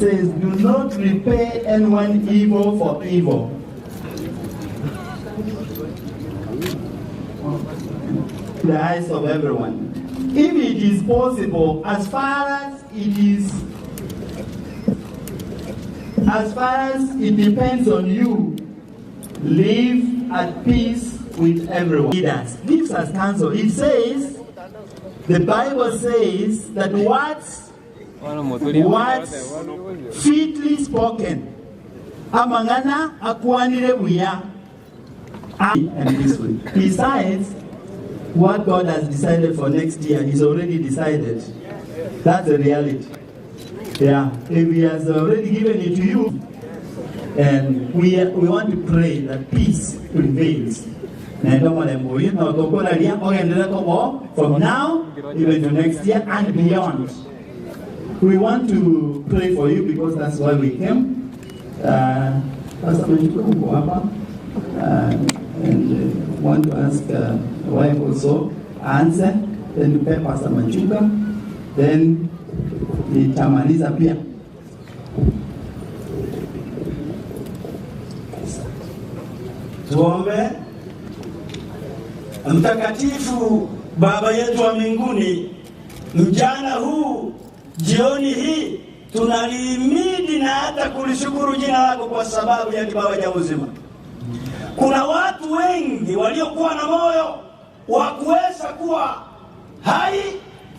says, do not repay anyone evil for evil. In the eyes of everyone. If it is possible, as far as it depends on you, live at peace with everyone. Leaders gives us counsel. It says, the Bible says that what's fitly spoken, amangana akwanire buya, and this way. Besides, what God has decided for next year is already decided. That's the reality. Yeah, if He has already given it to you, and we want to pray that peace prevails. From now even to next year and beyond. We want to pray for you because that's why we came. Pastor Manchuka hapa, and want to ask wife also answer, then to pay Pastor Manchuka, then nitamaliza pia. Tuombe. Mtakatifu Baba yetu wa mbinguni, mjana huu, jioni hii, tunalihimidi na hata kulishukuru jina lako kwa sababu ya kipawa cha uzima. Kuna watu wengi waliokuwa na moyo wa kuweza kuwa hai,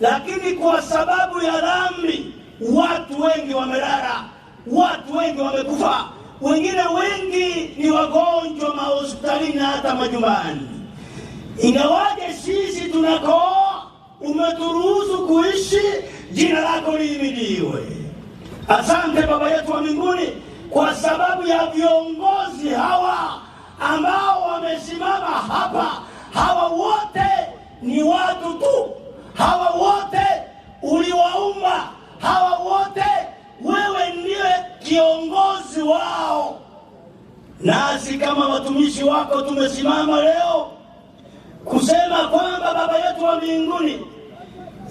lakini kwa sababu ya dhambi, watu wengi wamelala, watu wengi wamekufa, wengine wengi ni wagonjwa mahospitalini na hata majumbani. Ingawaje sisi tunakoa, umeturuhusu kuishi, jina lako lihimidiwe. Asante Baba yetu wa mbinguni kwa sababu ya viongozi hawa ambao wamesimama hapa. Hawa wote ni watu tu, hawa wote uliwaumba, hawa wote wewe ndiye kiongozi wao. Nasi kama watumishi wako tumesimama leo kusema kwamba Baba yetu wa mbinguni,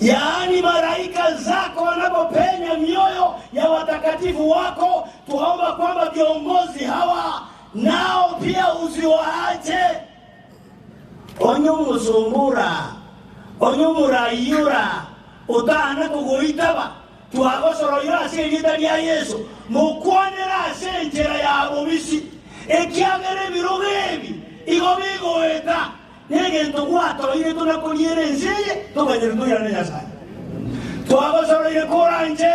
yaani malaika zako wanapopenya mioyo ya watakatifu wako, tuomba kwamba viongozi hawa nao pia usiwaache. Onyumusumbura, onyumurayura, utana kuguitaba, tuagosoro yura senjita ya Yesu, mukwanera senjera ya bobisi, ekiagere birogebi, igobigo eta, nege ntoguato, ine tunakonyere nseye, tokanyere tuyana nyasani. Tuagosoro yure koranje,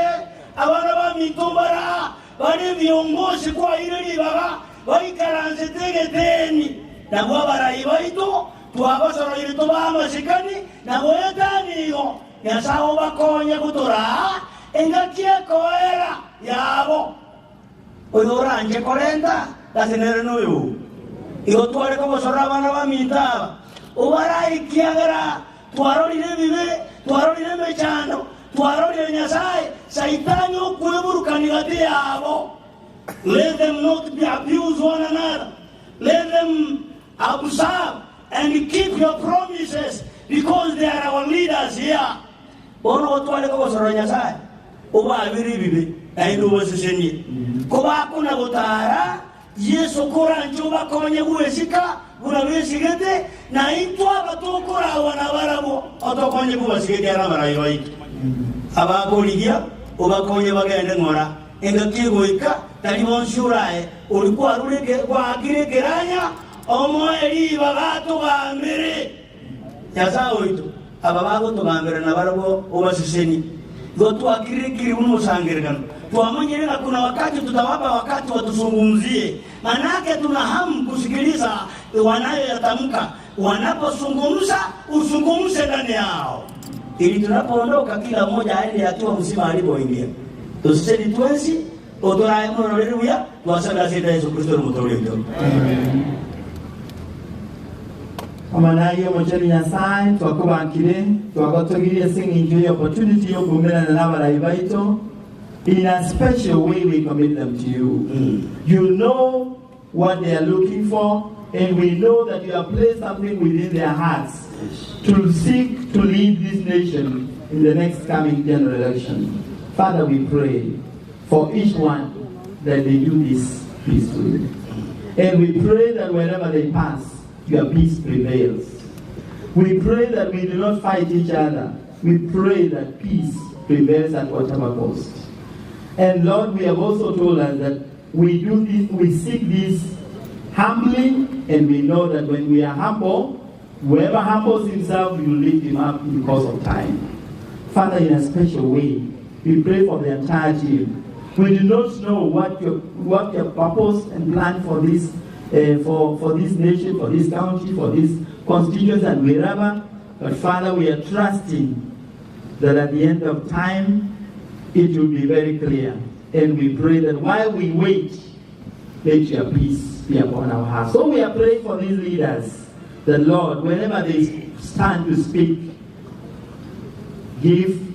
abana ba mitumbara, bani viongozi kwa ile libaga, baikaranze tegeteni, na guabara ibaito, tuagosoro yure toba amasikani, na goetanigo, nyasao bakonye kutura, engakie koera, yabo. Oyoranje kolenda, lasenere nuyu. Igo tuare como sorabana ba mitaba. Ubara ikiagara, tuarolire bibe, tuarolire mechano, tuarolire nyasai, saitano kueburukani yabo. Let them not be abused one another. Let them observe and keep your promises because they are our leaders here. Ono tuare como soronyasai. Uba abiri bibe, aidu wasisenye. Kuba kuna butara, Yesu kora nchuba konye kuwesika, unawesigete, na itwa batukura wanabarabo, otokonye kuwasigete aramara yoitu. Abako ligia, uba konye bagende ngora, engaki goika, talibon shurae, ulikuwa ruleke kwa akire keranya, omo eri bagato gambere. Yasa oitu, ababako to gambere nabarabo, uba siseni. Gotu akire kiri uno sangergano. Tuamanyere na kuna wakati tutawapa wakati watuzungumzie. Manake tuna hamu kusikiliza wanayoyatamka. Wanapozungumza, uzungumze ndani yao. Ili tunapoondoka kila mmoja aende hatua mzima alipoingia. Tusisedi tuenzi, otorae mno haleluya, tuwasala sita Yesu Kristo mutoleo. Amanayo mochari nyasai, twakubakire, twakotogiriye singinjo the opportunity yo kumena na nabara ibaito. In a special way, we commit them to you. You know what they are looking for, and we know that you have placed something within their hearts to seek to lead this nation in the next coming general election. Father, we pray for each one that they do this peacefully. And we pray that wherever they pass, your peace prevails. We pray that we do not fight each other. We pray that peace prevails at whatever cost. And Lord, we have also told us that we do this, we seek this humbly, and we know that when we are humble, whoever humbles himself, you lift him up in the course of time. Father, in a special way, we pray for the entire team. We do not know what your purpose and plan for this for this nation, for this county, for this constituency, and wherever. But Father, we are trusting that at the end of time, it will be very clear. And we pray that while we wait, let your peace be upon our hearts. So we are praying for these leaders, that Lord, whenever they stand to speak, give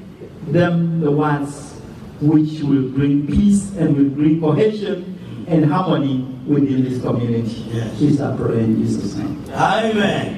them the words which will bring peace and will bring cohesion and harmony within this community. Yes. Please I pray in Jesus' name. Amen.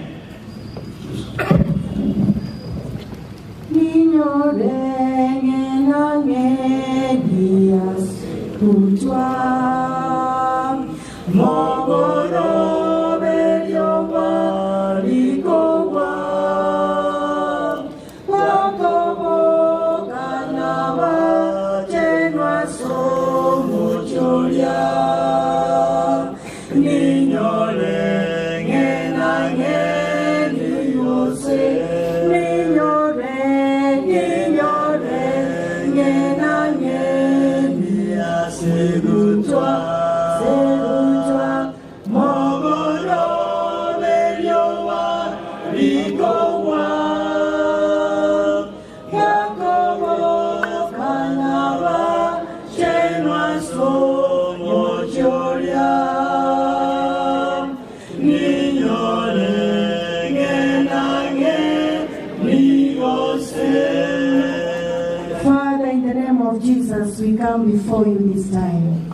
We come before you this time.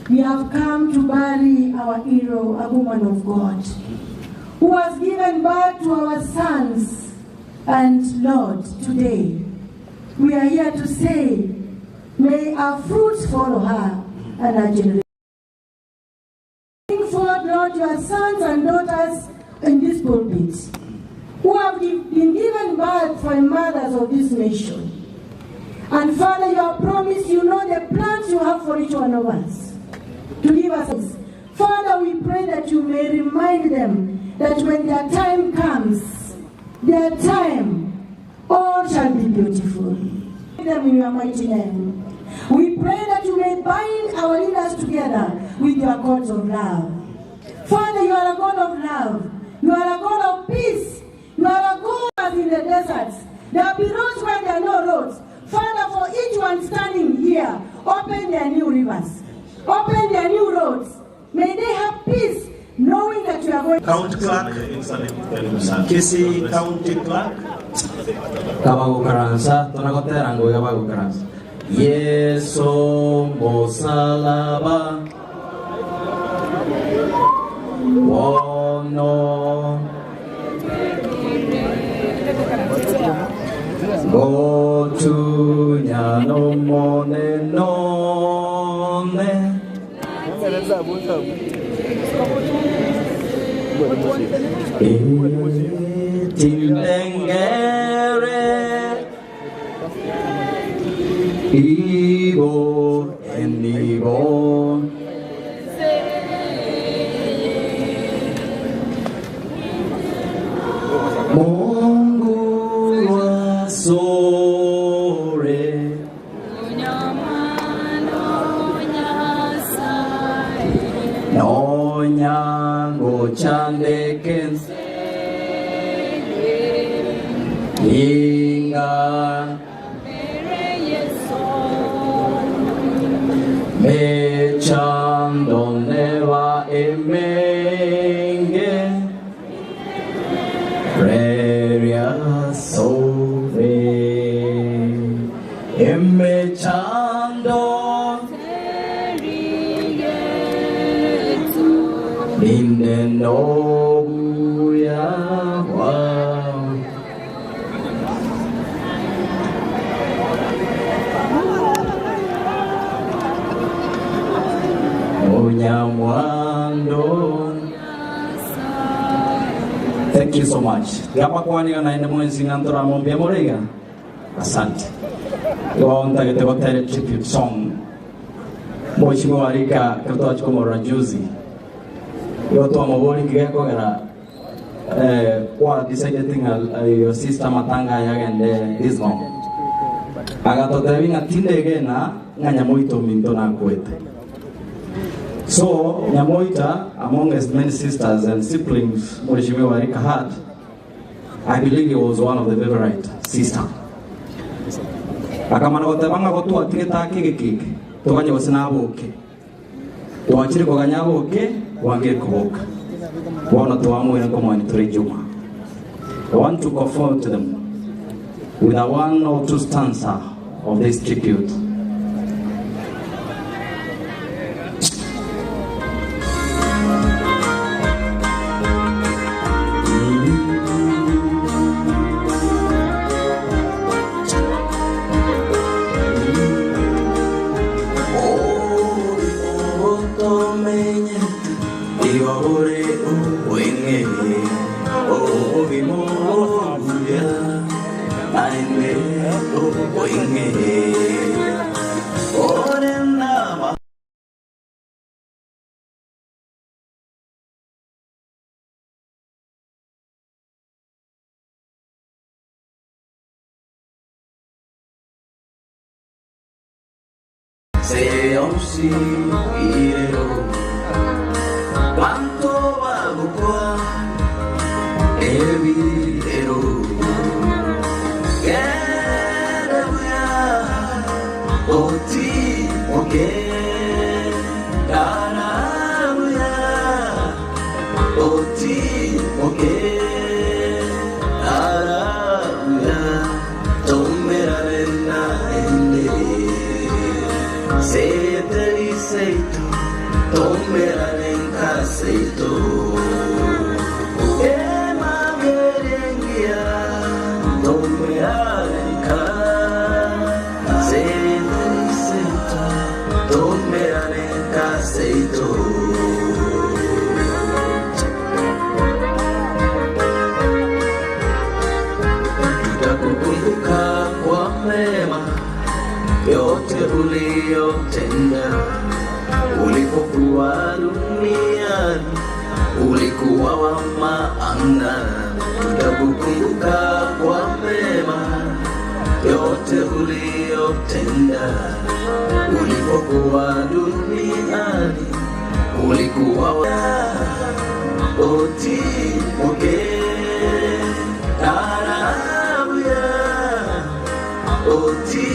We have come to bury our hero, a woman of God, who has given birth to our sons. And Lord, today, we are here to say, may our fruits follow her and her generation. Bring forth, Lord, your sons and daughters in this pulpit, who have been given birth for mothers of this nation. And Father, you have promised, you know the plans you have for each one of us to give us. Father, we pray that you may remind them that when their time comes, their time, all shall be beautiful. Them in your mighty name. We pray that you may bind our leaders together with your cords of love. Father, you are a God of love. You are a God of peace. You are a God in the deserts. There will be roads where there are no roads. Father, for each one standing here, open their new rivers, open their new roads. May they have peace, knowing that you are going to... County Clerk, Kisi County Clerk. Kabago Karansa, Tonagote Rango Yabago Karansa. Yeso Mosalaba. Oh no. Go to Nyano Mone None Tindengere Ibo and Ibo Chandeken Inga Mechandoneva Emenge Preria Sove Emechando Nobuya Nyamwando. Thank you so much. Gapa kwani naenda mwenzi ngantora mombia morega. Asante. Waonta gete hotel tribute song. Mheshimiwa Rika katoa chukua rajuzi. Yoto amobori kigeko gara kwa deciding your sister matanga yagende this one. Agatotevinga tindege na Nyamoito minto na kwete. So Nyamoita, among his many sisters and siblings Mheshimiwa Rika had, I believe he was one of the favorite sister. Akamana kotebanga kotua tigeta kike tukanye wasinaboke. Tuachire koganyaboke wangere koboka. Wana tuamu ina komani turejuma. I want to confront them with a 1 or 2 stanza of this tribute. Se onsi irero quanto vago qua evidero Gerebuya oti oke Karabuya oti oke Karabuya Tomerarena ende Seteri seito, tomerarena seito. Ema merengia, tomerarena. Seteri seito, tomerarena seito. Nitakukumbuka kwa mema yote uliyotenda, ulipokuwa duniani, ulikuwa wa maana. Tutakukumbuka kwa mema yote uliyotenda, ulipokuwa duniani, ulikuwa wa oti moke Karabuya oti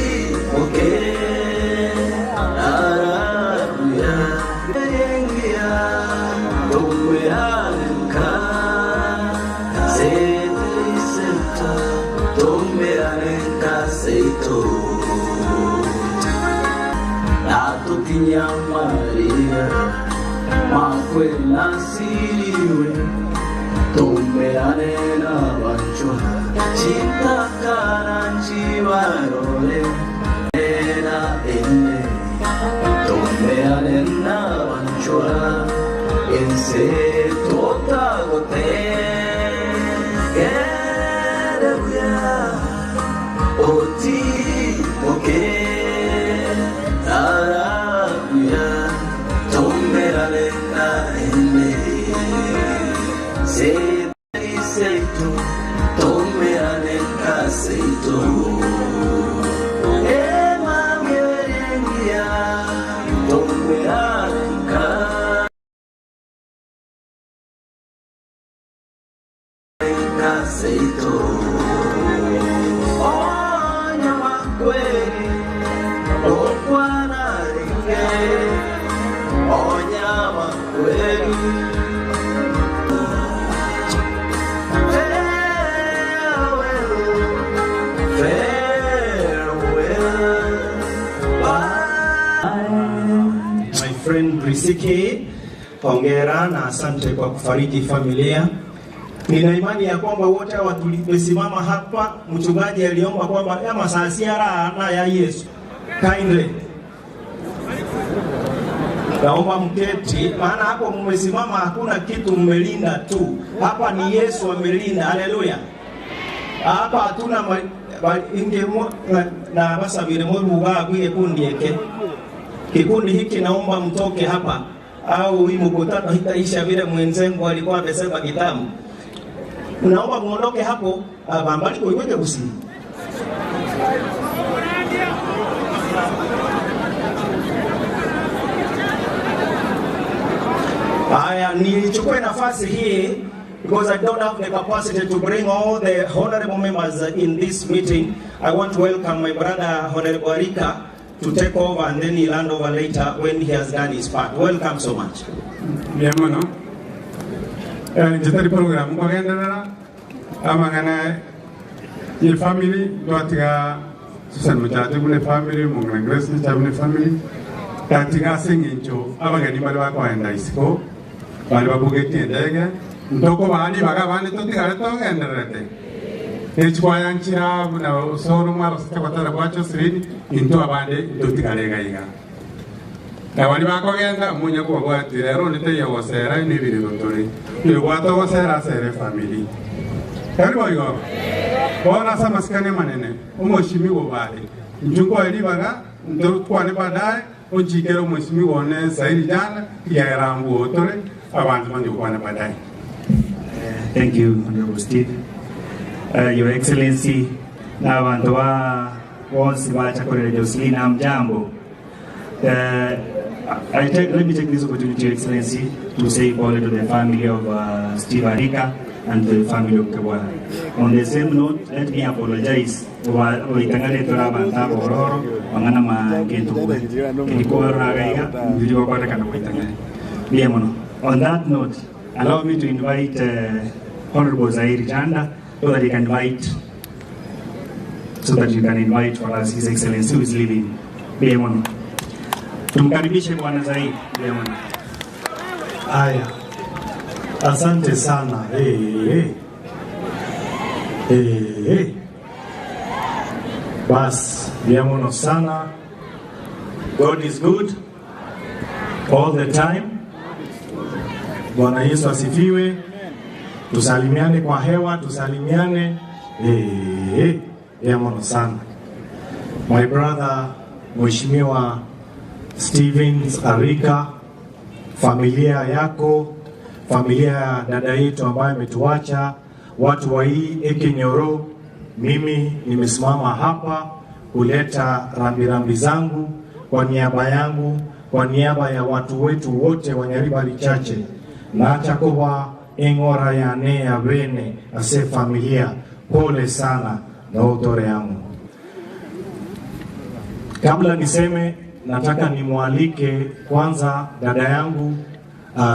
moke Karabuya Yengia Tomeranka Seteri seito Tomeranka seito Natukinya Maria Makwe nasiriwe Tomeranena bancho Chita karanchi varole Ena ene Tomeranena banchola Ense tota gote Gerebuya oti moke Karabuya Tomeranena ene Seteri seito Tomeranena seito Ema merengia Tomeranena seito Onya makweli Okwana ringe Onya makweli My friend Risiki, hongera na asante kwa kufariji familia. Nina imani ya kwamba wote tulisimama hapa, mchungaji aliomba kwamba ya masasiara na ya Yesu. Kindly. Naomba mketi, maana hapo mmesimama hakuna kitu mmelinda tu. Hapa ni Yesu amelinda. Haleluya. Hapa hatuna ingemo na basa vile mbuga kwenye kundi yake. Kikundi hiki naomba mtoke hapa au hii mkutano hitaisha vile mwenzengu alikuwa amesema kitabu. Naomba muondoke hapo bambali kwa iweje usi. Haya, nichukue nafasi hii because I don't have the capacity to bring all the honorable members in this meeting. I want to welcome my brother Honorable Arika to take over and then he'll hand over later when he has done his part. Welcome so much. Bienvenido. Jitari program ko gendera amangana ye family doatiga Susan Mujate bune family mungana Grace Mujate family tatiga singincho abangani balwa ko enda isiko balwa bugeti ndege ndoko bali baga bali to tigare to genderete echwayanchira na soro maro sitakwatara kwacho siri into abande to tigare gaiga na wali bakogenda munya ko gwatire ro nite yo sera ni biri dotore yo gwato go sera sere family karibu yo bona sama skane manene umoshimi go bali njungo eli baga ndo kwane badaye onjikero moshimi wone sairi jana ya rambu otore abantu bandi kwane badaye. Thank you, Honorable Steve. Your Excellency, na abantu ba wonsi bacha korera Jocelyn amjambo. Let me take this opportunity, Your Excellency, to say only to the family of Steve Arika and the family of Kawara. On the same note, let me apologize for Itangale Torabanta Bororo, Mangana Magento, Kikora Gaiga, Video Kotakana Itangale. On that note, allow me to invite Honorable Zairi Janda so that you can invite for us His Excellency who is leaving. Bienvenido. Tumkaribishe Bwana Zairi. Bienvenido. Haya. Asante sana. Bas, bienvenido sana. God is good all the time. Bwana Yesu asifiwe. Tusalimiane kwa hewa, tusalimiane. Bienvenido sana. My brother Mheshimiwa Stevens Arika, familia yako, familia ya dada yetu ambaye ametuacha, watu wa hii Ekenyoro, mimi nimesimama hapa kuleta rambirambi zangu kwa niaba yangu, kwa niaba ya watu wetu wote wa Nyaribari Chache. Na chakoba engora ya ne ya bene ase familia, pole sana na utore yangu. Kabla niseme, nataka nimwalike kwanza dada yangu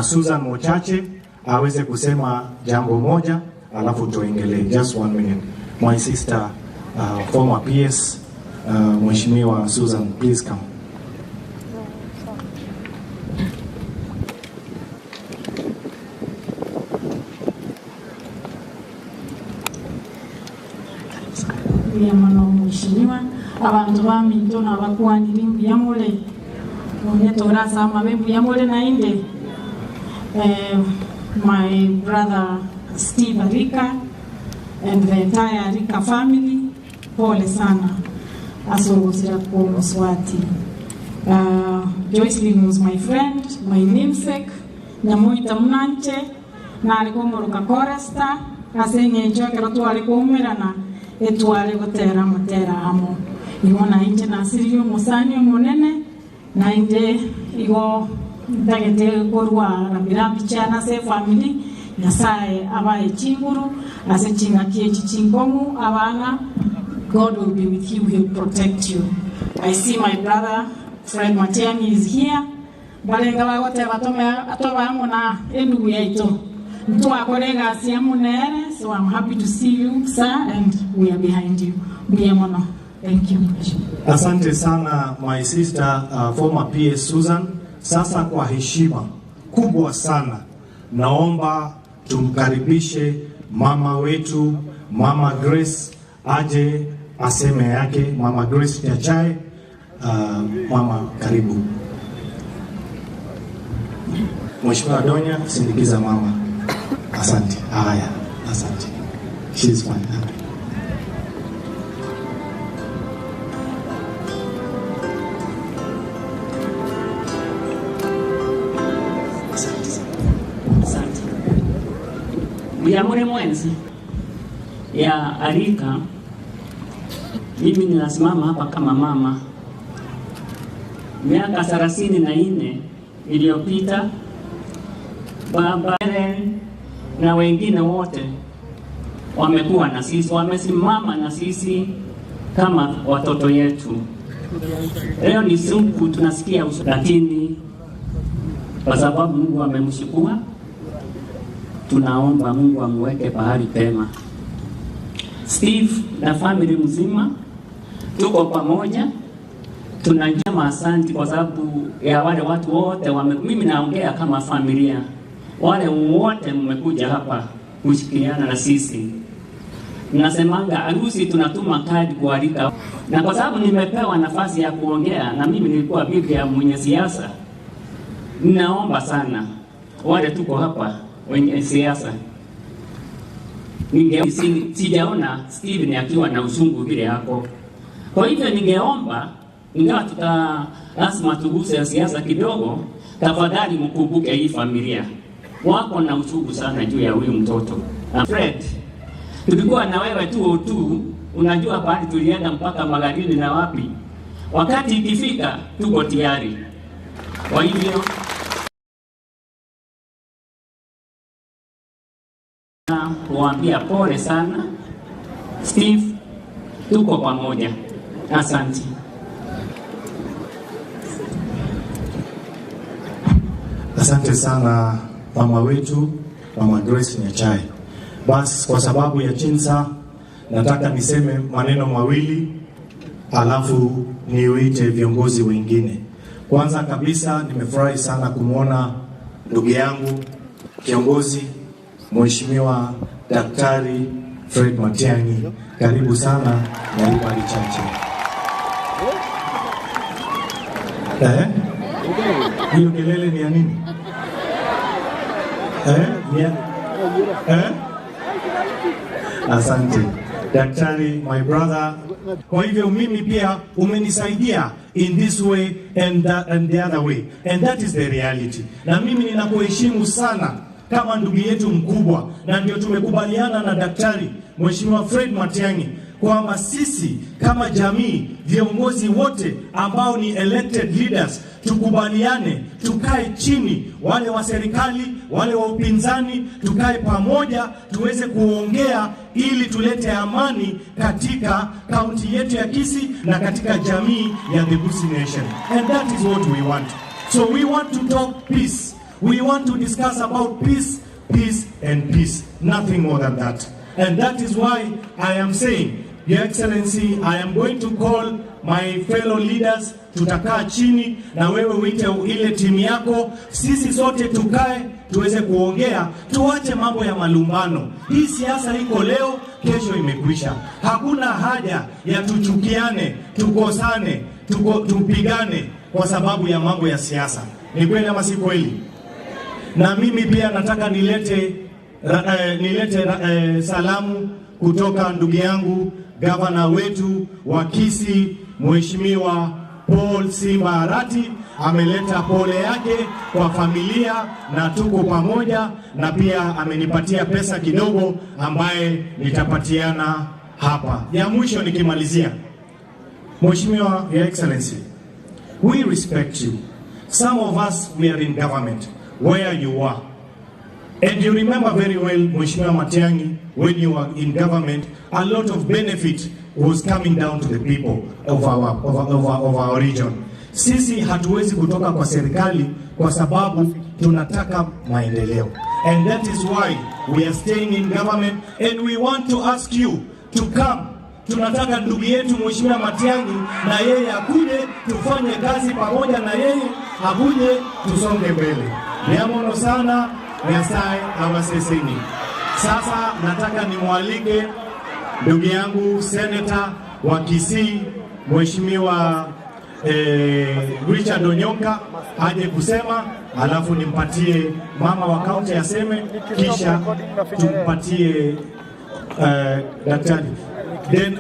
Susan Mochache aweze kusema jambo moja alafu tuendelee. Just 1 minute. My sister, former PS, Mheshimiwa Susan, please come. Mheshimiwa, abantu baminto nabakwani byamule onetora sama byamule nainde. My brother Steve Arika and the entire Arika family, pole sana asogozira kwa Mswati. Joycelyn was my friend, my namesake, namuita Mnanche na alikuwa Moroka Koresta asenye njoke rotu alikuwa umerana etuale gotera motera amo iwona inje na sirio musani munene na inde igo ndagete korwa rambirambi chana se family Nyasaye abaye chinguru ase chingakie chichingomu abana. God will be with you, he'll protect you. I see my brother Fred Matiani is here. Balenga bagote batome atoba amona endugu yaito mtu akolega asiamunere. So I'm happy to see you, sir, and we are behind you. Thank you. Asante sana my sister, former PS Susan. Sasa kwa heshima kubwa sana naomba tumkaribishe mama wetu, Mama Grace, aje aseme yake. Mama Grace Chachae, mama karibu. Mheshimiwa Donya, sindikiza mama. Asante. Haya, asante. She's fine. Asante. Mjamuri mwenzi ya Arika, mimi ninasimama hapa kama mama. Miaka 34 iliyopita, baba na wengine wote wamekuwa na sisi, wamesimama na sisi kama watoto yetu. Leo ni siku tunasikia lakini kwa sababu Mungu amemshukua, tunaomba Mungu amweke pahali pema. Steve na family mzima tuko pamoja. Tunajama asante kwa sababu ya wale watu wote mimi naongea kama familia. Wale wote mmekuja hapa kushirikiana na sisi. Nasemanga harusi tunatuma kadi kualika, na kwa sababu nimepewa nafasi ya kuongea na mimi nilikuwa bibi ya mwenye siasa, ninaomba sana wale tuko hapa wenye siasa, sijaona Steven akiwa na usungu vile hapo. Kwa hivyo ningeomba, ingawa lazima tuguse siasa kidogo, tafadhali mkumbuke hii familia. Wako na uchungu sana juu ya huyu mtoto. Fred, tulikuwa na wewe tu, unajua pale tulienda mpaka Magarini na wapi. Wakati ikifika tuko tayari. Kwa hivyo kuambia pole sana Steve, tuko pamoja. Asante. Asante sana mama wetu, Mama Grace Nyachai. Basi kwa sababu ya Chinsa nataka niseme maneno mawili alafu niuite viongozi wengine. Kwanza kabisa nimefurahi sana kumwona ndugu yangu kiongozi Mheshimiwa Daktari Fred Matiang'i. Karibu sana na ibali chache. Hiyo kelele ni ya nini? Asante. Daktari, my brother. Kwa hivyo mimi pia umenisaidia in this way and the other way. And that is the reality. Na mimi ninakuheshimu sana kama ndugu yetu mkubwa, na ndio tumekubaliana na Daktari Mheshimiwa Fred Matiang'i kwamba sisi kama jamii, viongozi wote ambao ni elected leaders, tukubaliane, tukae chini, wale wa serikali, wale wa upinzani, tukae pamoja, tuweze kuongea ili tulete amani katika kaunti yetu ya Kisii na katika jamii ya the Gusii Nation. And that is what we want. So we want to talk peace. We want to discuss about peace, peace and peace. Nothing more than that. And that is why I am saying, Your Excellency, I am going to call my fellow leaders, tutakaa chini na wewe uite ile timu yako, sisi sote tukae tuweze kuongea, tuache mambo ya malumbano. Hii siasa iko leo, kesho imekwisha. Hakuna haja ya tuchukiane, tukosane, tupigane kwa sababu ya mambo ya siasa. Ni kweli ama si kweli? Na mimi pia nataka nilete salamu kutoka ndugu yangu gavana wetu wa Kisii, Mheshimiwa Paul Simba Arati. Ameleta pole yake kwa familia na tuko pamoja, na pia amenipatia pesa kidogo ambaye nitapatiana hapa. Ya mwisho nikimalizia, Mheshimiwa Your Excellency, we respect you. Some of us, we are in government where you are. And you remember very well, Mheshimiwa Matiang'i, when you were in government, a lot of benefit was coming down to the people of our region. Sisi hatuwezi kutoka kwa serikali kwa sababu tunataka maendeleo. And that is why we are staying in government, and we want to ask you to come. Tunataka ndugu yetu Mheshimiwa Matiang'i na yeye akuje tufanye kazi pamoja na yeye, akuje tusonge mbele. Niamono sana. Nyasaye awaseseni. Sasa nataka nimwalike ndugu yangu Senator wa Kisii, Mheshimiwa Richard Onyoka aje kusema, alafu nimpatie mama wa kaunti aseme, kisha tumpatie daktari. Then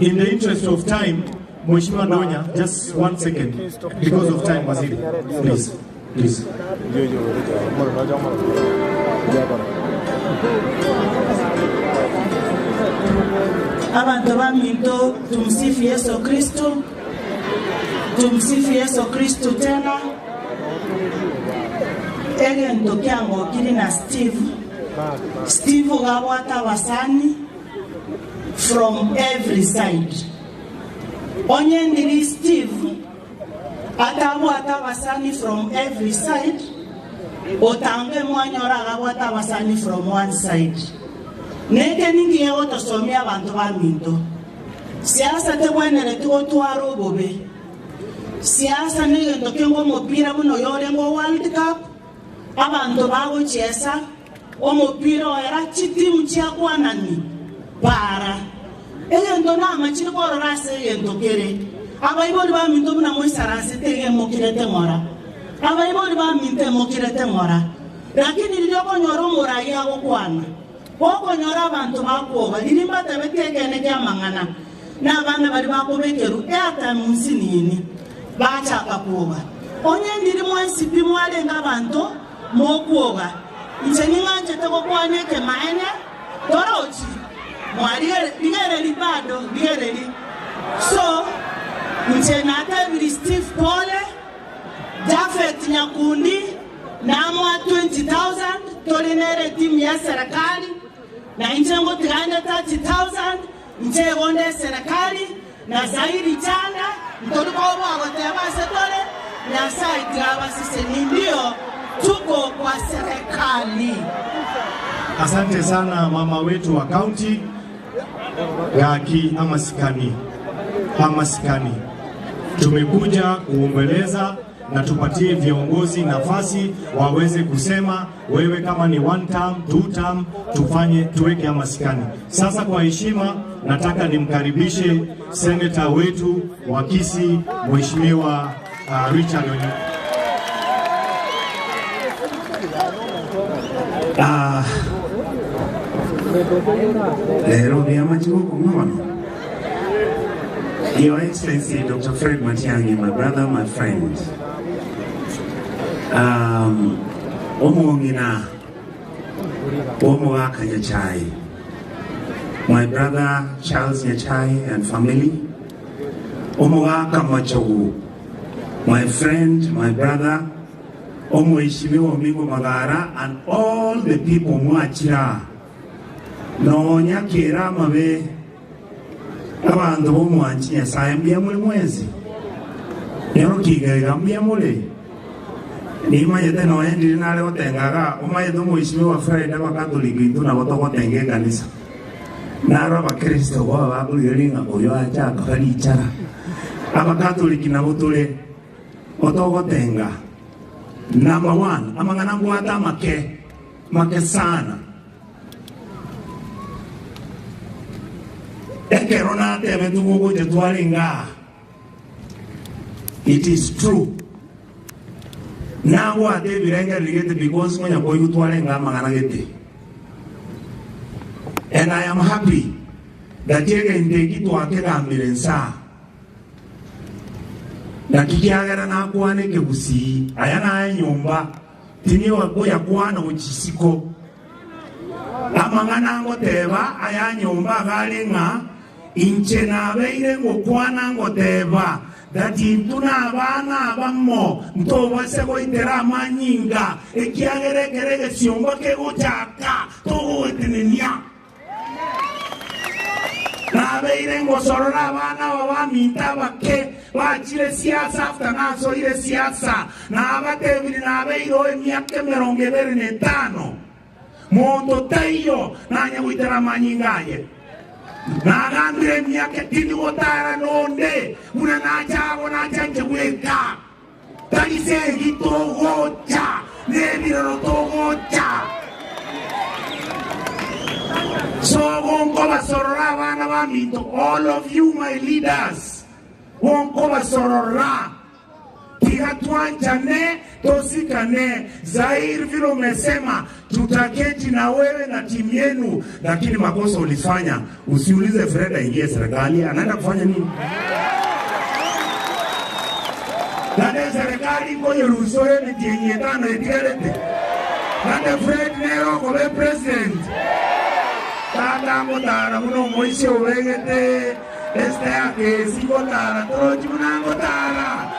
in the interest of time, Mheshimiwa Ndonya, just 1 second, because of time, Waziri, please. Abantu baminto, tumsifu Yesu Kristo. Tumsifu Yesu Kristo tena. Ege ntokiango kiri na Steve gawata wasani from every side. Onye ndiri Steve atawata wasani from every side. Otange mwanyora gawata wasani from one side. Neke ningi yeo tosomia bantu baminto. Siasa te wenere tuo tuaro bobe. Siasa nige ntokengo mopira muno yorengo World Cup. Abantu bago chesa omupira era chitimu chakwa nani para ento na machini ko rase ento kere abaiboli ba minto na moisarase tege mokirete ngora abaiboli ba minte mokirete ngora lakini niliyoko nyoro murai yago kwana boko nyora abantu bakoba nilimba tabetege ne kyamangana na bana bali bakobekeru eta munsinini bacha kakoba onye ndiri mwansipi mwalenga abantu mokuoga nchenga njeteko kwane ke maene torochi mwaliere ligere libado ligere li so nchenata vili Steve Pole Jafet Nyakundi na mwa 20,000 tolinere timu ya serikali na nchengo 330,000 nchengo nde serikali na zaidi chana mtoliko wagoteba setole na saiti abasise ndio tuko kwa serikali. Asante sana mama wetu wa kaunti Gaki Amasikani. Tumekuja kuombeleza na tupatie viongozi nafasi waweze kusema, wewe kama ni 1 term, 2 term, tuweke Amasikani. Sasa kwa heshima nataka nimkaribishe seneta wetu wa Kisii Mheshimiwa Richard Onyoka. Your Excellency Dr. Fred Matiang'i, my brother, my friend. My brother Charles Nyachai and family. My friend, my brother, Mheshimiwa Mingo Magara, and all the people Mwachira. No nyakira mabe abantu bo mwanchi Nyasaye mbiyamule mwezi yero kigaga mbiyamule ni mayete no endi nale otengaga omayete Mheshimiwa Fred abakatoliki nduna botogotenga kanisa naro abakristo bo bakuliringa oyo acha kalichara abakatoliki nabo tule otogotenga. Number 1, amangana ngwata make sana. It is true. Now what they because when you and I am happy that you can take it to a ambulance. Na kikiagera na kuane kebusi ayana nyumba tini wagoya kuana uchisiko amangana ngoteba aya nyumba galenga inche na beire ngokwana ngoteba dati tuna abana bammo ntoba sego itera manyinga ekiagere kerege siomba ke gutaka to wetenenia na beire ngosorora abana babaminta bake wachile siasa after naso ile siasa na abatebili na beiro emyaka 25 mondo tayo na nyawitera manyingaye na gandire myaka tini wotara nonde una nachago na chanje weka talise gitogocha nebiro togocha. So wonko basorora bana ba minto, all of you my leaders, wonko basorora. Tiga tuanjane, tosikane, Zaire vile umesema, tutaketi na wewe na timu yenu, lakini makosa ulifanya, usiulize Fred aingie serikali, anaenda kufanya nini? Nade serikali ngoye rusore ni tienye tano etigarete. Nade Fred nero kobe president. Tata ngotara muno moishe uwegete, este ake sikotara, toroji munangotara.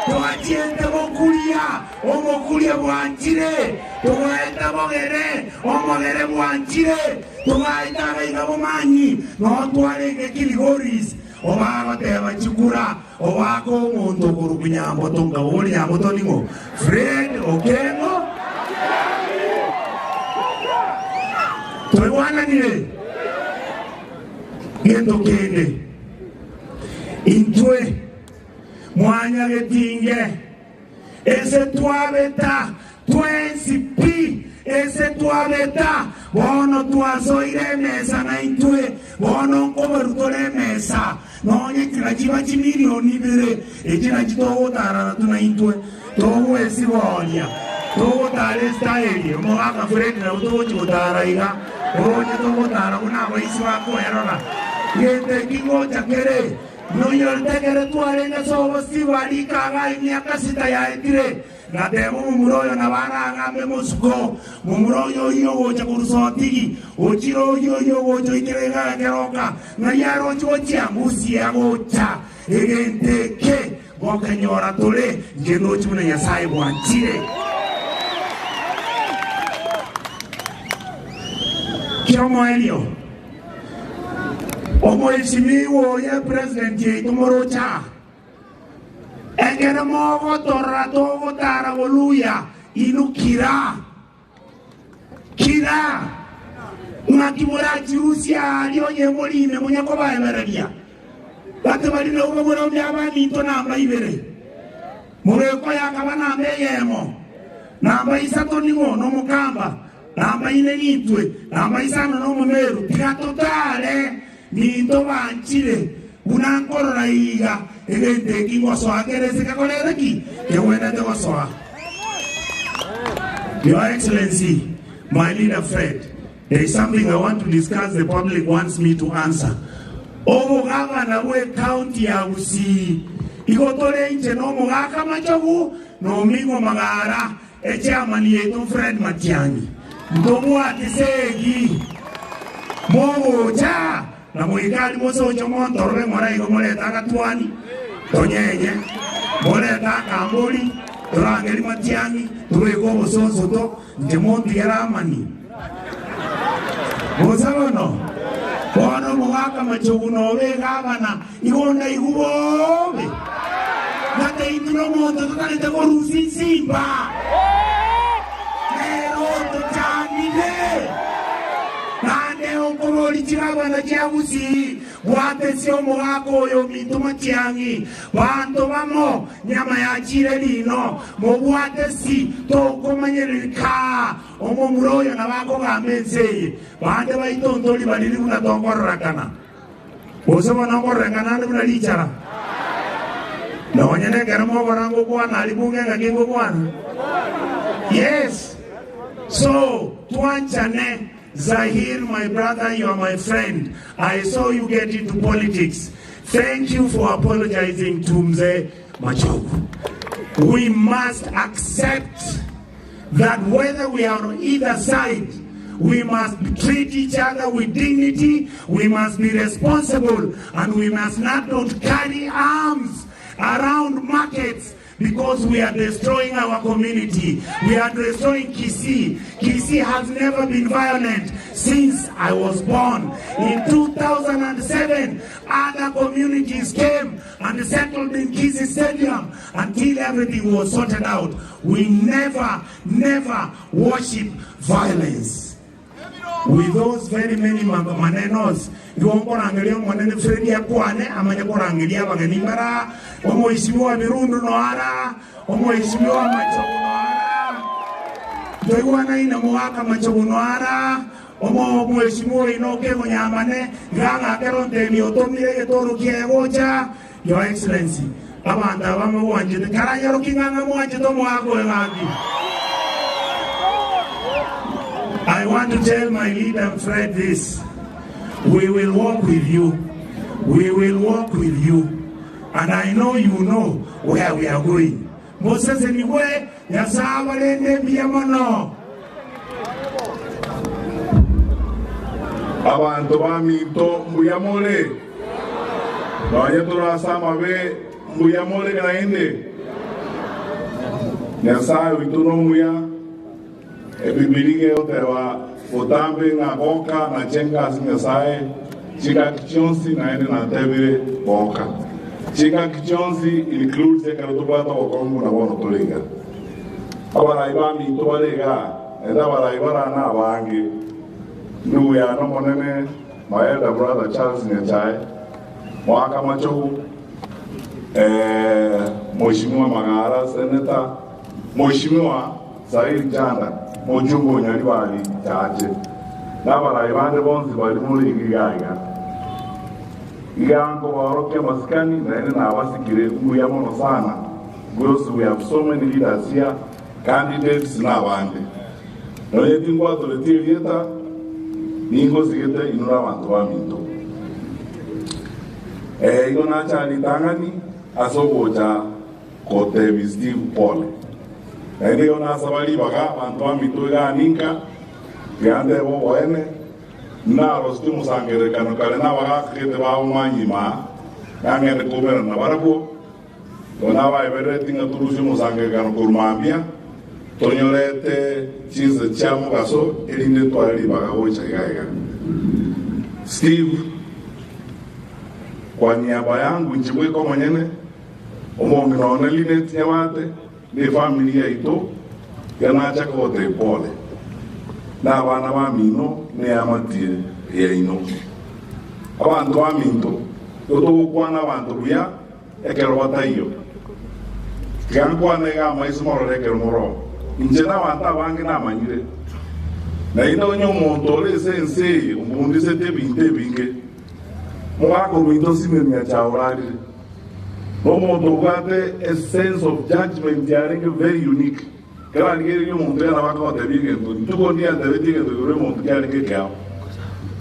Tuachiente bokulia, omokulia buanchire, tuaita bogere, omogere buanchire, tuaita beiga bomanyi, no tuareke kiligoris, obago teba chukura, obago mondo kurukunyambo tonga, ori nyambo toningo, Fred, okengo, tuewana nile, gendo kende, intue, mwanya getinge ese tuabeta twensipi ese tuabeta bono tuasoire mesa na intue bono ngoberutore mesa nonye kirajiba chimilioni bere ejina jitogo tarara tuna intue togo esibonya togo tare style mo aka Fred na utogo chotara iga oje togo tara una waisi wako erona yende kingo chakere no yortegere tuarenga sobo siwali kaga imiaka sita ya etire na demo mumuroyo na bana ngambe musuko mumuroyo yo gocha kurusotigi ochiro yo gocho ikerega keroka na yaro chochia musi ya gocha egente ke gokanyora tole ngeno chuna ya sai bwantire kiomo elio Omo isimiwo ye president ye tumorocha. Engere mogo torra togo tara goluya inu kira. Kira. Ngakibora chirusia lio ye molime munyako ba emereria. Bate bali no go bora nyaba ni to na maibere. Mure ko ya kabana meyemo. Na maisa to ningo no mukamba. Na maine nitwe. Na maisa no mumeru. Tira totale. Ninto banchile unankorora iga egente kingoso agerese kakolera ki yewena de gosoa. Your Excellency, my leader Fred, there is something I want to discuss. The public wants me to answer. Omo gavana we county ya Usi igotore nche no mogaka machogu no mingo magara chairman yetu Fred Matiang'i ndomo atisegi mogo cha na muikali moso chomo torre mora igo moleta katwani tonyenye moleta kamboli torangeli Matiang'i tuweko bosonso to ntemonti yaramani bosabono bono mwaka machoguno we gavana igonda igubobe nate ituno moto tukalete korusi simba pero tuchanile nande okoroli chigavana chiagusi wate sio mwako yo mintu Matiang'i bantu bamo nyama ya chile lino mwate si toko manyerika omo muroyo na bako gamenseye bande baitondoli balili kuna tongorrakana osema nongorrakana nduna lichara no nyene garamo barango kwana alibunge ngagengo kwana. Yes, so tuanchane Zahir, my brother, you are my friend. I saw you get into politics. Thank you for apologizing to Mzee Machogu. We must accept that whether we are on either side, we must treat each other with dignity, we must be responsible, and we must not carry arms around markets because we are destroying our community. We are destroying Kisii. Kisii has never been violent since I was born. In 2007, other communities came and settled in Kisii Stadium until everything was sorted out. We never worship violence. With those very many manenos, you won't angalia manene Fredi ya kwane amanya korangalia baganimara omo isimiwa Birundu noara omo isimiwa Machogu noara doiwana ina mwaka Machogu noara omo mheshimiwa inoke munyamane nganga keronte miotomire getoro kiegocha your excellency abanda bamwe wanje karanyaro kinganga mwanje to mwago ngandi. I want to tell my leader Fred this. We will walk with you. We will walk with you. And I know you know where we are going. Moses anyway, yasabalende biyamono. Abantu baminto mbuyamole. Banya turasama be mbuyamole gainde. Nyasaye wituno muya. Ebibilige otewa otambe na boka na chenga sinyasaye. Chika kichonsi na ende na tebire boka. Chika kichonsi includes the karotubata wakongu na wono tolega. Abaraiba minto walega. Enda baraibara na bangi. Ndugu ya no monene my elder brother Charles Nyachai mwaka macho Mheshimiwa Magara Senator Mheshimiwa Said Janda mujumbo nyalibali chache n'abarayibande bonzi bari muri igigaga igango baroke maskani na ene na abasikire nguyamono sana because we have so many leaders here candidates na abandi no yetingwa toletirieta ningo sigete inura abantu baminto iko na chali tangani asobocha kote Steve Paul ndio na sabali baga abantu baminto ga ninka gande bo boene na rosti musangere kanu kale na baga kete ba umanyima ngane komera na barabo ona ba evere tinga turusi musangere kanu kurmambia tonyorete chize chamu gaso elinde twali baga ocha gaiga. Steve, kwa niaba yangu njimweko mwenyene omongi naone linet nyawate ni familia ito yanacha kote pole na abana bamino ne amatie ya ino abantu baminto otokwana abantu buya ekero batayo gankwana ga maismoro ekero moro injena wanta bangi na manyire na ino nyomonto lesense umundi sete binte binge mwako minto simenya chaurari no moto gate a sense of judgment yaring very unique kala ngiri nyomonto yana wako tabige tuko ndia tabige ngure monto yaring kyao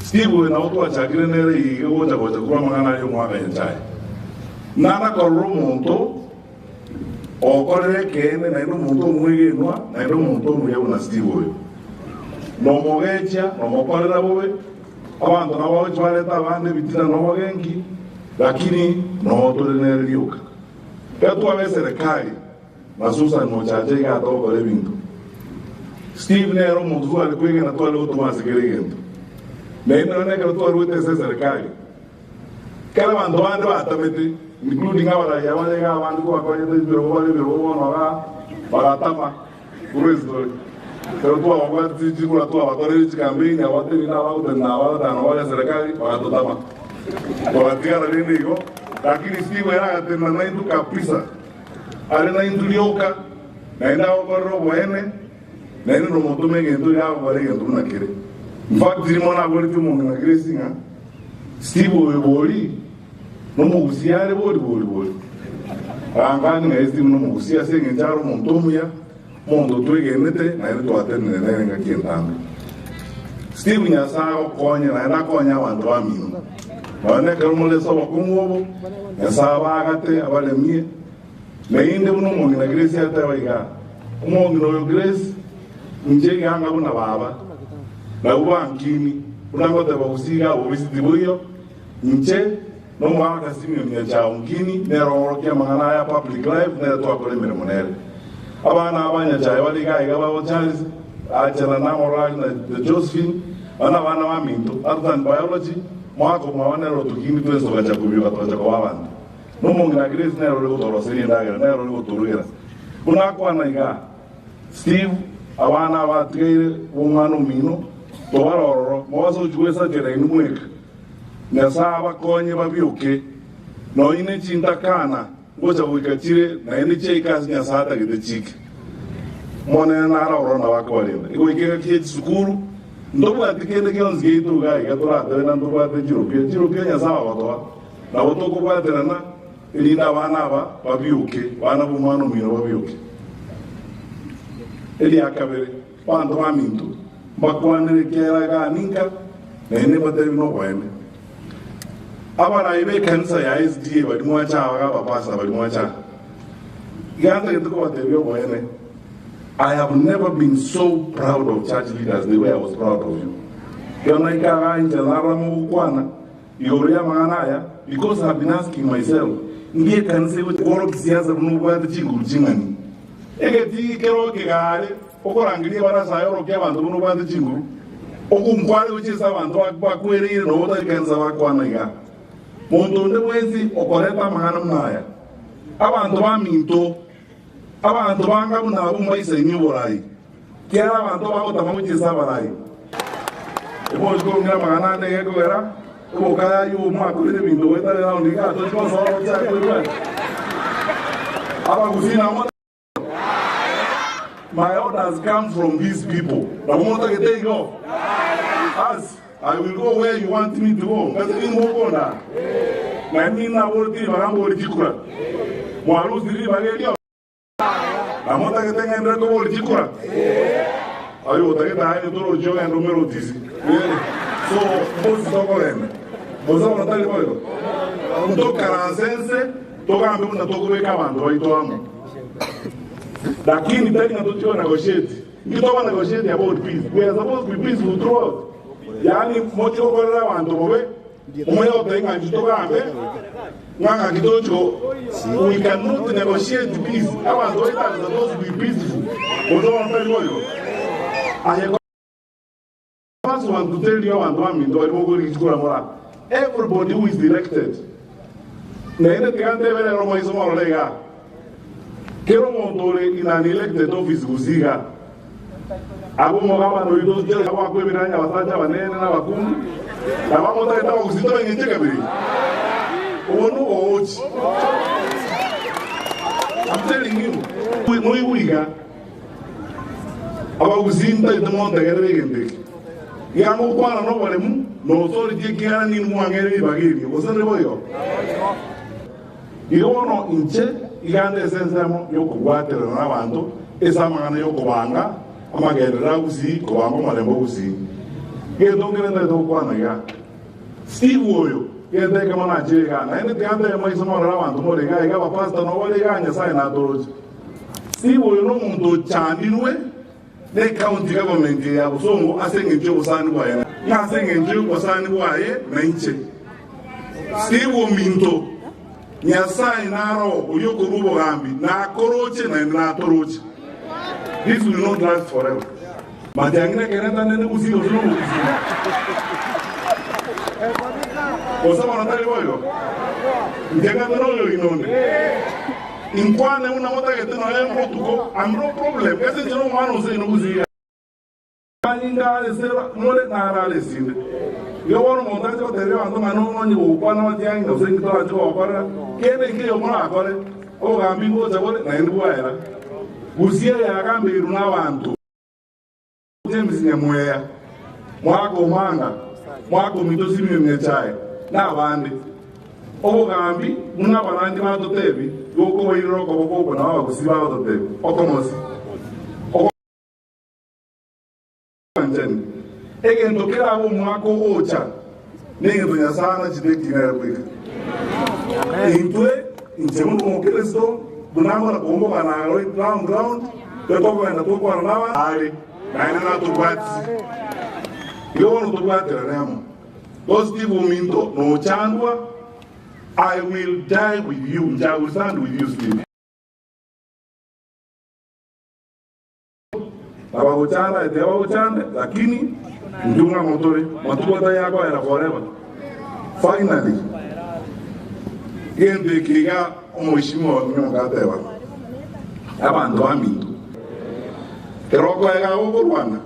Steve na watu wachakire nere yigo gocha kwa mangana yo mwaka yenchai nana korro monto okorere kene na ino monto mwege nwa na ino monto mwege na Steve oyo no mogecha no mokorera bobe abantu nabo chwareta abande bitina no mogengi lakini no tolenere liuka petu ave serikali na Susan mochaje ga to kole bintu Steve nero monto alikuwa na toa luto masekeregento na ino ne ka toa luto serikali kala bando bande batamete including abara ya wale ga bandu kwa kwa yetu biro wale biro no ga baratama kurezo pero tu wakati jikula tu abatore chikambini awate nina wao na wao na wale serikali wakatotama kwa tia na nini iko lakini Steve era tena na indu kabisa ale na indu lioka na ina wao boene na ina no moto menge ndu ya wale ndu na kire in fact dimona boli tu mungu na kire singa Steve boli no mugusiare boli angani na Steve no mugusia senge njaro montomu ya mondo tuigenete na ile twatene na nga kientanga Steve nyasao konye na konya abantu bamino bane karumole so bakungobo nyasaba agate abale mie na inde buno mungi na Grace ata baiga umongi no Grace njege anga buna baba na ubankini unangote bakusiga obisiti boyo nche no mwaka simio nyachao ngini nero rokia mangana ya public life na twakole meremonere abana abanya chai wali ga igaba Charles achana na Morag na Josephine ana bana wa minto artan biology mwako mwana ro tukini tweso gacha kubiwa tocha kwa abantu no mungira Grace na ro toro seri ndaga na ro torugera kuna kwa na iga Steve abana batire umwana mino to baroro mwazo juesa kera inumweka na saba konye babyuke no ine chintakana ngoja wikatire na ene cheikazi nya sata gite chiki mone na ara orona wako wale iko ikeka kie sukuru Ndobu atikende kions gitu gai katura tena ndobu ate jirupia nya sawa watoa na wotoko kwa tena ilinda wana ba babiuke wana bumano mino babiuke eli akabere pando amintu bakwane kera ga ninka nene bateri no kwene abana ibe kansa ya SDA bali mwacha ga babasa bali mwacha ganda ketuko batebyo kwene. I have never been so proud of church leaders the way I was proud of you. Because I've been asking myself, ndiye kanisa wote kwa kisiasa mungu chinguru chingani. Egeti kero kigare okorangirie barasa yoro ke abantu mungu chinguru. Okumkwale uchisa abantu bakwerire no wota kanisa bakwana iga. Mondonde mwezi okoreta mahana mnaya. Abantu baminto abantu banga muna bumaise nyoborai kera abantu bagota mamuchisa barai ebo ko ngira magana ne ko era ebo kaya yu ma ko le bindo eta le na ndiga to ko so cha ko ru aba kuzina mo. My orders come from these people. Na mo ta get go. As I will go where you want me to go. Ngati ni mo kona. Na ni na wodi bagambo likura. Mo alu diri bageli. Amota que tenga en récord el chicura. Ayo, te queda ahí todo el joven número 10. So, vos sos corriendo. Vos sos notable luego. Un toque canadense, toca a mí una toque de cabando, ahí todo amo. Daqui ni tenga tu chico negotiate. You don't negotiate about peace. We are supposed to be peaceful throughout. Yani mocho kwa rawanto bobe. Umeyo tenga chitoka ambe. Nganga kitocho, we cannot negotiate peace. Our daughter is supposed to be peaceful. I just want to tell you, everybody who is elected, in an elected office, Abu Mogama no idos jela kwa kwa biranya wasaja wanene na wakumu na mama mtaenda kuzitoa nje kabiri ono ochi. I'm telling you, no wiga aba kuzinta itamonda gere gende ya mo kwa no wale mu no sori je kiana ni mu angere bagiri osere boyo irono inche igande sensamo yoko gwatera na bantu esa mangana yoko banga amagerera uzi ko bango malembo uzi ke dongere na do kwa na ya Steve oyo ke de kama na jega na ene tiande mai somo ra bantu mo lega ga pastor no wale ga nya sai na doroji Steve oyo no mundo chandiwe the county government ya busongo asenge nje usani kwa yana na asenge nje usani kwa ye menche Steve minto nyasai naro uyoko rubo gambi na koroche na toroche. This will not last forever. But the Angre Canada and the Uzi of Lou. Was someone tell you? They got the roll in in Kwana, una mota que tengo en Portugal, and no problem. Ese es un humano sin Uzi. Paninga is no let Nara see. You want to montage what they want to know when you one of the young of St. George or Can they kill Mara? Oh, I'm being good about it, and where. Usia ya kambi iruna wantu James Nyamwea mwako manga mwako mitosi mnyechai na bandi obo kambi muna banandi bato tebi yoko wiro ko boko na wa kusiba bato tebi okomosi oko anjeni ege ndokera abo mwako ocha nenge dunya sana chideki na kweka intwe inchemu ko Kristo Bunamo na kombo kana ground to na toko na nawa ali na ina na tukwati yo no tukwati ramo those people minto no chandwa I will die with you I will stand with you Steve baba uchanda etewa uchanda lakini ndunga motore matuko yako era forever finally yende kiga Mheshimiwa Mnyangatewa abantu bamintu keroko ega ogorwana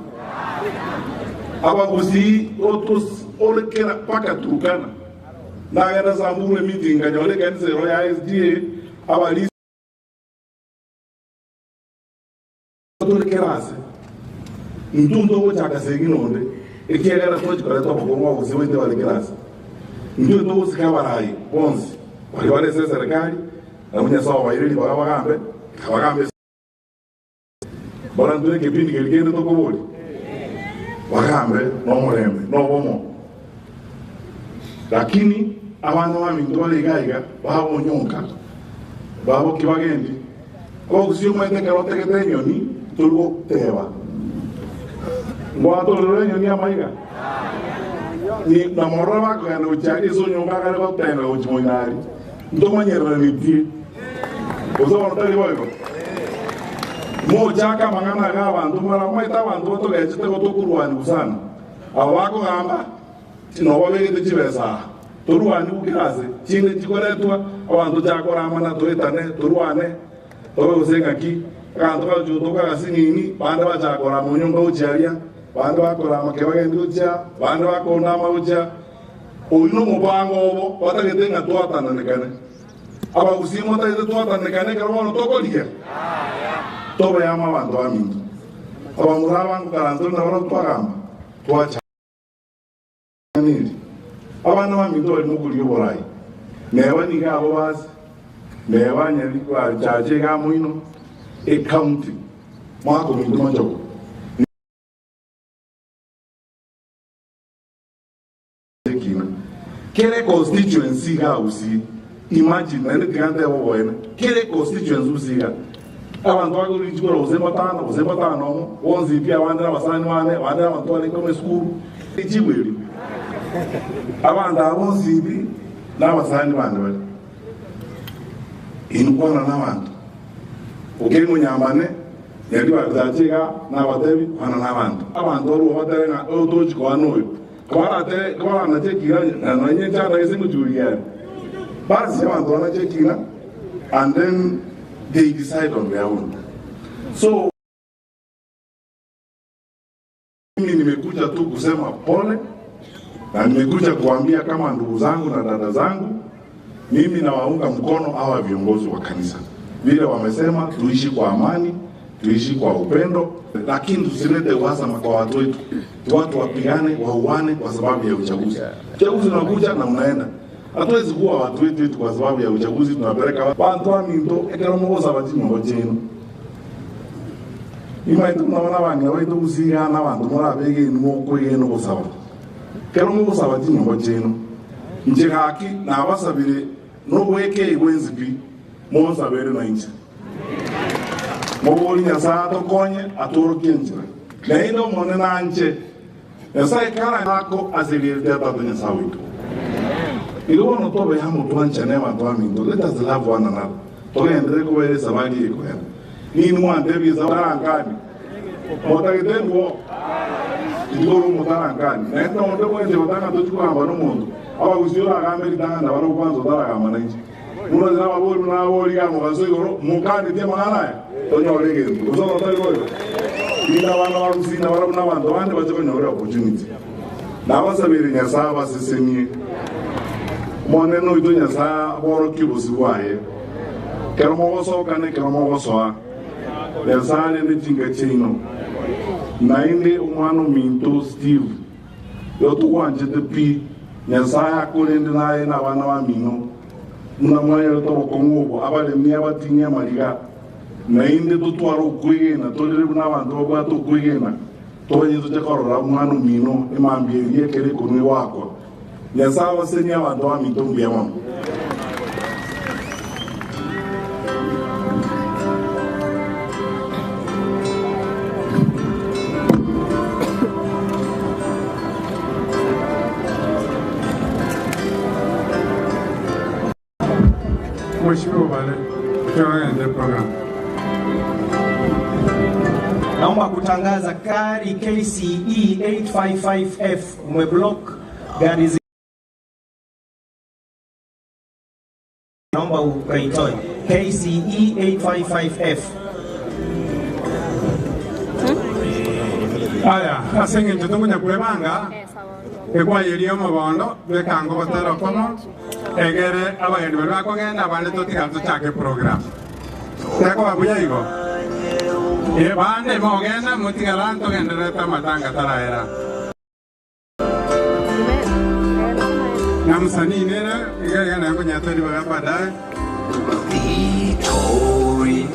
abaguzi otos olekera paka Turkana na gana Samburu meeting ngajole kanise ya SDA abali otolekerase ntundo wochaka seginonde ikiagera tochi kwa leto kwa usiwende wale kilasi ndio ndo usikaba hai bonzi wale serikali na mwenye sawa wairili bagambe bora ndure kipindi kiligende to koboli wagambe no murembe no bomo lakini abana bami ndole gaiga babo nyonka babo kibagendi ko kusio mwete karote ketenyoni tulgo teba ngwato lero nyoni amaiga ni na moraba ko na uchari so nyonga kale ko tena uchmoinari ndo manyera ni ti ozo ortali boyko mo chaka mangana ga bantu mara maita bantu to ga chite ko to kuruani usana awako gamba tino wabege tchibesa turuani ukiraze chine chikoretwa abantu chakora mana to etane turuane to usenga ki kanto ka juto ka sinini banda ba chakora munyonga ucharia banda bakora makeba nducha banda bakona maucha oyino mubango obo watagetenga twatana nekane aba usimo ta ite twatana nekane karono tokolia tobe yama bantu amindu aba murabangu karanzo na baro twagamba twacha nini abana bamindu bali mukulyo borai neba niga abo basi neba nyali kwa chache ga muino e county mwako mindu manjo kere constituency ga usi imagine ene tigande abo boena kere constituency usi ga abantu baguri chikora uzembatano wonzi pia wandira basani wane wandira abantu bali kome school ichibweli abantu abonzibi n'abasani bandi bali inukwana n'abantu ukiri munyambane yali bazachega n'abatebi kwana n'abantu abantu olu baterenga otochi kwa noyo kwa na chekira na nye chana isingu juriyari basi abantu wana chekira and then they decide on their own. So mimi nimekuja tu kusema pole na nimekuja kuambia kama ndugu zangu na dada zangu, mimi nawaunga mkono hawa viongozi wa kanisa. Vile wamesema tuishi kwa amani, tuishi kwa upendo, lakini tusilete uhasama kwa watu wetu. Watu wapigane, wauane kwa sababu ya uchaguzi. Uchaguzi unakuja na unaenda. Hatuwezi kuwa watu wetu kwa sababu ya uchaguzi tunapeleka watu wa minto ekero mugoza batimo bojeno. Imaitu naona banga wetu kusiga na bantu murabege nuko kwegeno gusaba. Kero mugoza batimo bojeno. Njegaki na abasabire no weke igwenzipi monsabere na incha. Moboli nyasa to konye atoro kenjira. Na ino mone na anche. Esa ikara nako azibire data to nyasa wetu. Ilo no tobe hamu tuancha nema tuamindo. Let us love one another. Toge endere kubere sabagi iko ya. Ni mwante biza warangani. Motagitengo. Igoro motarangani. Na enta monte kwenye watanga tochukua ambano mondo. Awa usiyola agambe litanga na waro kwanzo tara kama naichi. Muna zina wabori na wabori kama kaso igoro mukani tia magana ya. Tonya olege. Uzo no tari goyo. Ina wana warusina warabu na wando wande wachoko nyore opportunity. Na wasabiri nyasa wasisemi. Moneno ito nyasa woro kibosi wae. Kero mo so kane kero mo so. Nyasa ne tinga chino. Na inde umano minto Steve. Yo tu wanje de pi nyasa ya kolende nae na wana wa mino. Muna mwana to kongo abale mi abatinya mariga. Na inde to twaro kwegena to le na bantu ba to kwegena. To yezo chakoro ra umano mino imambie kere kunwe wako. Nyasa wasenya abantu wa mitombo ya mama. Mheshimiwa Bale, tunaendelea program. Naomba kutangaza gari KCE 855F umeblock gari naomba ukaitoe KCE 855F. Aya, asenge tutukunya kulebanga ekwa yeliyo mabondo bekango batero komo egere abageni bari kugenda abandi totiganzo chake program teko babuya igo bande mogenda mutigalanto gendereta matanga taraera na msanii nena igaya na yako nyatori wa baadaye. Victory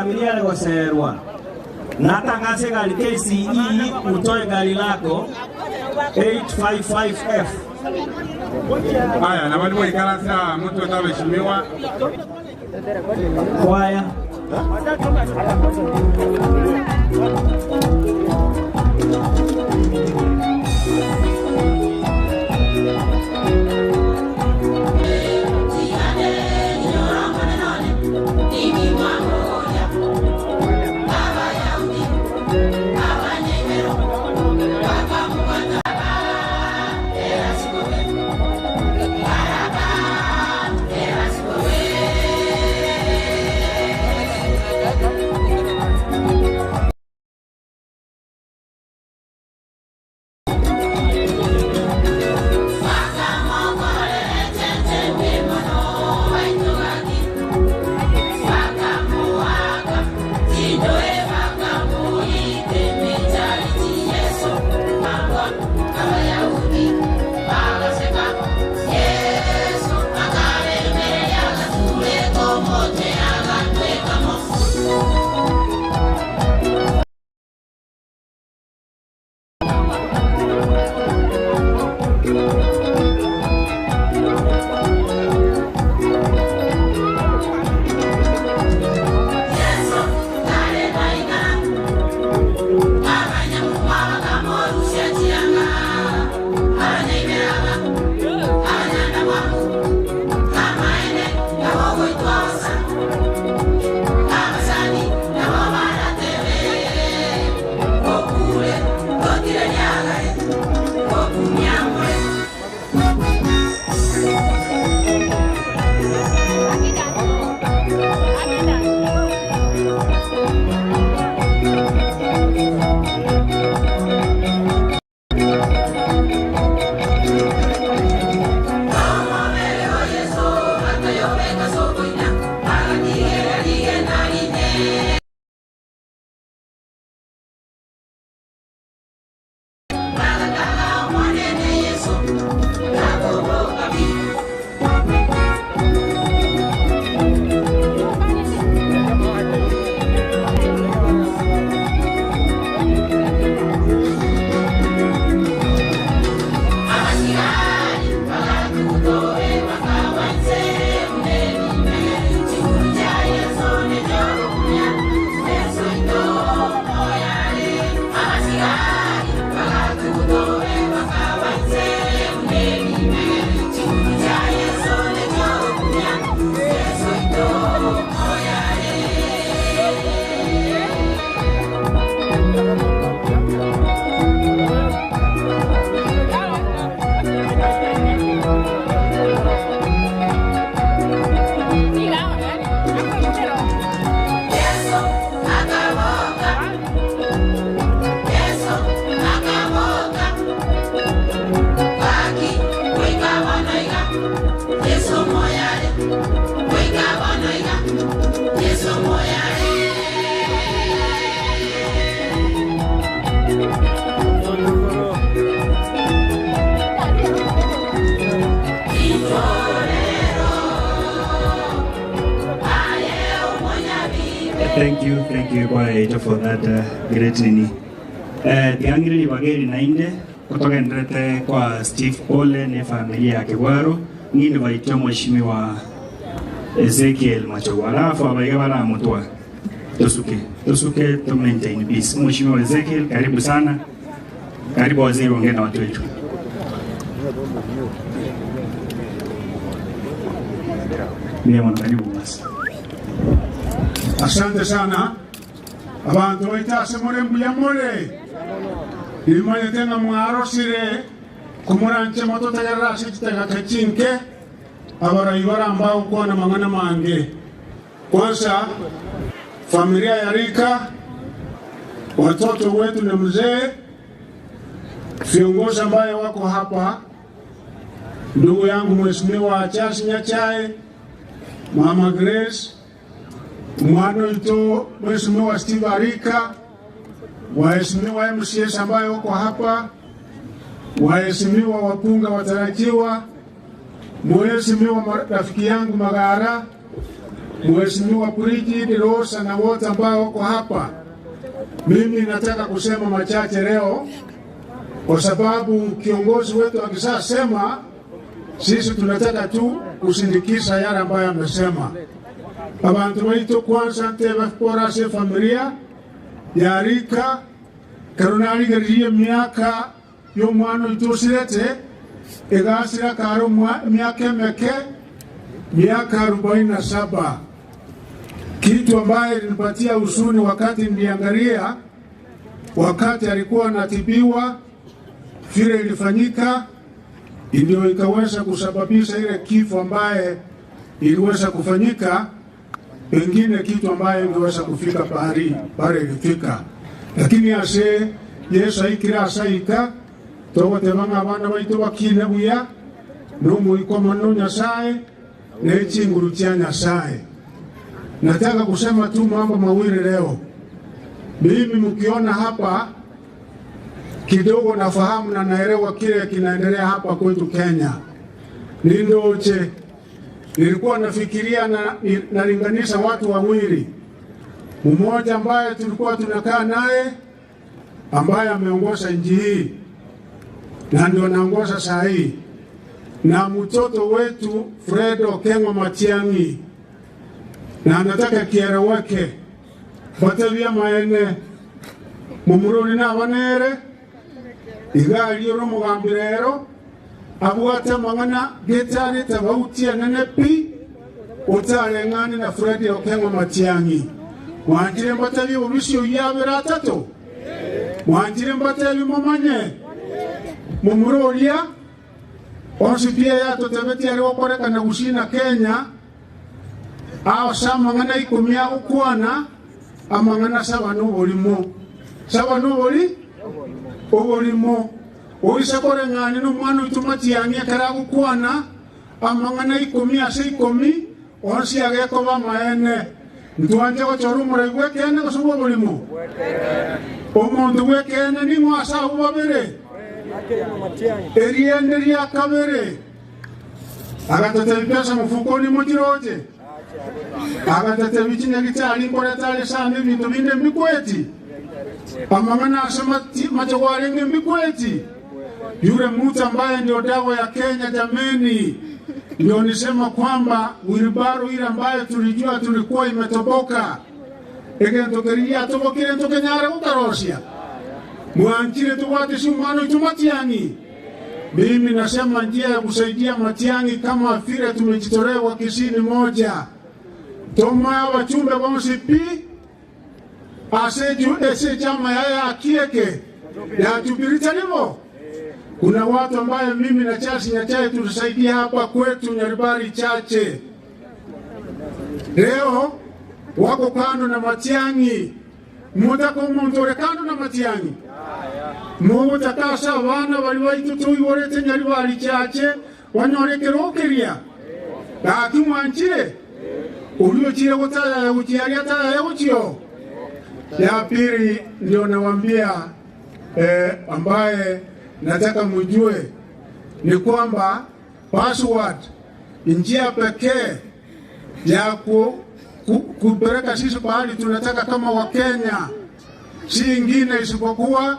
familia lego serwa natangase gali KCE utoe gari lako 855F. Haya, na walimu ikalasa mtu ataheshimiwa kwaya Thank you kwa for that great nini. Tiangiri ni wageni nainde kutoka ndrete kwa Steve Ole ni familia ya Kigwaro ngine baitwa mheshimiwa Ezekiel Machogo alafu abaiga bala mutwa tusuke to maintain peace. Mheshimiwa Ezekiel, karibu sana, karibu waziri, ongea na watu wetu. Mimi karibu basi. Asante sana abantu baitase muri mbuyamure imanye tena mwarosire kumuranche moto tagarashe kitega kachinke abarayibara ambao kwa na mangana mange. Kwanza familia ya Rika, watoto wetu na mzee, viongozi ambaye wako hapa, ndugu yangu Mheshimiwa Charles Nyachae, Mama Grace, mwana ito Mheshimiwa Steve Arika, waheshimiwa MCS ambaye wako hapa, waheshimiwa wapunga watarajiwa, mheshimiwa rafiki yangu Magara, mheshimiwa Bridget Rosa na wote ambao wako hapa. Mimi nataka kusema machache leo kwa sababu kiongozi wetu akisema sisi tunataka tu kusindikiza yale ambayo amesema. Abantu wetu kwanza nteba kwa familia ya Rika karunali gariye miaka yo mwana itosirete egasira karo miaka meke miaka 47. Kitu ambaye nilipatia usuni wakati niliangalia wakati alikuwa anatibiwa vile ilifanyika ndio ikaweza kusababisha ile kifo ambaye iliweza kufanyika, pengine kitu ambaye ingeweza kufika pale ilifika. Lakini ase Yesu aikira asaika togote banga abana baitu bakine buya no muikoma no Nyasaye ne chinguru cha Nyasaye. Nataka kusema tu mambo mawili leo. Mimi mkiona hapa kidogo nafahamu na naelewa kile kinaendelea hapa kwetu Kenya. Nindoche nilikuwa nafikiria na nalinganisha watu wawili. Mmoja ambaye tulikuwa tunakaa naye ambaye ameongoza nchi hii na ndio anaongoza saa hii, na mtoto wetu Fred Okengo Matiang'i, na anataka kieleweke batebya maene mumuroni na banere igali yoro mugambirero abwata mangana getari tabautia nenepi utarengani na Fred Okengo Matiang'i. Mwanjire mbatabi ubisyo yabera atatu mwanjire mbatabi mumanye mumuroria onsipia ya totebeti ali wakoreka na gushina Kenya aho samangana ikumya ukwana amangana sabano boli obolimo oisakore ngani no mwana utumatiani akaragu kwana amangana ikumya seikomi onsi ageko bamaene ntwanje ko chorumure gwekene gosubo bolimo omuntu gwekene ni mwasa ubabere eriende ria kabere agatata pesa mfukoni mojiroje agatata bichinya gitali nkora tale sana bintu binde mikweti amangana asema machogware nge mikweti yule mtu ambaye ndio dawa ya Kenya. Jameni, ndio nisema kwamba wilbaro ile ambayo tulijua tulikuwa imetoboka egentokeria tobokire ntokenyare ukarosia mwanjire tuwate shumano tumatiani. Mimi nasema njia ya kusaidia Matiang'i kama vile tumejitolewa kisini moja toma wachumbe wa MCP aseju ese chama ya akieke ya tubirita nivo. Kuna watu ambaye mimi na Charles Nyachae tulisaidia hapa kwetu Nyaribari chache leo wako kando na Matiang'i. Mutako mundore kando na Matiang'i mutakasa abana bali baitutu iborete Nyaribari chache wanyorekerokeria akimwanchire ulio chile gutaya ya uchiari hata ya uchio. Ya pili ndio nawaambia ambaye nataka mjue ni kwamba password njia pekee ya kupeleka sisi pahali tunataka kama Wakenya si ingine isipokuwa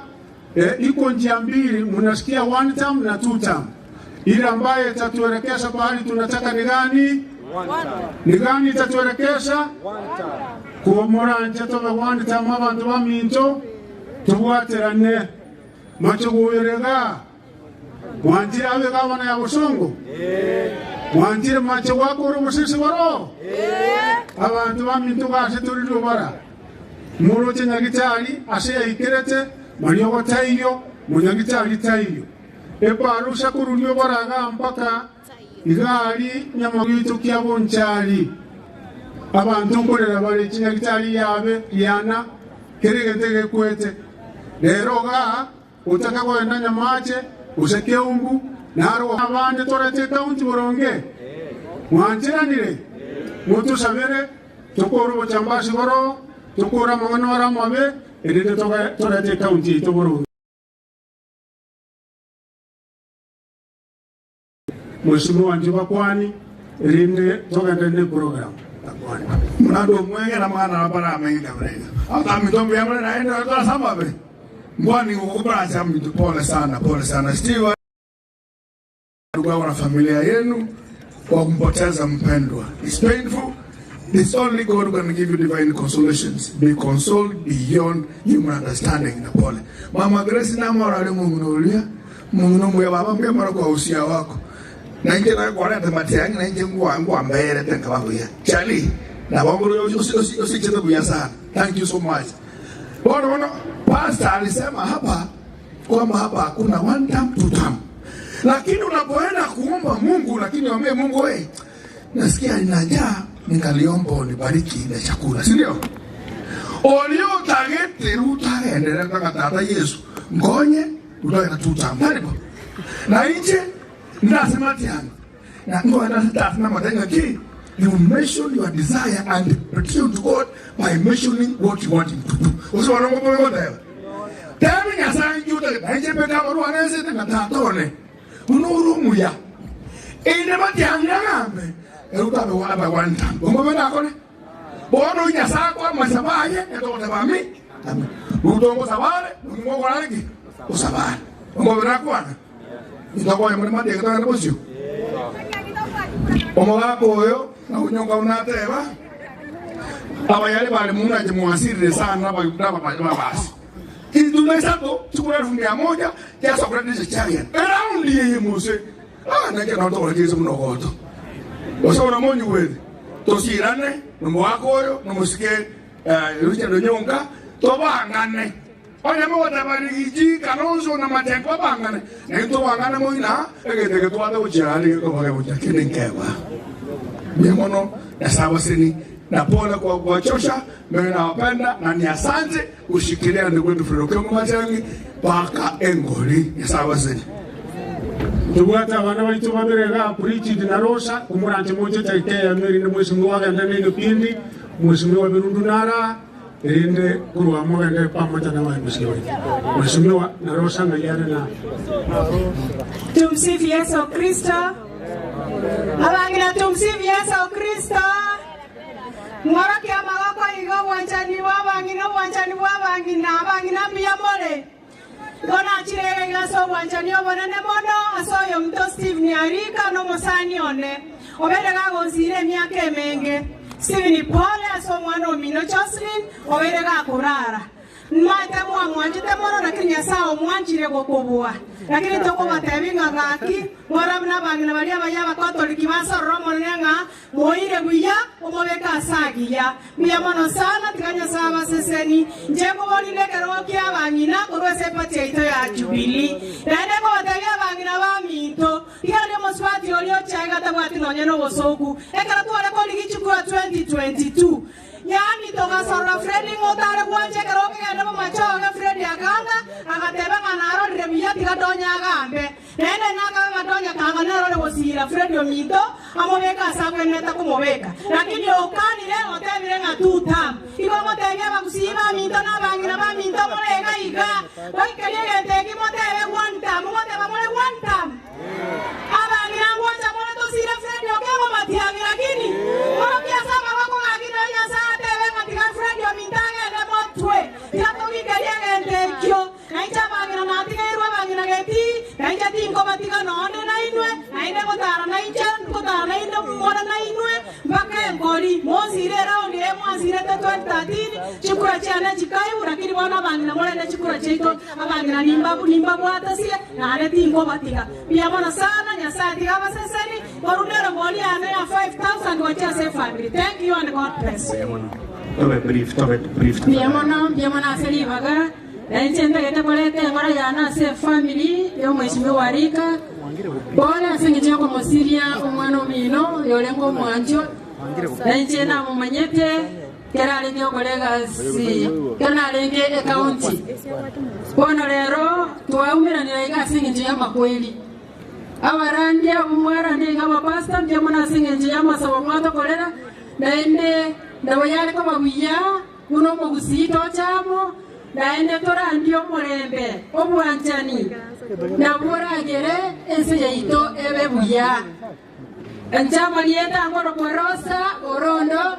iko njia mbili, mnasikia one term na two term. Ile ambaye itatuelekeza pahali tunataka ni gani? Ni gani itatuelekeza? Kuomora nje tobe one term abantu baminto tuwaterane machogoyerega mwanjira abe gabana ya Busongo mwanjira macho wako urubusisi baro abantu baminto base turi rubara muroche nyagitari ase ikerete mariyo gotayo munyagitari tayo epa arusha kurulyo baraga mpaka igali nyama gitu kia bonchali abantu korera bale chinyakitali yabe yana keregetege kwete leroga utaka kwenda nyamache useke umbu naro abande torete kaunti boronge mwanjiranire mutu sabere tokoro bochambasi boro tokora mangano mabe edete torete kaunti to boronge. Mheshimiwa Njiba Kwani rinde toka ndani program takwani mnado mwenge na mwana hapana amenga brega hata mitombo ya mwana naenda kwa sababu mwani ukubra jamu pole sana Steve ndugu na familia yenu kwa kumpoteza mpendwa. It's painful. It's only God who can give you divine consolations. Be consoled beyond human understanding na pole. Mama Grace na mara Mungu ya baba mbia mara kwa usia wako. Na nje na kwa rata matiangi na nje ngwa mbele penka wangu ya. Charlie, na wangu usicheze buya sana. Thank you so much. Bwana pastor alisema hapa kwamba hapa hakuna one time two time. Lakini unapoenda kuomba Mungu lakini waambie Mungu wewe nasikia nina njaa nikaliomba unibariki na chakula, si ndio? Olio tagete utaendelea kama tata Yesu. Ngonye utaenda two time. Karibu. Na nje ndasema tiana. Na ngoja ndasema na matenga ki you mention your desire and petition to God by mentioning what you want him to do. Usiona mambo yote. Tami nyasa njuta nje peka maru anese na tatone. Unuru ya. Ine matianga ngambe. Eruta be wala one time. Bomba bena kone. Bono nyasa kwa masabaye etote bami. Utongo sabale, ngo rangi. Usabale. Bomba bena kwana. Itakuwa yamwe made katana na bosio. Omoga koyo na unyonga unateba. Abayali bali muna jimwasiri sana ba basi. Tunaisato chukua 1,000 kiasi kwa ndizi chanya. Around yeye muse. Na kina ndo wale kizo mnogoto. Wasona monyu wewe. Tosirane no wako oyo no musike rucha nyonga to bangane. Onya mo tabari ji kanonzo na matengo bangane. Na to bangane mo ina egete to ado jirali ko bage buja kinenkewa. Mimono na sawa sini na pole kwa kuwachosha, mimi nawapenda na ni asante kushikilia ndugu wetu Fredokemo Machangi paka engoli ya sawa zeni. Tubuata wana walichuma berega preach na rosa kumurante moja taike ya meri na mheshimiwa ndani ya pindi mheshimiwa Birundunara ende kuruwa mo ende pamoja na wao mheshimiwa na rosa ngayana na Tumsifu Yesu Kristo. Abangina tumsifu Yesu Kristo. Mwara kia magoko igo wanchani wabangina miyamole. Gona chirega igaso wanchani obonene mono asoyo mto Steve Nyarika no mosani one. Oberega gonsire miaka emenge. Steve ni pole aso mwana omino Jocelyn oberega kurara. Mata mwanjite mono lakini asao mwanjire gokobua. Lakini toko batebinga gaki mwara bana bali abaya Catholic baso romo nenga moire buya omobeka asagiya miyamono sana tikanya saba seseni njeko boli lekero kya bangina kurwese pati ito ya Jubilee nane ko batebya bangina ba minto yale moswati olio chaga tabati nonyeno bosoku ekara tuale ko ligichukua 2022 yani toka sora Freddy ngotare kwanje karoke ngenda machoga Freddy aganda agateba manaro rebiya tigadonya agambe nene naga gadonya kanga nero bosira Freddy omito amobeka asakwe neta kumobeka lakini okani leo tebire ngatuta iko motebya bakusiba minto na bangira ba minto molega iga bakaliye teki motebe one time moteba mole one time abangira ngwanja mole to sira Freddy okego matiagi lakini okia sama bako ngakina nyasa Freddy omintange le motwe yato kikelia ngentekyo naija bangina natika irwa bangina geti naija tinko batika none na inwe naine kotara naija kotara naine mwana na inwe mpaka engoli mozire raundi e mwazire te 2013 chikura chana chikayu lakini wana bangina mwene chikura chito abangina nimba bwata sie na ane tinko batika pia mwana sana nyasa tika baseseni korunero ngoli ane ya 5,000 wacha se family. Thank you and God bless. brief. Biamona Feli Baga, na nchenda kete polete mara yana se family yo mheshimiwa Rika Bona singiye ko musiria umwana mino yolengo mwanjo. Nje na mumanyete kera lenge kolega si kana lenge county. Bona lero tuwaumira nilaiga singiye makweli. Abarandia umwarandi kama pasta ndio mwana singiye amasawa mwato kolera naende ndawayale kama wiya uno mugusito chamo naende torandio mulembe obwanjani naburagere ense yaito ebe buya enchama lieta ngoro korosa orondo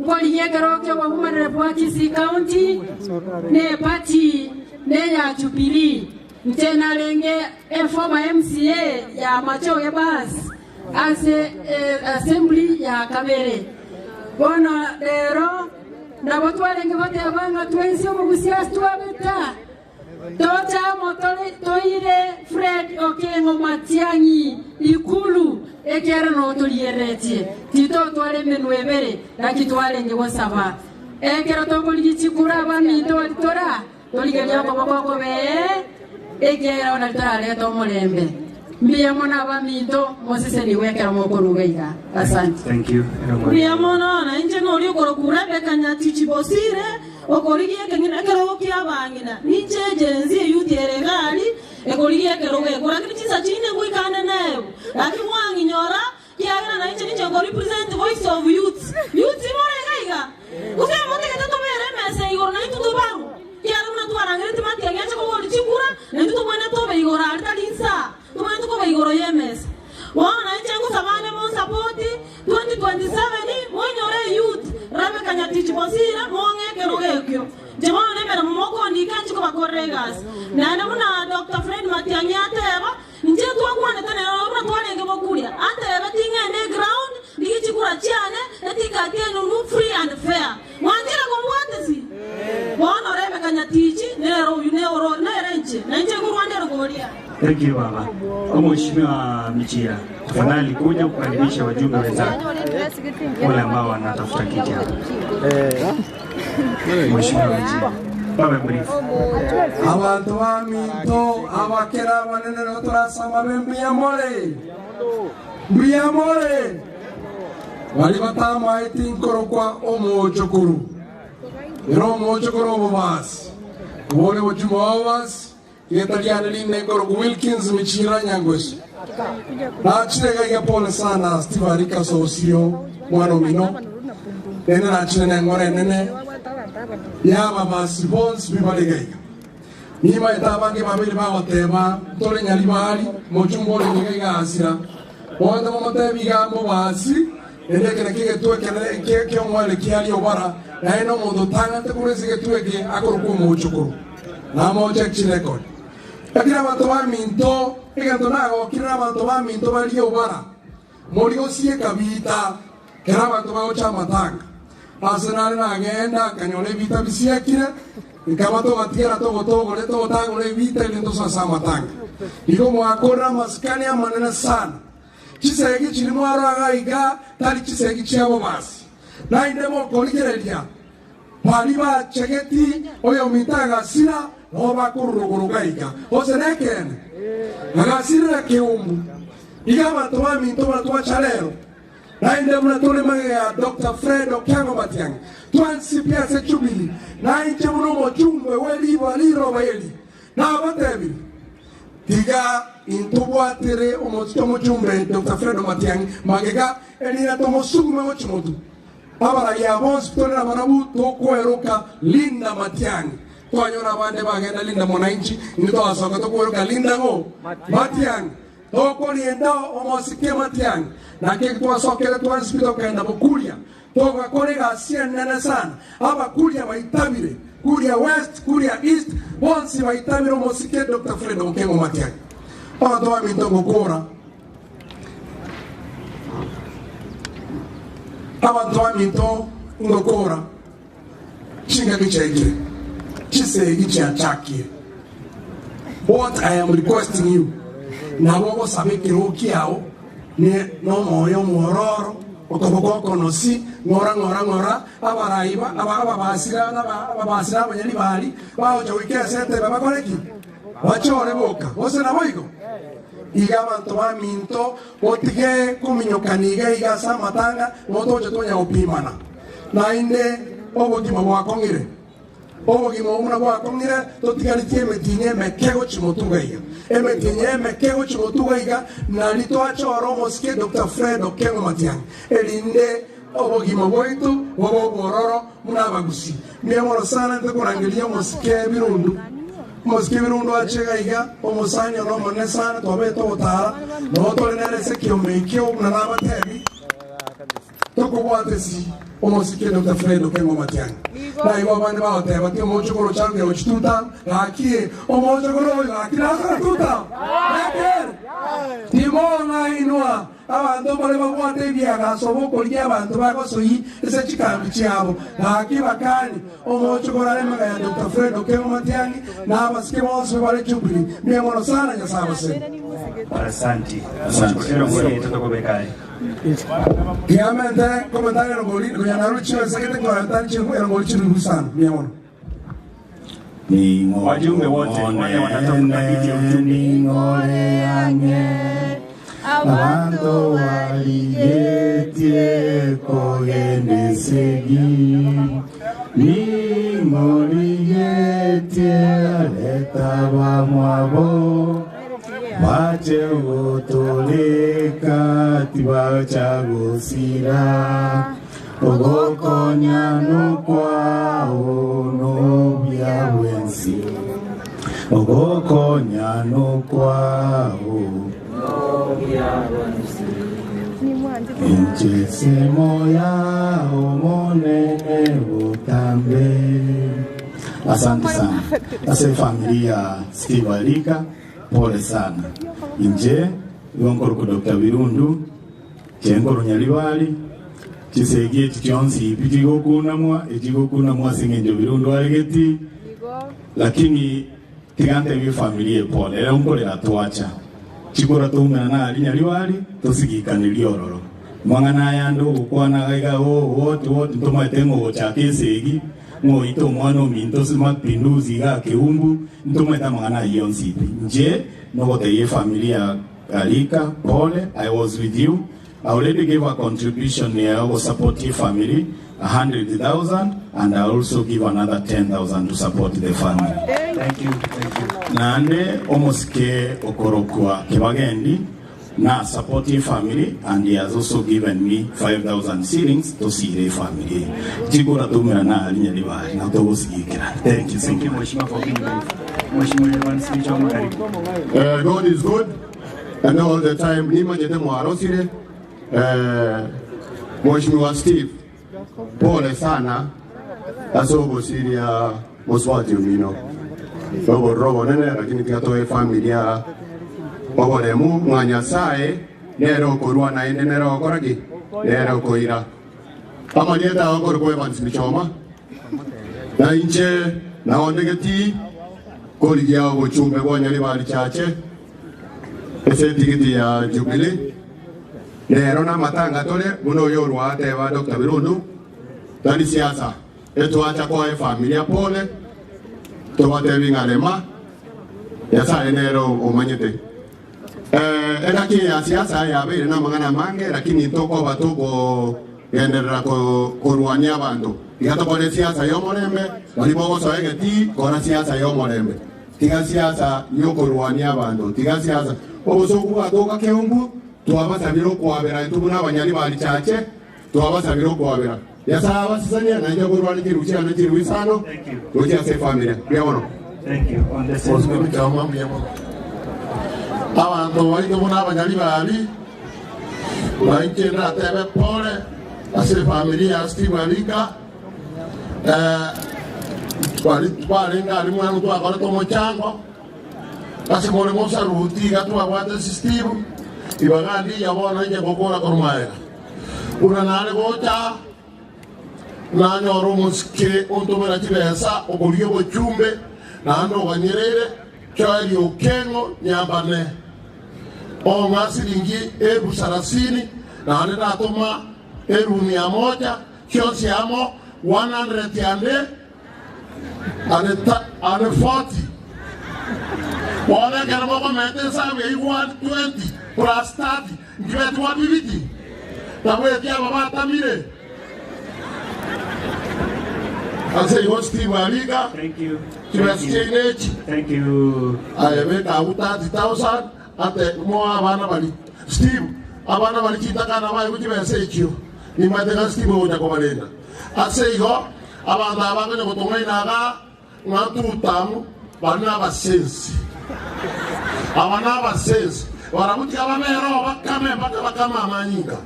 ngoliye gerokyo wabumarere bwa Kisii County ne party ne ya Jubilee ntena lenge former MCA ya Macho ya bas ase assembly ya Kabere bona lero na watu walenge wote abanga twensi omugusia tuabeta tota motole toire Fred Okengo Matiangi ikulu ekera no toliereti tito twale menwebere na kitwale nge wasaba ekera tongoli chikura bami tora toliganya baba be ekera ona tale to mulembe Mbia mona bamito Moses ni wekera mokorugaiga. Asante. Thank you. Mbia mona na inje no rio korokura bekanya tichibosire okorigie kengina kero kia bangina. Ninje jenzi yuti eregali ekorigie kero we kora kichisa chine kuikana nayo. Lakini mwangi nyora kiagana na inje ninje ko represent voice of youth. Youth mora gaiga. Usema mote kata mere mese igor na itu bangu. Kiara una tuara ngeti mati agiacha ko woli chikura na itu bwana tobe igor alta linsa. Tumantu ko igoro yemes. Wana ichengu sabane mon support 2027 monyore youth rabe kanya tichi bosira monge kerogekyo. Jemana nemera momoko ndikanchi ko bakoregas. Na namuna Dr. Fred Matiangi ateba nje twakwana tane ora twanenge bokulia. Ateba tinga ne ground ndikichi kura chiane etika tienu no free and fair. Mwanjira ko mwatesi. Wana rabe kanya tichi nero oro nerenche. Na nje kurwandero golia. Thank you baba. Mheshimiwa Michira, tafadhali kuja kukaribisha wajumbe wenzako wale ambao wanatafuta kiti hapa. Mheshimiwa Michira, baba brief. Abantu baminto abakera banene no turasama bembiyamole. Biyamole. Wali batama itinkoro kwa omochokuru. Ero omochokuru bobas. Wole wajumawas. Yetaliana line ngoro Wilkins Michira Nyangwes. Na chitega ya pole sana Steve Arika Sosio mwana mino. Nene na chene ngore nene. Ya mama Sibons bibalige. Nima itabangi mabili ba otema tole nyali bali mochumbo le ngega asira. Wanda momote bigambo basi ende kene kike tuwe kene ke mwale kiali obara. Na eno mondo tanga te kuresi ke tuwe ke akoro mochukuru. Na mo check record. Kira bantu baminto igantonago kira bantu baminto bali obara morio sie kabita kira bantu ba ocha matanga asana na agenda kanyole vita bisia kira ikamato batira to le to tango le vita lento sasa matanga iko mo akora maskani amanena sana chisegi chilimo aragaiga tali chisegi chiabo basi na indemo koligerelia paliba chegeti oyo mitaga sina Oba kurugurugaika. Ose neken. Nagasira keumu. Igama toa minto toa chalero. Na inde muna tole manga Dr. Fred Okengo Matiangi. Twansi pia se Jubilee. Na inje muno mochumwe weli waliro bayeli. Na batebi. Tiga intubwa tere omochitomo chumbe Dr. Fred Matiangi. Magega elina tomo sugume mochimotu. Abara ya hospital na manabu toko eroka Linda Matiangi. Kwa nyona bande bagenda Linda Mwananchi nito asoka to kuruka Linda ngo Matiangi toko lienda omosikie Matiangi na kiki tuwa sokele tuwa hospital kaenda bokulia toka kolega asia nene sana aba kulia waitabire kulia west kulia east bonsi waitabire omosikie Dr. Fred Okengo Matiangi aba towa mintongo kora aba towa mintongo kora chinga kichegire what I am requesting you na wogo sabe kiroki yao ne no moyo mororo okoboko konosi ngora abaraiba ababasira abanyali bali bao chawike sente baba koleki wachore boka wose na boiko iga bantu ba minto otige kuminyokaniga iga samatanga motoje tonya opimana na inde obogima bwakongire obogima omuna bwakongire totigaritie emetinye emekego chimotugaiga emetinye emekego chimotugaiga nari twachora omosike Dr. Fred Okengo Matiang'i erinde obogima bwaitu bobororo muna abagusi miamono sana ntekorangeria omosike Birundu Mosque Birundu achegaiga omusanyo no mone sana tobeto otara no tolenerese kiomekio na nabatebi tokobwatesi omosike Dr. Fred Okengo Matiang'i na igo abandi baoteba ti omocho koro change ochituta lakie omocho koro lakina tuta laker timona inua abantu bale bagwate ebyaga sobokoria abantu bagosoyi ese chikambi chiabo laki bakani omocho koro alemaga ya Dr. Fred Okengo Matiang'i na abasike bose bale chubili miamono sana nyasabase. Asante. Asante. Kiamente comentario rongoli kuyanaru chiwe sekete kwa chiwe rongoli chiwe sana miamono. Wajumbe wote wale wanatoka kiti ya ujumbe ngole ange abantu waligetie kogende segi ngoligetie leta bamwabo bache gotoleka tibacha gosira ogokonya kwa ono bya wensi ogokonya kwa ono bya wensi inchesemo ya omonene butambe. Asante sana. Asa familia Steve Arika, pole sana. Inje yonkoro ku Dr. Birundu chenkoro nyalibali chisege chikyonsi ipitigo kunamwa singenjo Birundu alegeti lakini tigante bi familia pole era unkore atwacha chikora tumena na alinyalibali tosigikanilia ororo mwangana yando ukwana gaiga wote ntomatengo chakesegi ngo ito mwana minto sima pinduzi ga keumbu ntometa mwangana yonsi nje nogote ye familia Alika pole. I was with you. I already gave a contribution here. I will support your family 100,000 and I also give another 10,000 to support the family. Thank you. Nande omoske okorokwa kebagendi na support your family and he has also given me 5,000 shillings to see the family. Chikora tumira na alinya libari na to usigikira. Thank you. Thank you Mheshimiwa for being there. Mheshimiwa Evans Michoma karibu. God is good and all the time. Nima jete mwarosire Mheshimiwa Steve pole sana asobo siria moswati umino robo nene lakini tikatoe familia oboremu mwanyasae nero korwa na ende nero koragi nero koira amalieta okorwa Evans Michoma na inche na ondegeti koligia obuchumbe bwanyali bali chache ese tigiti ya Jubilee nero na matanga tole buno yorwa ateba Dr. Birundu tani siasa etwacha kwa familia pole tobatebi ngalema yasa enero omanyete edaki ya siasa ya bere na mangana mange lakini toko batuko genderera korwania bantu igato pole siasa yomolembe walibo soegeti kora siasa yomolembe tiga siasa yokorwania bantu tiga siasa obusoku batoka keumbu twabasabiro kwabera tubuna abanyali bali chache twabasabiro kwabera yasa abasisania na nje kurwani kiruchia na kiruisano tukia se familia biaono. Thank you. On the same abantu bali tubuna abanyali bali baikena tebe pole ase familia Steve Arika wali ngali mwana twakora tomochango ase mole mosa ruti gatwa wate Steve ibagandi yabona nje gokora kormaera una nale gocha na nyoro muske ontomera chibesa obolio bochumbe na ando banyerere chali Okengo nyambane o masilingi ebu sarasini na ane natoma ebu 100 kiosi amo 100 ane 40 Wale kera moko mete sabe I want 20 plus 30. Give to what bibiti. Tawe kia baba tamire. I say you Steve Ariga. Thank you. Thank you. I make out 30,000 at the more Havana Bali. Steve, Havana Bali Chitaka, I would say you. In my Steve Ojacomarina. I say go about the Havana Otomainaga, not to town, but never sense. Our never sense. What I would come a maninga.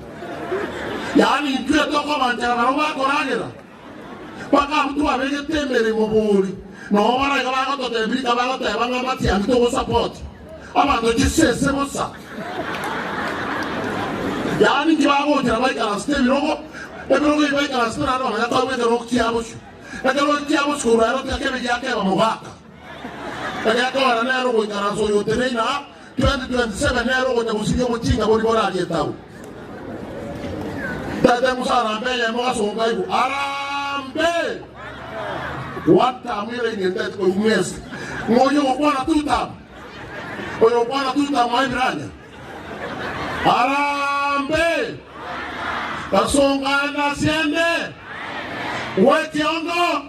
Yani, you talk about Java. Paka mtu aweke tembele moboli. No wala kama to tembele kama to yabanga mati amto support. Aba to jisese mosa. Yani kiwango cha baika na stemi rogo. Ebero baika na stemi na na kwa weke roki abushu. Ekero ki abushu ko ro ta kebe yake ba mugaka. Eka ko na rogo ikara so yote na 2027 na rogo ta musige muchinga boli bora alietau. Tata musara mbele mo so ngaibu. Arambe. What amire ni ndati ko umesi. Moyo bwana tuta. Oyo bwana tuta maibranya. Arambe. Kasonga na siende. Wetiongo.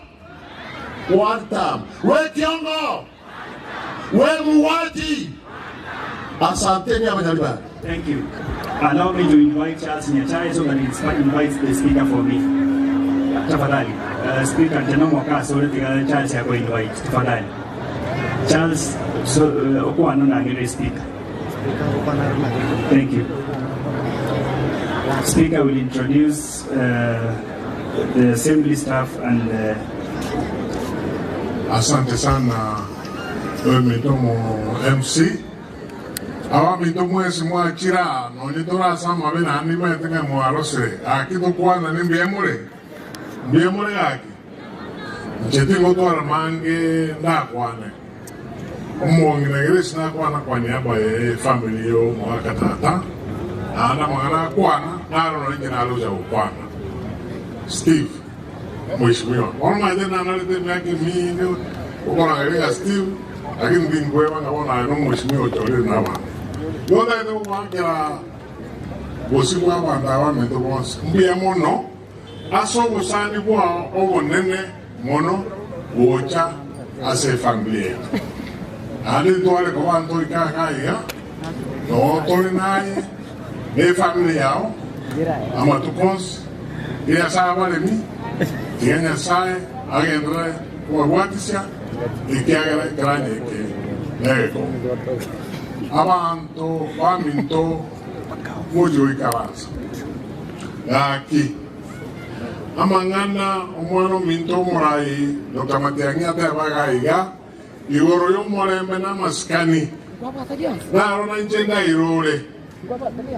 One time. Wetiongo. Wemuwaji. Asante ni abanyaliba. Thank you. Allow me to invite Charles Nyachae so that he invites the speaker for me. Tafadhali. Speaker Jana Mwaka so that Charles is going to invite. Tafadhali. Charles, so okuwa nuna ngire speaker. Thank you. Speaker will introduce the assembly staff and Asante sana mitomo MC. Awa mitomo esi mwa chira no nitora sama bena anime tenga mwa rosre. Aki to kwana ni mbiemure aki. Cheti ngoto armange na kwane. Umongi na gres na kwana kwani aba family yo mwa katata. Ana mwana kwana na ro ni na loja kwana. Steve Mheshimiwa. Ona tena analete miaka mingi. Ukona gari Steve lakini ndingwe wanga bona no mheshimiwa chole na bana. Yoda ndio wangira bosi kwa banda wa mento boss. Mbia mono aso bosani kwa obo nene mono bocha ase familia. Ali toale kwa banto ikaka ya. No tole naye ne familia yao. Ama tukons ya sawa le mi. Tiene sai agendre kwa watisha ikiagara grande ke nego. Avanto, paminto, mojo ikavanza. Aki. Amangana, omwano minto morai, Dr. Matiangia Tebagaiga, Igoro yo morembe na maskani. Naro na njenda irole.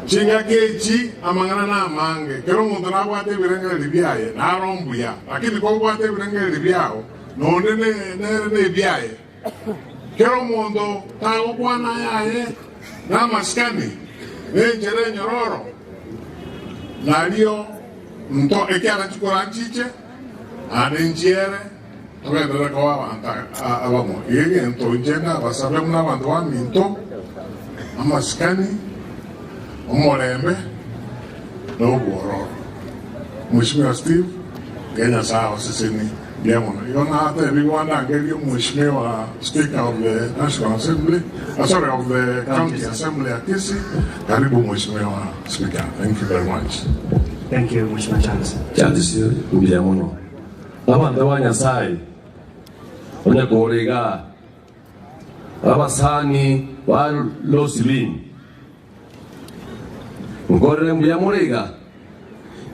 Chinga kechi, amangana na mange. Kero mundu na wate virenge libiaye, naro mbuya. Lakini kwa wate virenge libiao, no ne biaye. Kero mondo tago kwana yae na maskani njere nyororo nalio mto ekiara chikoranchiche anenjere tobendera kwa banta abamo yeye ento njena basabe muna bantu wa minto amaskani omorembe no boro Mheshimiwa Steve Kenya sawa sisini. Yona everyone gave you Mheshimiwa Speaker of the National Assembly, sorry, of the County Assembly Akisi. Karibu Mheshimiwa Speaker. Thank you very much. Thank you, Mheshimiwa Charles. Charles, mbia mono. Abantu banyasai. Onye korega. Abasani wa losibin. Ngorere mbia morega.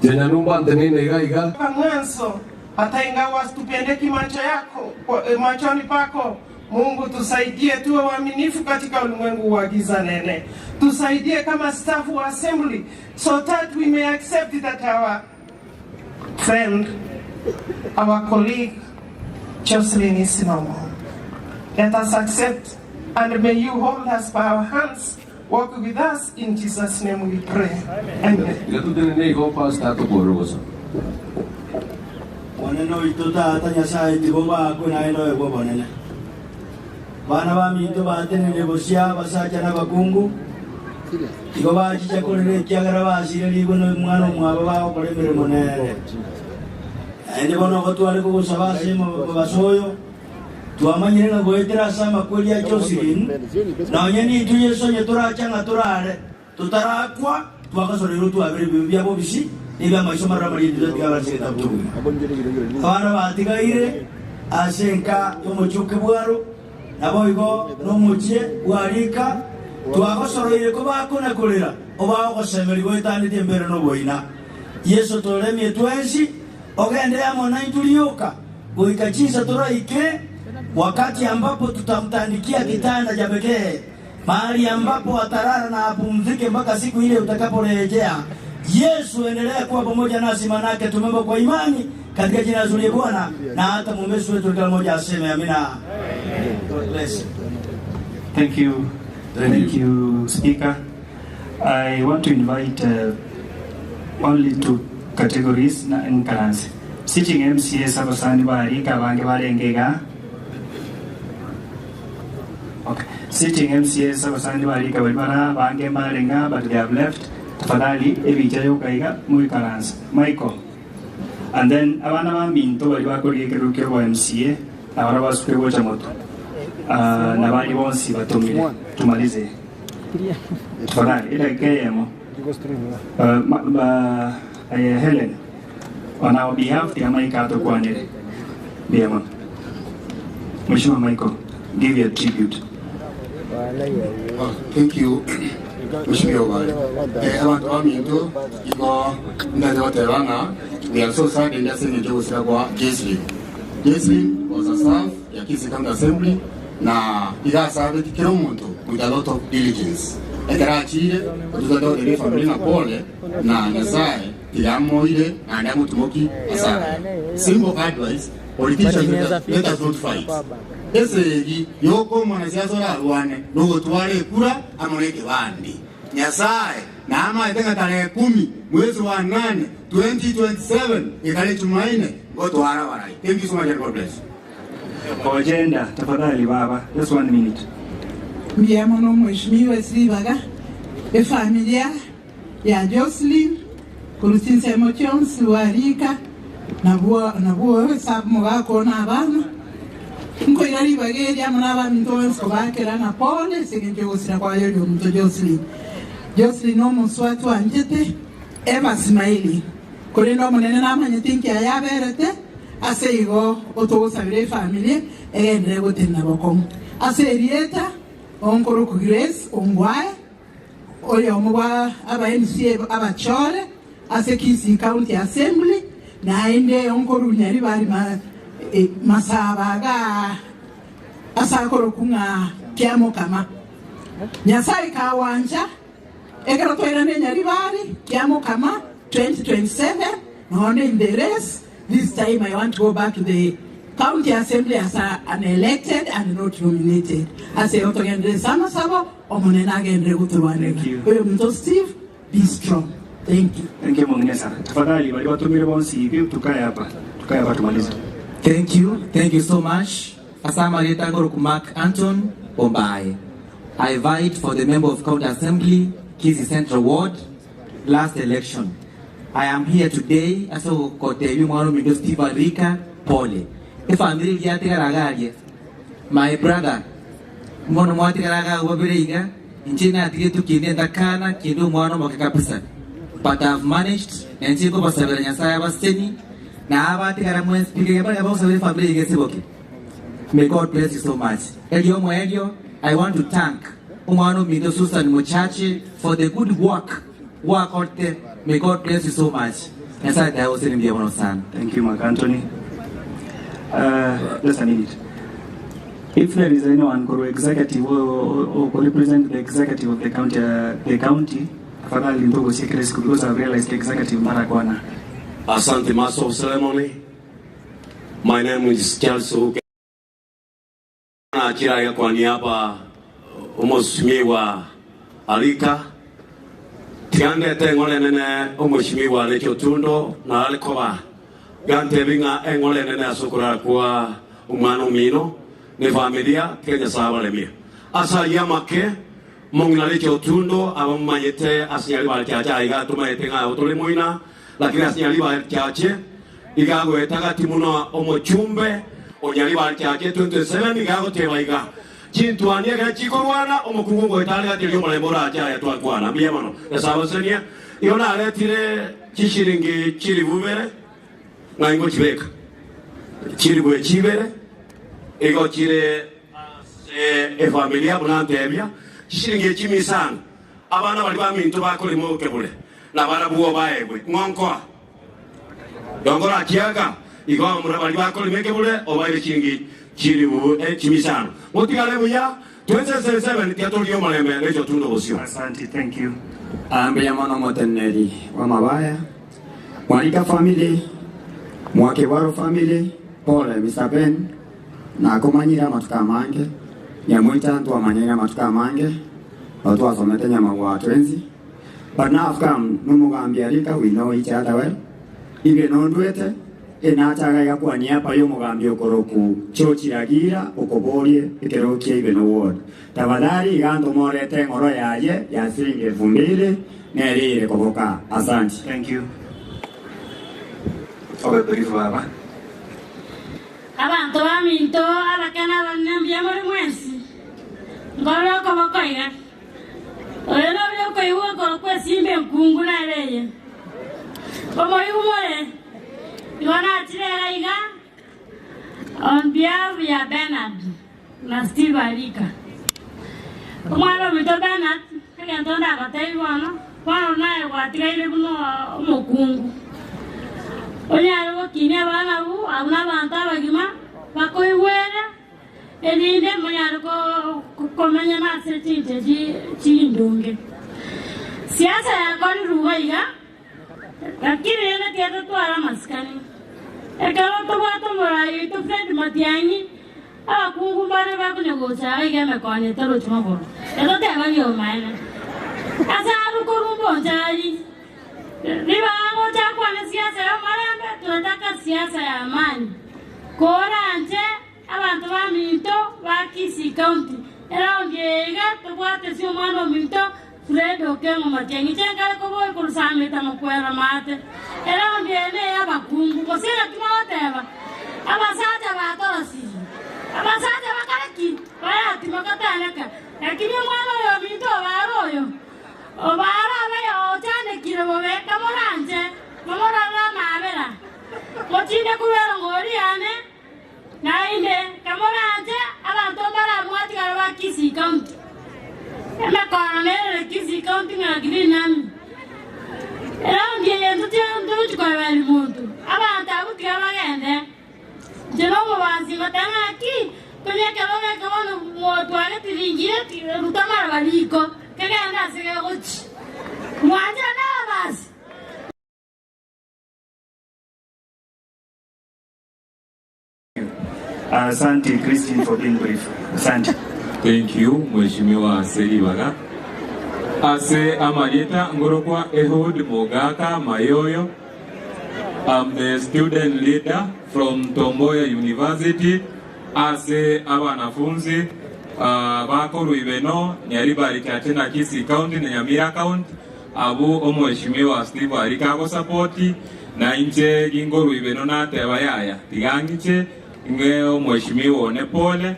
Jenya numba ntenene gaiga. Mwanzo hata ingawa tupendeki macho yako machoni pako, Mungu tusaidie tuwe waaminifu katika ulimwengu wa giza nene. Tusaidie kama staff wa assembly so that we may accept that our friend, our colleague Jocelyn is no more. Let us accept and may you hold us by our hands. Walk with us in Jesus' name we pray. Amen. Waneno ituta tanya sai tiboba kuna ino ego bonene. bana baminto batenere bosya basacha n'abakungu igo bachicha kolere kyagara basire libono mwana mwaba bawo kolemere monere ende bono gotwale ko gusabase mu basoyo tuamanyire na goetera sama kweli ya Jocelyn na onyeni tuye sonye turacha nga turare tutarakwa twakasorero twabere bibya bobisi niba maisho maramari ndizo byabaseta butugu abana batigaire asenka yomuchuke bwaro naboigo nomuche bwarika twakosoroire ko bakona kolera obaho kosemerwa etandite mbere no boina Yesu tolemye twensi ogende amona intulioka goikachinsa toraike wakati ambapo tutamtandikia kitanda cha pekee mahali ambapo atarara na apumzike mpaka siku ile utakaporejea. Yesu endelea kuwa pamoja nasi, manake tumemba kwa imani katika jina la Bwana, na hata mwombezi wetu kila mmoja aseme amina. God bless. Thank you. Thank you, Speaker. I want to invite only two categories in Karansi. Sitting MCS abasani barika bange barengega. Okay. Sitting MCS abasani barika baribara bange barenga, but they have left. Tafadhali ebichayo kaiga muy Karansi. Michael. And then abana baminto bari bakoriye kerukiro wa MCA abara basukwe bocha moto. Na bali bonsi batumire tumalize. Tafadhali ile kemo. Helen, on our behalf, the America to Kwanere. Biamon. Mheshimiwa Michael, give you a tribute. Thank you. Mheshimiwa abantu baminto iko ndani wa Teranga. We are so sad in the Joseph kwa Jesli. Jesli was a staff ya Kisii County Assembly na ila sabe kila mtu with a lot of diligence. Ekara chile tutatoa ile familia na pole na Nyasaye tiamo ile na ndamu tumoki asara. Simple advice, politicians let us not fight. Ese yoko mwanasiasa la ruane nugo tuwale kura amoneke bandi. Nyasaye na ama etenga tarehe 10 mwezi wa 8 2027 ikale tumaine ngoto ara warai. Thank you so much and God bless. Agenda, tafadhali baba, just 1 minute. Mbiamo no mheshimiwa Sibaga, familia ya Jocelyn, kurutinsa emotions warika na buo sabu mwako na abana. Nko irari bageri amana ba mintonse ko bakera na pole sigenje gusira kwa yo mto Jocelyn. Jocelyn no muswatu anjete Eva Smaili. Kolendo monene na manyetinki ayaberete aseigo otosabire familia ende gotenna bokom. Aserieta onkoro ku Grace ongwae oyo mwa aba MCA abachore ase Kisii County Assembly na ende onkoro nyari bari masabaga asakoro kunga kiamo kama Nyasaye kawanja ekero toirane nyari bari kiamo kama 2027 no in the race. This time I want to go back to the County Assembly as an elected and not nominated. As a Otogendre Samasabo, Omonenagendre Utuane. Steve, be strong. Thank you. Thank you, Monesa. Tafadhali, waliwatumire bonsi hivi tukae hapa tumalize. Thank you. Thank you so much. Asama Rita Gorukumak Anton Ombai. I vied for the member of County Assembly, Kisii Central Ward, last election. I am here today as a Kotebi Mwano Mido Steve Arika Pole. If I'm really here, my brother, Mono Mwatiraga Wabiriga, Injina Titu Kinda Kana, Kidu Mwano Mokapisa. But I've managed, and Chico was a very Seni, Nava Tiaramu speaking about the family Gesiboki. May God bless you so much. Elio Moelio, I want to thank Umano Mido Susan Muchachi for the good work out there. May God bless you so much. Yes, I was in the one of son. Thank you, Mark Anthony. Just a minute. If there is anyone who executive or represent the executive of the county, Father Limbo Secrets, because I realized the executive Maragwana. Asante Master of Ceremony. My name is Charles Oke. Achira kwa niaba Mheshimiwa Arika. Tiande tengole nene Mheshimiwa Lecho Tundo na Alikoba. Gante binga engole nene asukura kwa umano mino. ni familia Kenya sawa lemia asa yamake mongnale chotundo abamanyete asinyali balchacha iga tumayete nga otolemoina lakini asinyali balchache iga gwetaga timuno omochumbe onyali balchache 27 iga goteba iga chintu aniega chikorwana omokungu gwetaga tilio malemora acha ya twakwana biyamano esabasenia iona aletire chishiringi chiri bubere na ingo chibeka chiri bwe chibere ego chire familia bunantebya chishiringi chimisana abana bali bamintu bakole mo kebule na bana buo baebwe ngonko dongora kiaga igo amura bali bakole mekebule obaire chingi chiri bu chimisana motigale buya 27 tiatolio maleme lejo tundo bosio. Asante, thank you. Ambia mwana moteneri wa mabaya Mwarika family Mwakewaro family pole Mr. Ben na kumanyira matuka mange nyamwita ntu amanyira matuka mange watu wasomete nyama wa twenzi but now I've come numugambia rika we know each other well ibe nondwete enachaga ya kwa niapa yo mugambi okoroku chochiragira okoborie ekerokie ibe no word tafadhali gando morete ngoro yaye ya singe vumbile nerire koboka. Asante. Thank you. Baba. Abantu baminto abakana banambya muri mwensi ngoro kobokoiga oyelo byo koiwa ko kwesimbe nkungu na leye komo yumore yona tirera iga on behalf ya Bernard na Steve Arika komalo mito Bernard kagento ndakataiwana kwano naye kwatigaire kuno omukungu onyalo wakini abana bu abuna bantu abagima bakoiwera elinde monyalo komenya na setinte chindunge siasa ya koni ruwaiga lakini yana tiata twala maskani ekalo tobato morai to Fred Matiangi akungu bare bakunegosha aiga mekone talo chumabo eto tega yo maana asaru korumbo njari Nibango chakwa na siasa ya marambe tunataka siasa ya amani. Kora nje abantu ba minto ba Kisii County. Era ongega tobwate sio mwana minto Fred Okengo Matiangi chengale ko boy kurusame tamakwera mate. Era ongene abakungu kosera timoteba. Abasaja ba torosi. Abasaja bakareki. Baya timakatana. Lakini mwana yo minto baroyo. Obara bayo chane kirobe kamoranje mamora mabera mochinde kubera ngori ane nainde kamoranje abantu bara mwati garaba Kisii County eme kono ne Kisii County ngagiri nami era ndiye ndu chikobali muntu abantu abutika bagende jeno mubazi batanga ki kwenye karoga kabono motwale tiringie rutamara baliko kaganda sigaguchi mwanja na basi. Asante Christine for being brief. Asante. Thank you Mheshimiwa Seribaga. Ase Amarita Ngorokwa Ehud Mogaka Mayoyo. I'm the student leader from Tomboya University. Ase abanafunzi bakuru ibeno nyaribari katena Kisii County na Nyamira County abu Mheshimiwa Steve Arika ko supporti na inche gingoru ibeno na tebayaya tigangiche inge Mheshimiwa Nepole.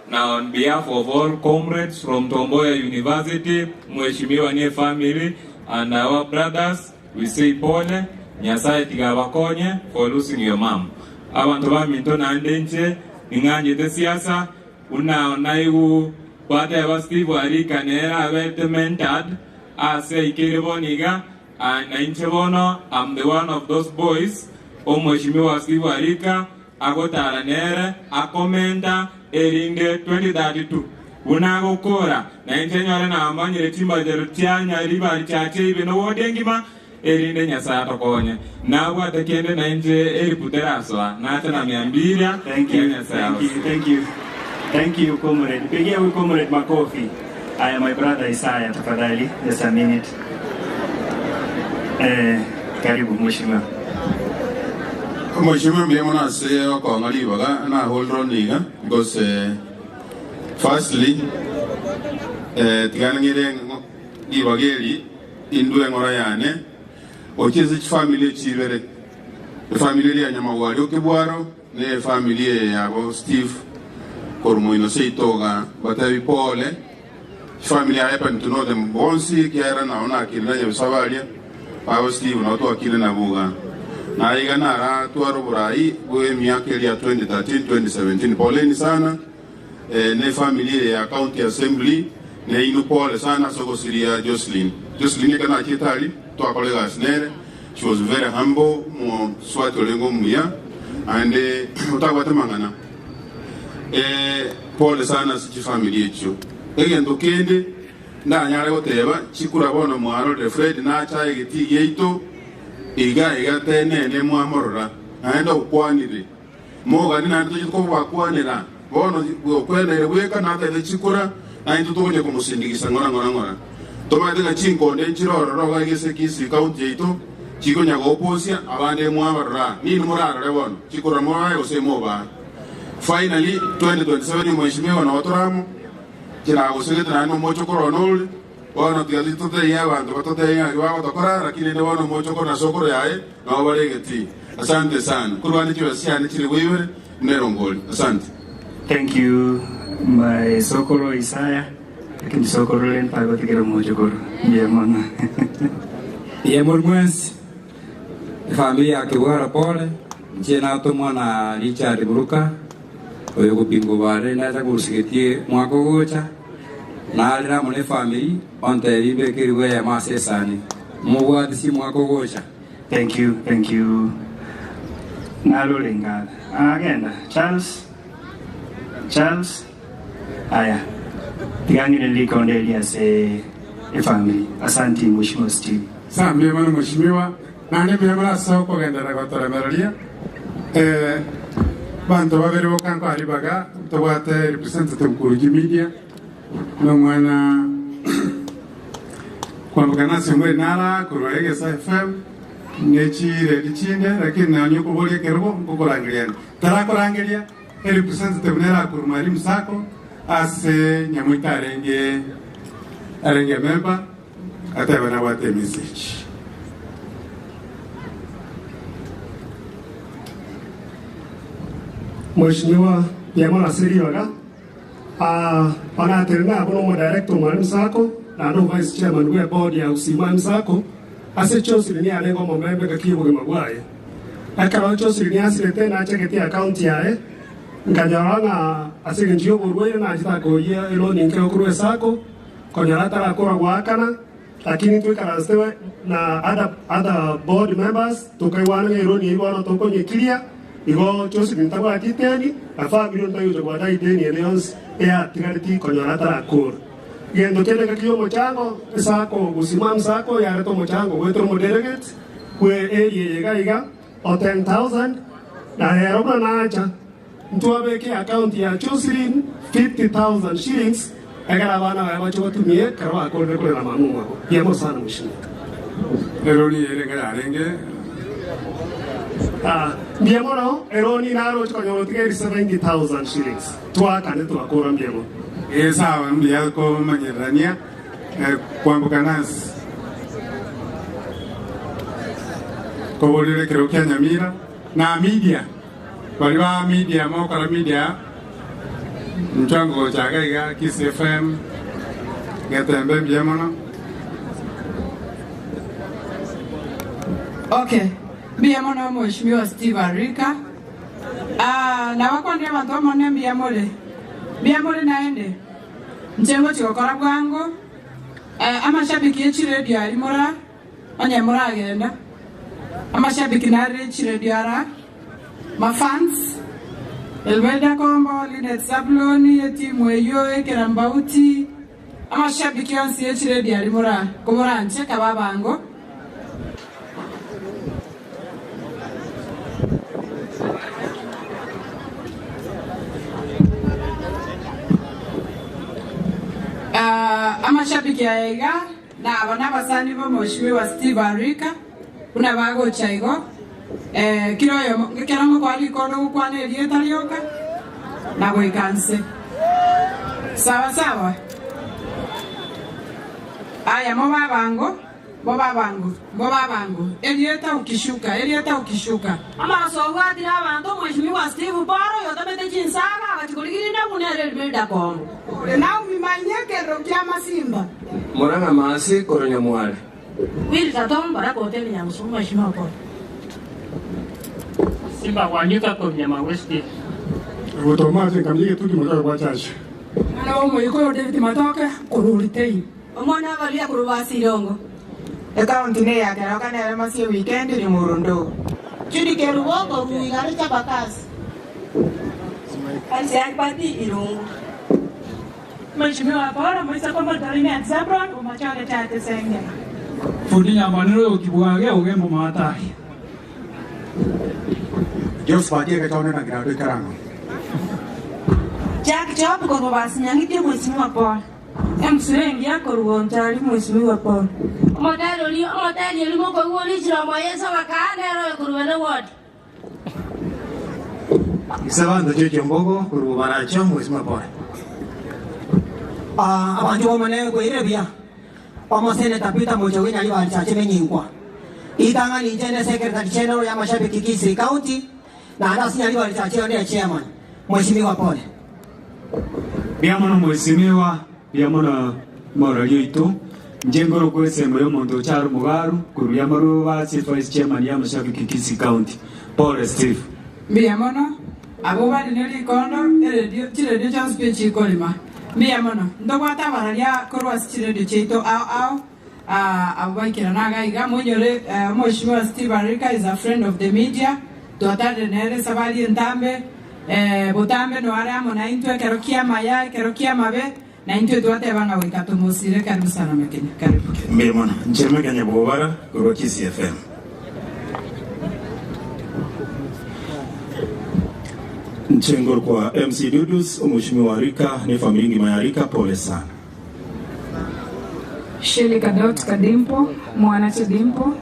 Now on behalf of all comrades from Tomboya University, Mheshimiwa nie family and our brothers, we say pole Nyasaye tigabakonye for losing your mom. Abantu baminto na ndenche inganje te siasa una naigu whatever Steve Arika nera mentored as a Kiriboniga and Inchebono. I'm the one of those boys. Mheshimiwa Steve Arika agotara nere akomenda erinde 2032 unago kora na intenyore na amanyire timba jerutyanya riba chache ibeno wodengima erinde Nyasaye konye nawo atekende na nje eriputeraso na hata na 200. Thank you comrade. Pigia huyu comrade makofi. I am my brother Isaiah tafadhali just a minute. Karibu mheshimiwa. Mheshimiwa Mbiamona seo ko ngalibaga na hold on niga because firstly tiganngire ibageli indwe ngora yane okizi family chibere family ya nyamawali okibwaro ne family yabo Steve Kormoino seitoga batabi pole family I happen to know them bonsi kiara na ona akina ya sabalia abo Steve na to akina na buga na igana ra tuaro burai we miaka ya 2013 2017 poleni sana ne family ya county assembly ne inu pole sana soko siria Jocelyn kana kitali to akolega snere. She was very humble mo swati olengo muya and utagwate mangana pole sana si family yecho egendo kende na nyale goteba chikura bono mwaro de Fred na cha igiti yeito iga tene ne mwamorora aenda ukwanire mo gani na ndo ko wakwanira bono kwene weka na ta chikura na ndo to ko musindikisa ngora toma de chinko nde chiroro ro ga gese kisi county yeito chiko nyago oposia abande mwamorora ni murara rebono chikura moyo osemo ba. Finally 2027 mheshimiwa na watoramu kina usile tano mocho koronol wana tiali tote ya bantu batote ya wao tokora lakini ndio wana mocho kona sokoro yae na wabalegeti. Asante sana kurwani chiwa siani chile wewe mnerongoli. Asante. Thank you my Sokoro Isaya lakini Sokoro len pago tikero mocho koro Mbiamona Mwenzi familia ya Kiwara pole jena to mwana Richard Buruka oyo kupingo bare na za kusigetie mwako gocha na alira mone family onte ribe kiriwe ya masesani mugwati si mwako gocha. Thank you nalulenga agenda Charles aya tigangine likonde Elias family. Asante mheshimiwa Steve. Sa Mbiamona mheshimiwa nane Mbiamona soko gendera gotora meralia bantu babere bokanko alibaga tobate representative kuruji media no mwana kwa mkana semwe nala kurwege sa FM nechi redichinde lakini na nyuko bole kerbo kukolangilia tarakolangilia representative nela kurumali msako ase nyamwita arenge member atabana wate message. Mheshimiwa Mbiamona Siriwaga anaterina abono mo director mwalimu sako na ndo vice chairman wa board ya usimamizi sako ase Jocelyn ya lengo momembe kakibo gemagwaye akaba Jocelyn ya silete na cheketi account yae nganyaranga ase njiyo borwe na ajita goye ilo ninke okuru sako konyarata la kora wakana lakini tukarastewe na other board members tukaiwana ilo ni ilo tokonye clear igo Jocelyn ntagwa titeni afa milioni tayo kwa taiteni eleons ya tigariti konyarata la kora gendo kene kakiyo mochango sako usimam sako ya reto mochango wetro moderate we area yega o 10,000 na herobna naacha mtuabeke account ya Jocelyn 50,000 shillings agara bana wa bacho tumie karwa akorde kule na mamungu wako yemo sana mheshimiwa eroni erenge arenge Mbiamona eroni naro chkonyo tigeri 70,000 shillings twakane twakora Mbiamona sawa mliako manyerania kwambuka nasi kobolile kero kya Nyamira na media waliwa media mokala media mchango chagaiga Kiss FM gatembe Mbiamona. Okay, Mbiamona mheshimiwa Steve Arika na wako ndia watu wamone Mbiamole naende mchengo chikokora bwango amashabiki echiredio alimora onyemora agenda amashabiki nare echiredio ara mafans Elweda Kombo Linet Sabloni etimu eyo ekerambauti amashabiki yonsi echiredio alimora komora nche kababango amashabiki yaiga na abana basani bo mheshimiwa Steve Arika kuna bago chaigo kiro yo kera mo kwali kono kwane dieta lioka na goikanse sawa sawa. Aya Mobabango Elieta ukishuka ama sowa tira bantu mheshimiwa Steve Baro yotamete chinsaga akachikulikirina kunere bilda kongo na umimanyeke rokia Simba Moranga masi koronya mwale wili tatom bara hoteli ya msumo mheshimiwa kwa Simba wanyuka kwa mnyama westi Utomaze kamlige tudi mtoka kwa chashi ana omo yiko David Matoke kurulitei omona valia kurubasi rongo Ekaunti ne ya kera kana ya masi weekend ni murundo. Chudi kerugo ruigari chapakasi. Alisi akpati irungu. Mheshimiwa Bora mwisa kwamba tarimia Zabron umachale chate senge. Fundi nyamaniro ukibwage ugembo matai. Jos patie ke tone na grado karango. Jack job ko babasi nyangiti Mheshimiwa Bora. Emsurengi yako rugontari Mheshimiwa Bora. Omotari limo kwa uoli jira mayesa wakane ero kuruwele ward. Isabando jeje mbogo kurubara cho Mheshimiwa Bora. Abantu bomane ko irebia. Pamosene tapita mojo wina liwa chache menyingwa. Itanga ni jene secretary general ya Mashabiki Kisii County na anasinya liwa chache ne chairman. Mheshimiwa Bora. Biamono Mheshimiwa, biamono mora yoito. Njengoro kwese moyo mondo charu mugaru kuruya maruwa vice chairman ya Mashabiki Kisii County. Paul Steve. Biamono abo neli kondo radio cha speech kolima. Biamono ndogwata baralia korwa radio cheito au abaikira naga iga monyore Mheshimiwa Steve Arika is a friend of the media. Tuatade nere sabali ntambe botambe no ara mona intwe kerokia maya kerokia mabe na intwe tuate banga wikato mosire karibu sana mekenya karibu Mbemona njema kanya bobara kuroki Kisii FM. Nchengor kwa MC Dudus Mheshimiwa Rika ni familia ngima ya Rika, pole sana. Sheli Kadot Kadimpo mwana Chidimpo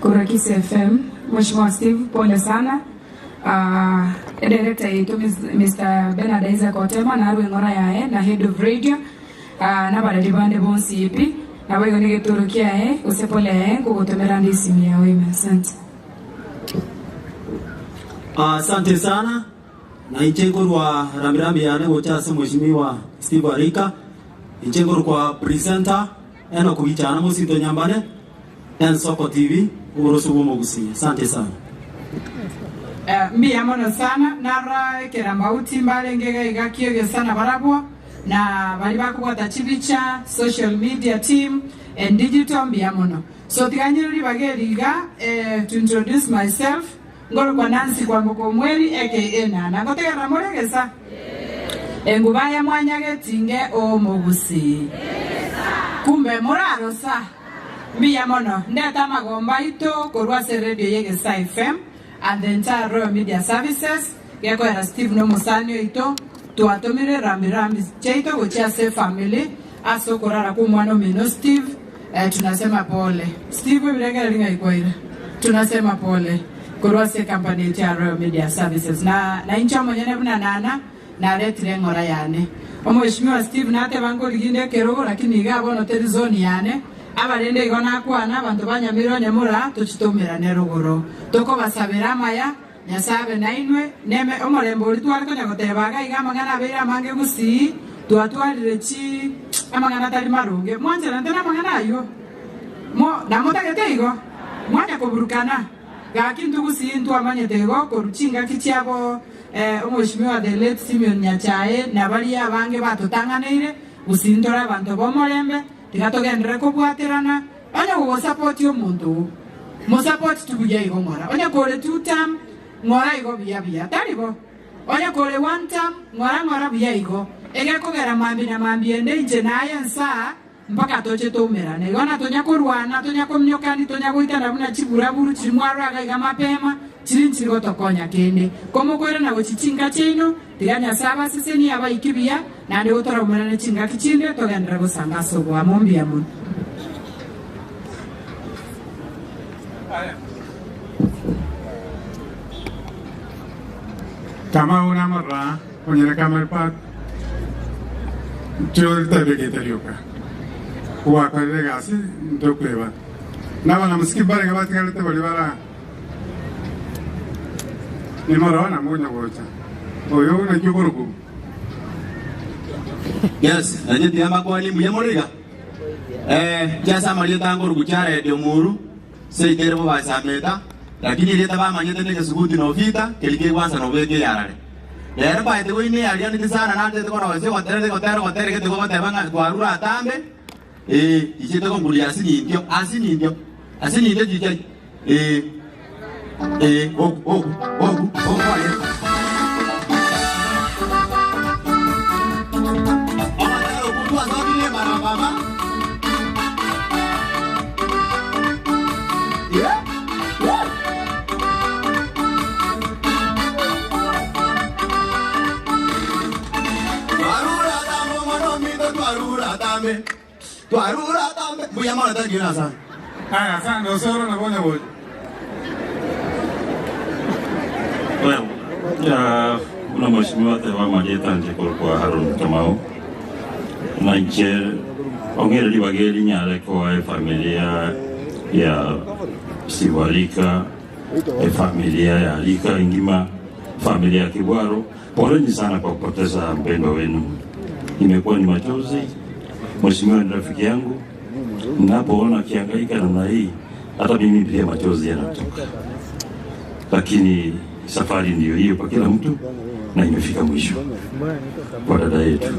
kuroki Kisii FM. Mheshimiwa Steve pole sana. Director yetu Mr. Bernard Isaac Otema na arwe ngora yae na head of radio na bada bande bonsi ipi na wewe nige turukia usepole kugotomera ndisimi ya wewe. Asante. Asante sana na Nchengor wa rambirambi yane wochase Mheshimiwa Steve Arika. Nchengor kwa presenter eno kuichana musito nyambane en Soko TV urosubu mogusi. Asante sana. Mbiamono sana nara kera mauti mbale ngega igakio sana barabwa na bali bakuwata chibicha social media team and digital mbiamono. So tiganyiri bageriga to introduce myself ngoro kwa Nancy kwa ngoko mweri aka Nana ngotegera moregesa engubaya mwanyage tinge o mogusi kumbe moraro sa mbiamono ndeta magomba ito korwa radio yege FM and the entire Royal Media Services yako ya Steve no musanyo ito tuatomire rambirambi cheito gochase family aso korara kumwano mino Steve tunasema pole Steve birengera linga ikoira tunasema pole korwase company ya Royal Media Services na incha monyene buna nana na retire ngora yane Mheshimiwa Steve nate bango liginde kerogo lakini igabo no terizoni yane abarende igona kwana abantu banyamiro nyamura tuchitomera nerugoro toko basabira maya nyasabe nainwe neme omorembo litwari konya gotebaga igamagana abira mange gusi tuatwarire chi amagana tali marunge mwanjera ndena magana ayo mo namota geteigo mwanya koburukana gakintu gusi ntu amanyetego koruchinga kichabo Mheshimiwa the late Simeon Nyachae na bali abange batotanganire gusindora abantu bomorembe tikatogendera kubwaterana onya go support yo muntu mo support tubuya igo ngora onya kore 2 term ngora igo biya talibo onya kore 1 term ngora biya igo ege kogera mambi na mambi ende nje naye nsa mpaka toche tomera ne gona tonya kurwana tonya komnyokani tonya goitana buna chiburaburu chimwaro aga mapema chirinchi gotokonya kende komo kwera na gochichinga chino tiganya saba siseni aba ikibia na ndio tora umana chinga kichinde togendera gosanga sobo amombi amun kama una marra onyere kamar pat chol tabe ke tarioka wa kare gasi dokweba na wana mski bare ga batikale te bali bara ni mara na monya gocha oyo na kyokoruku. Yes, aje tiamba kwa ni muyamoriga. Jasa mali tango rukuchara de muru. Sei termo ba sameta. Lakini ile taba manyete ne subuti no vita, kelike kwanza no weke yarare. Yare ba ite wini ali ani tisana na te ko na wase ko tere ke te ko te banga kwa rura atambe. Ije te ko ngulia asini ndio. Asini ndio jije. Tuarura tambe. Buya mwana tangi na sana. Aya sana osoro na bonya boja. Well, una mheshimiwa Tewa Marieta kwa Harun Kamau. Na nje ongera libageli nyale kwa familia ya Siwarika, familia ya Alika Ingima, familia ya Kibwaro. Poleni sana kwa kupoteza mpendwa wenu. Imekuwa ni machozi. Mheshimiwa ni rafiki yangu, ninapoona akihangaika namna hii, hata mimi pia machozi yanatoka. Lakini safari ndiyo hiyo kwa kila mtu na imefika mwisho kwa dada yetu.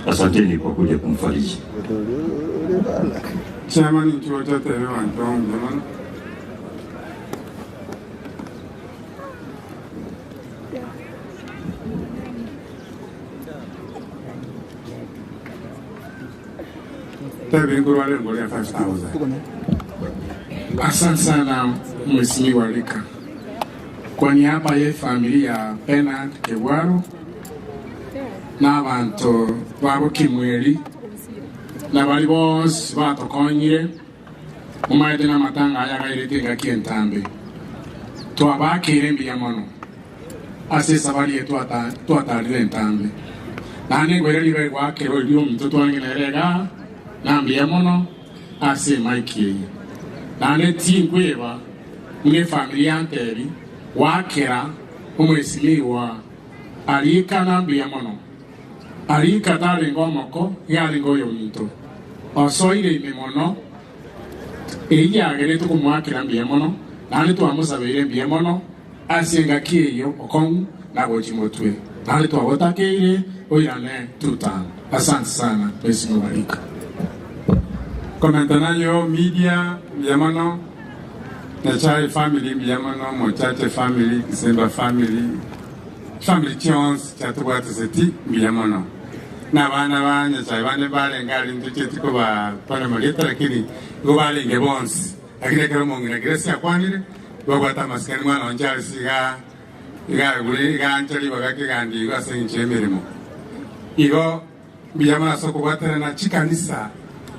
Asanteni kwa kuja kumfariji. Chairman nchuo chote wewa ntongo jamani. Asante sana Mheshimiwa Rika. Kwa niaba ya familia ya Bernard Kibwaro n'abantu babo Kimweri n'abali bose batokonyire mu maede n'amatanga ayagairete ngaki entambe twabakire mbiyamono ase sabali yetu twatalire entambe nane ngwere libe gwakero lyo muntu twanginerega nambiyamono ase Mike nane tingweba mwe familia anteri wakera umwesimiwa alika nambiyamono alika talingo moko yalingo yonito osoire imemono eyagere tukumwakira mbiyamono nane twamusabire mbiyamono asenga kiyo okon nagochimotwe nane twabotakeire oyane tutano. Asante sana Mheshimiwa Rika. Komentanayo media mbiyamono Nachai family mbiyamono Mochache family Kisemba family chons chatubwatu seti mbiyamono na bana banya chai bane bale ngali nducheti ko ba pana Marieta lakini go bale ngebonsi lakini kero mongina Gracia kwanire bagwata maskani mwana onjali siga gule ganchali bagake gandi gasenche mirimo igo mbiyamono soko bwatera na chikanisa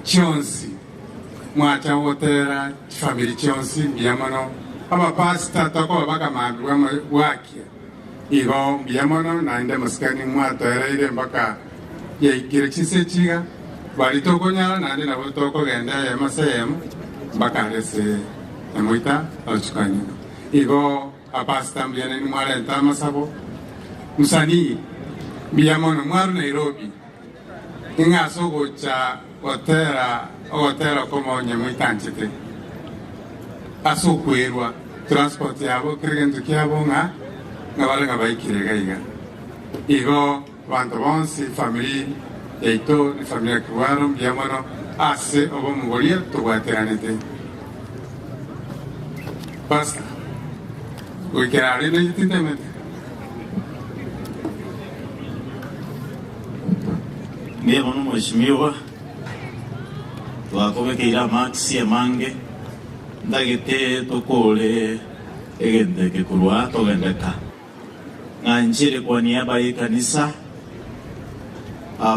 chonsi mwacha wotera family chonsi mbiyamono aba pasta toko baka magwa wakia igo mbiyamono naende maskani mwatera ile mpaka yeikire chisechiga balitoko nyala nande nabo toko genda ya masem mpaka rese emuita ochukani igo apasta mbiyane ni mwala entama sabo musani mbiyamono mwaru Nairobi inga sogo cha otera como nyemuita nchite aso kwerwa transport yabo kirgentu kyabo nga bale nga baikire gaiga igo bantu bonsi family eito ni familia Kibwaro mbiyamono ase obo mugolia tugwateranete basta uikirari na yitintemete mbiyamono Mheshimiwa twakobekeira maxi emange ndagete tokole egendeke kurwa togendeka nganjire kwa niaba ya kanisa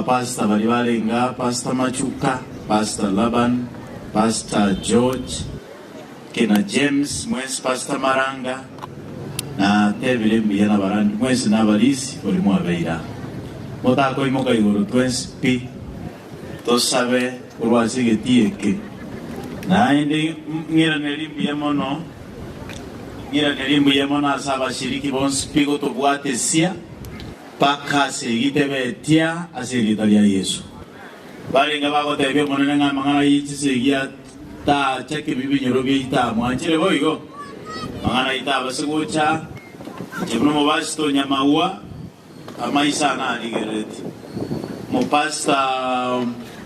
Pastor Balibalenga, Pastor Machuka, Pastor Laban, Pastor George, kina James Mwes, Pastor Maranga na tebire mbiyana barandi mwese n'abarisi buri mwabeira mutako imoka iguru twensi tosabe urwasigetiyeke naindi ngira nerimbuye mono asaba shiriki bonsi pigo tobwate sia paka segite betia asirita ya Yesu balinga bako tebye monene ngamangana yichi segia ta cheke bibi nyorobi ita mwanchile boigo mangana ita basigucha jibno mobasto nyamaua amaisa na aligereti mopasta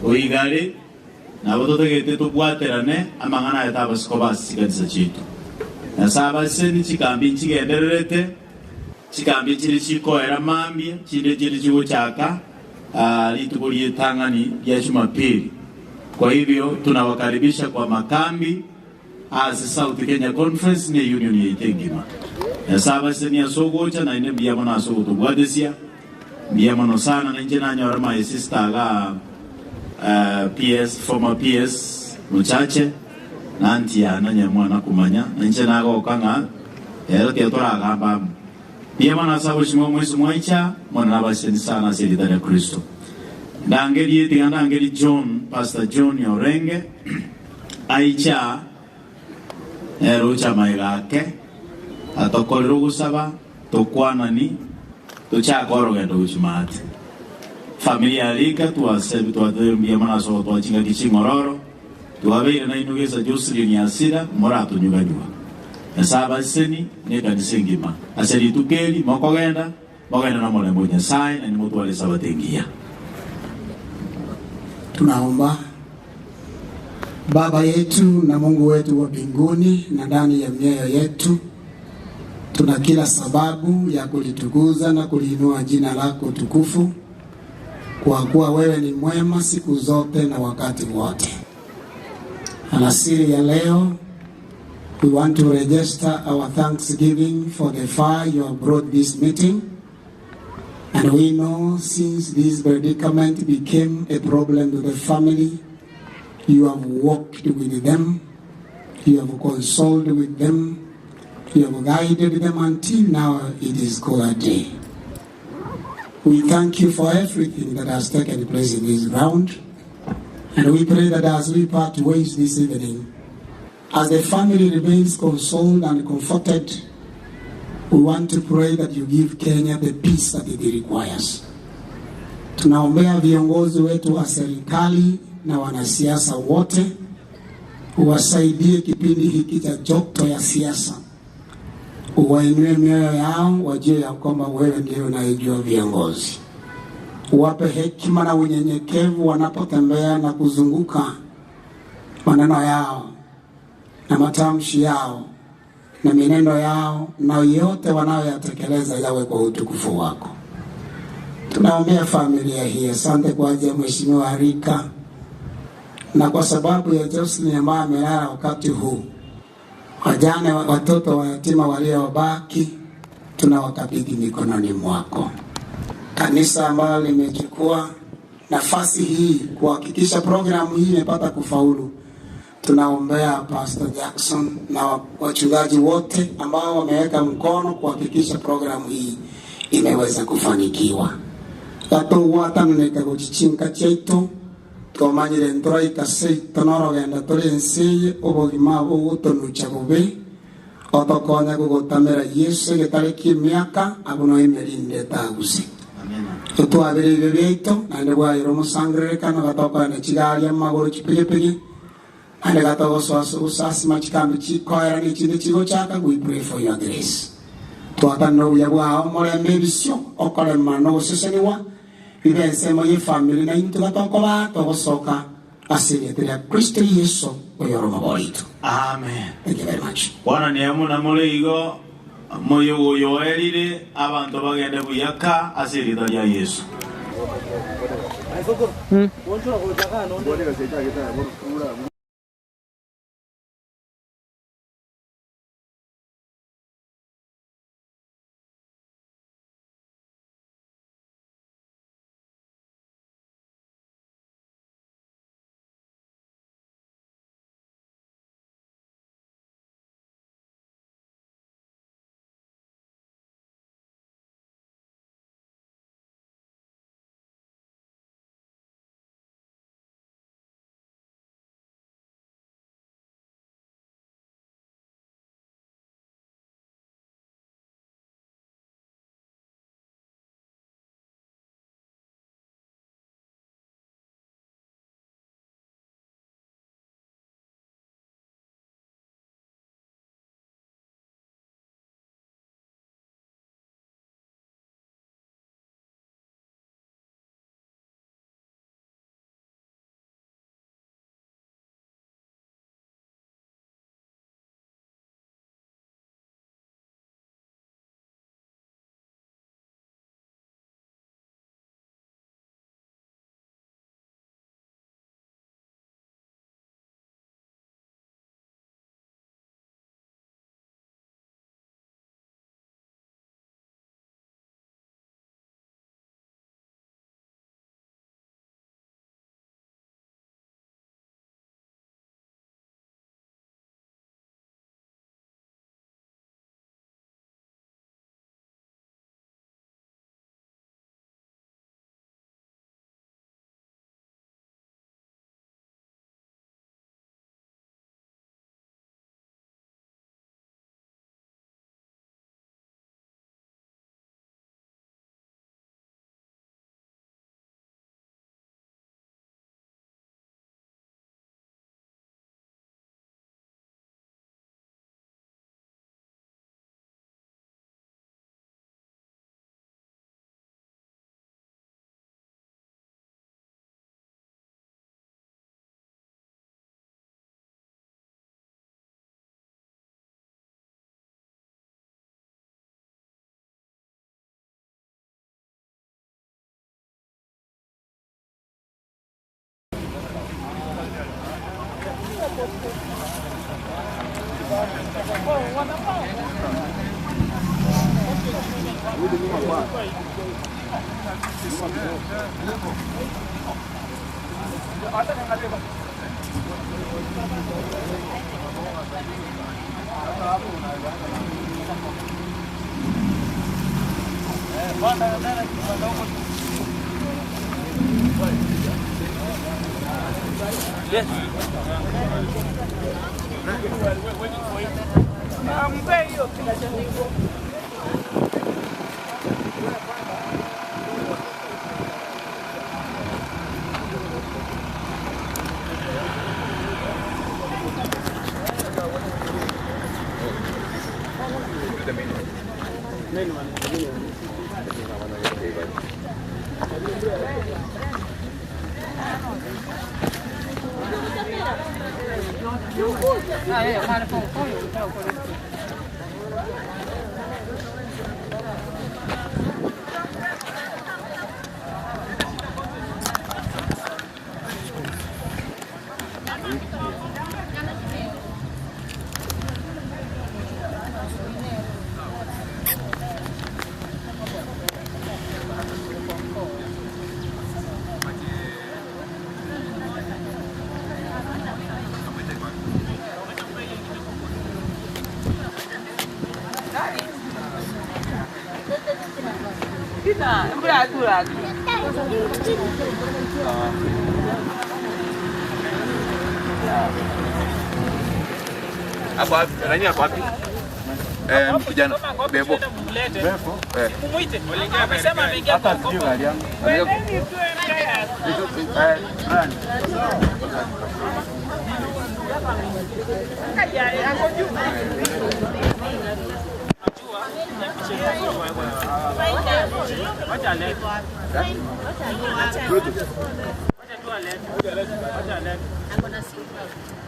oigare na bototo gete to bwaterane amangana ita baskobas sigatsa chitu na saba seni chikambi chigendererete chikambi chiri chiko era mambi chire chiri chigo chaka litukulie tangani ya Jumapili. Kwa hivyo tunawakaribisha kwa makambi as South Kenya Conference ni union ya Itengima. Ya saba seni ya sogocha na ine biyama na sogo tubwadesia biyama no sana na nje na nyorama ya sister ga PS former PS muchache na antia na nyamwana kumanya na nje na go kanga ya rote tora gamba biyama na sabo shimo mwezi mwaicha mwana baseni sana serita ya Kristo. Dangeri tingana angeri John Pastor John Yorenge aicha erucha maigake atokolero gusaba tokwanani tuchakoro gendo uchimati familia rika tuwasebi tuwadhembia manaso tuwachinga kichingororo tuwabeire na inugesa Jocelyn ni asira moratu nyuganywa nasaba seni ne kanisengima aseri tukeli mokogenda na mole moja sai na nimutu wale sabatengia. Tunaomba. Baba yetu na Mungu wetu wa mbinguni, na ndani ya mioyo yetu tuna kila sababu ya kulitukuza na kuliinua jina lako tukufu, kwa kuwa wewe ni mwema siku zote na wakati wote. Alasiri ya leo, we want to register our thanksgiving for the far you have brought this meeting. And we know since this predicament became a problem to the family, you have walked with them, you have consoled with them, you have guided them until now it is called day. We thank you for everything that has taken place in this ground. And we pray that as we part ways this evening, as the family remains consoled and comforted, we want to pray that you give Kenya the peace that it requires. Tunaombea viongozi wetu wa serikali na wanasiasa wote, uwasaidie kipindi hiki cha joto ya siasa. Uwainue mioyo yao, wajue ya kwamba wewe ndiye unayejua viongozi. Uwape hekima na unyenyekevu wanapotembea na kuzunguka maneno yao na matamshi yao na minendo yao, na yote wanayoyatekeleza yawe kwa utukufu wako. Tunaombea familia hii. Asante kwa ajili ya Mheshimiwa Harika, na kwa sababu ya Jocelyn ambaye amelala wakati huu, wajane, watoto wa yatima waliobaki, tunawakabidhi mikononi mwako. Kanisa ambalo limechukua nafasi hii kuhakikisha programu hii imepata kufaulu, tunaombea Pastor Jackson na wachungaji wote ambao wameweka mkono kuhakikisha programu hii imeweza kufanikiwa. Tato wataneka kuchichinka cheito tomanyire ntora ikase tonorogenda torenseye obogima bugutonucha bube otokonya gugotamera Yesu getariki miaka abuno emerinde tagusi. Amen. Twabere bebeito na ndwa iromo sangre kana gatoka na chigali amagoro chipigepigi ande gatogo usasi machikambi chikoera ni chinde chigo chaka. We pray for your grace. Twatano yabwa omore mebisyo okole mano seseniwa ibensemo ye family na into gatoko ba togosoka asiyetere Kristo Yesu oyoromo boito. Amen. Thank you very much. Bwana ni amuna moleigo moyo yoelire abantu bagende buyaka asirita ya Yesu. Hapa nani hapa wapi? Kijana Bebo. Bebo. Kumuite. Amesema ameingia kwa Hata sio gari yangu.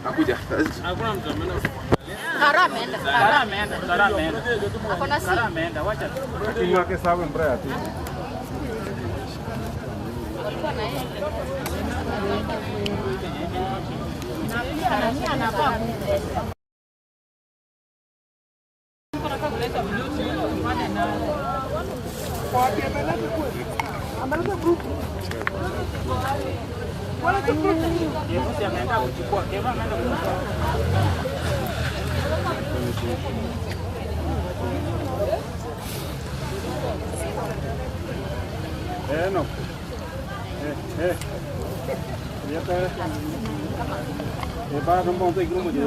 Akuja. Hakuna mtu ameenda. Ameenda. Hakuna simu. Ameenda. Wacha. Kinywa yake sawa mbaya tu. No. Ya está. Para un montón de grupos de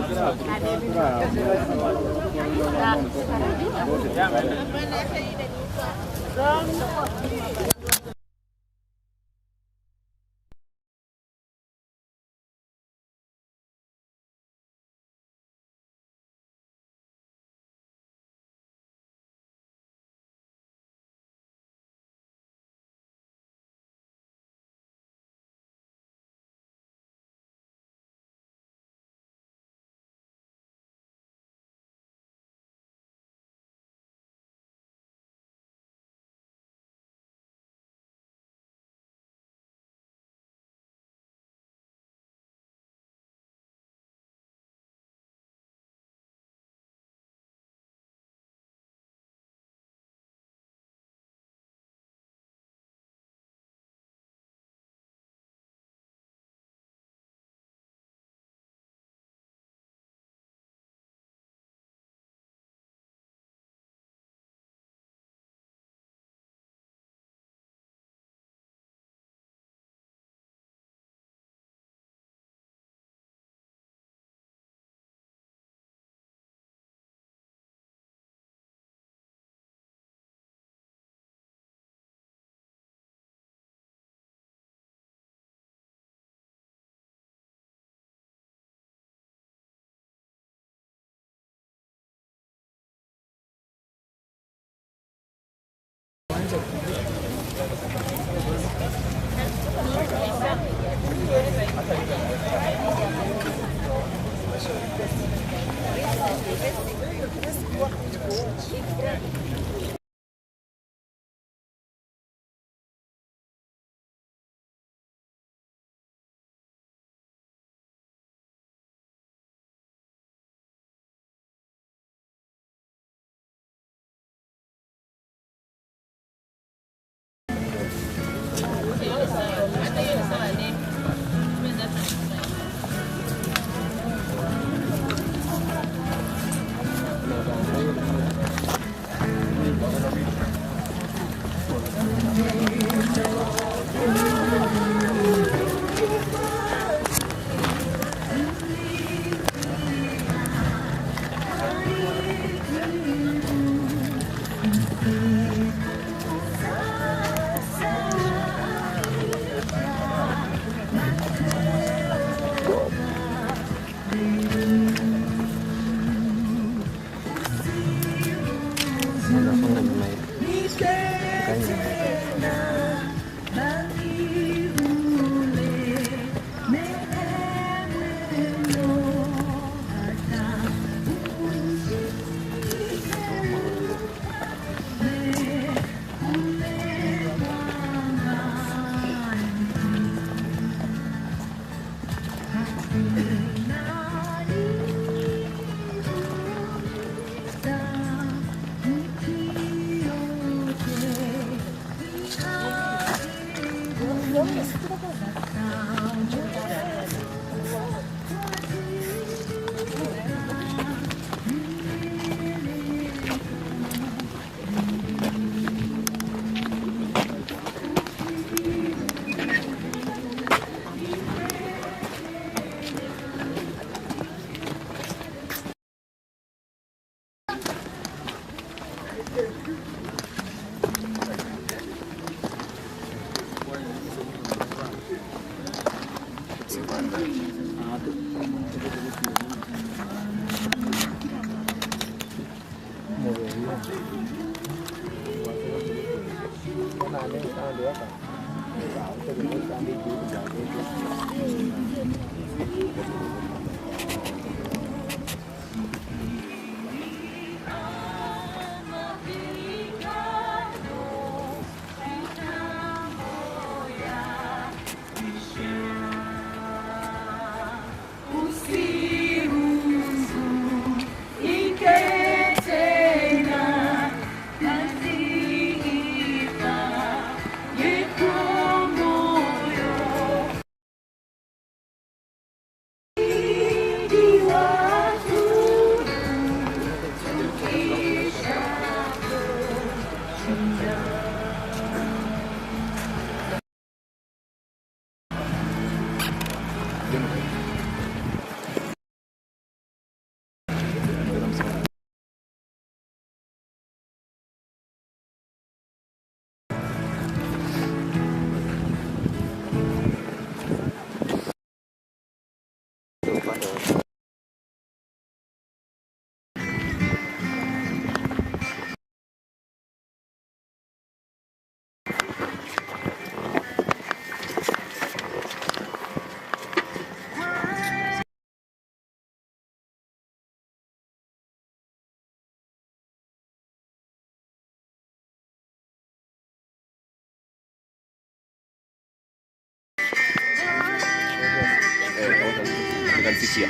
Msikia.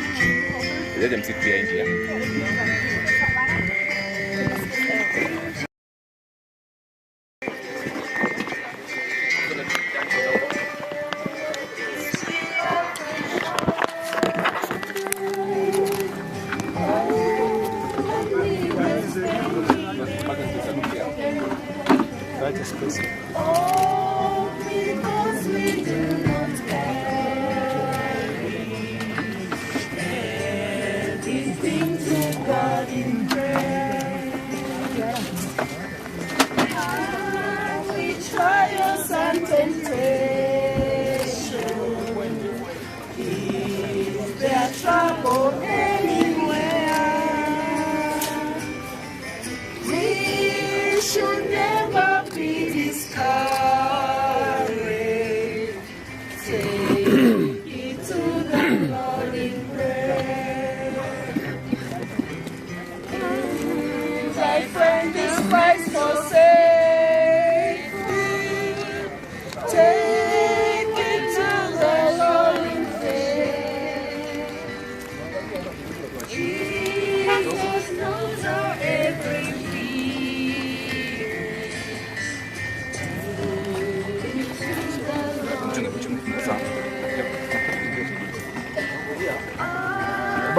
Lete msikia ingia.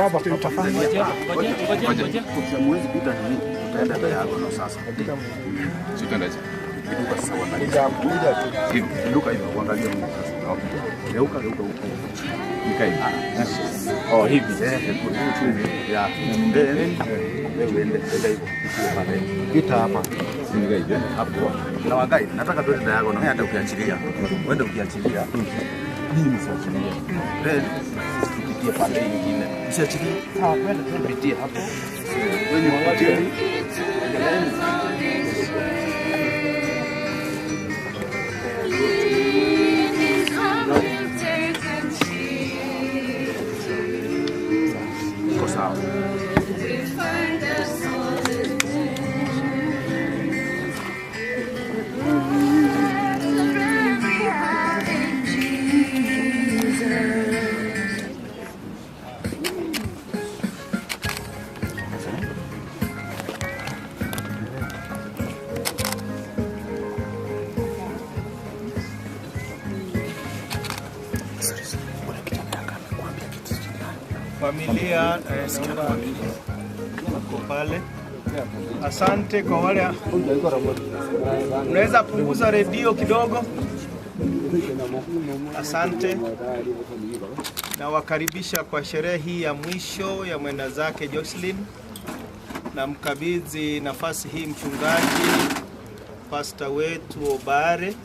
baba tutafanya ngoja mwezi pita ni utaenda diagonal sasa. Sitaendaje? Inuka sasa uangalie. Hivi, inuka hivi uangalie Mungu sasa. Okay. Geuka huko. Nikai. Oh, hivi. Ya. Ende hivyo. Pita hapa. Nikai hapo. Na wagai, nataka tuende diagonal. Hata ukiachilia. Wende ukiachilia. Hii msiachilie. Tupitie pande nyingine. Msiachilie. Sawa, kwenda tupitie hapo. Wewe mwangalie. Iko sawa. Familia naomba pale. Asante kwa wale. Unaweza punguza redio kidogo? Asante. Na wakaribisha kwa sherehe hii ya mwisho ya mwenda zake Jocelyn. Na mkabidhi nafasi hii mchungaji pastor wetu Obare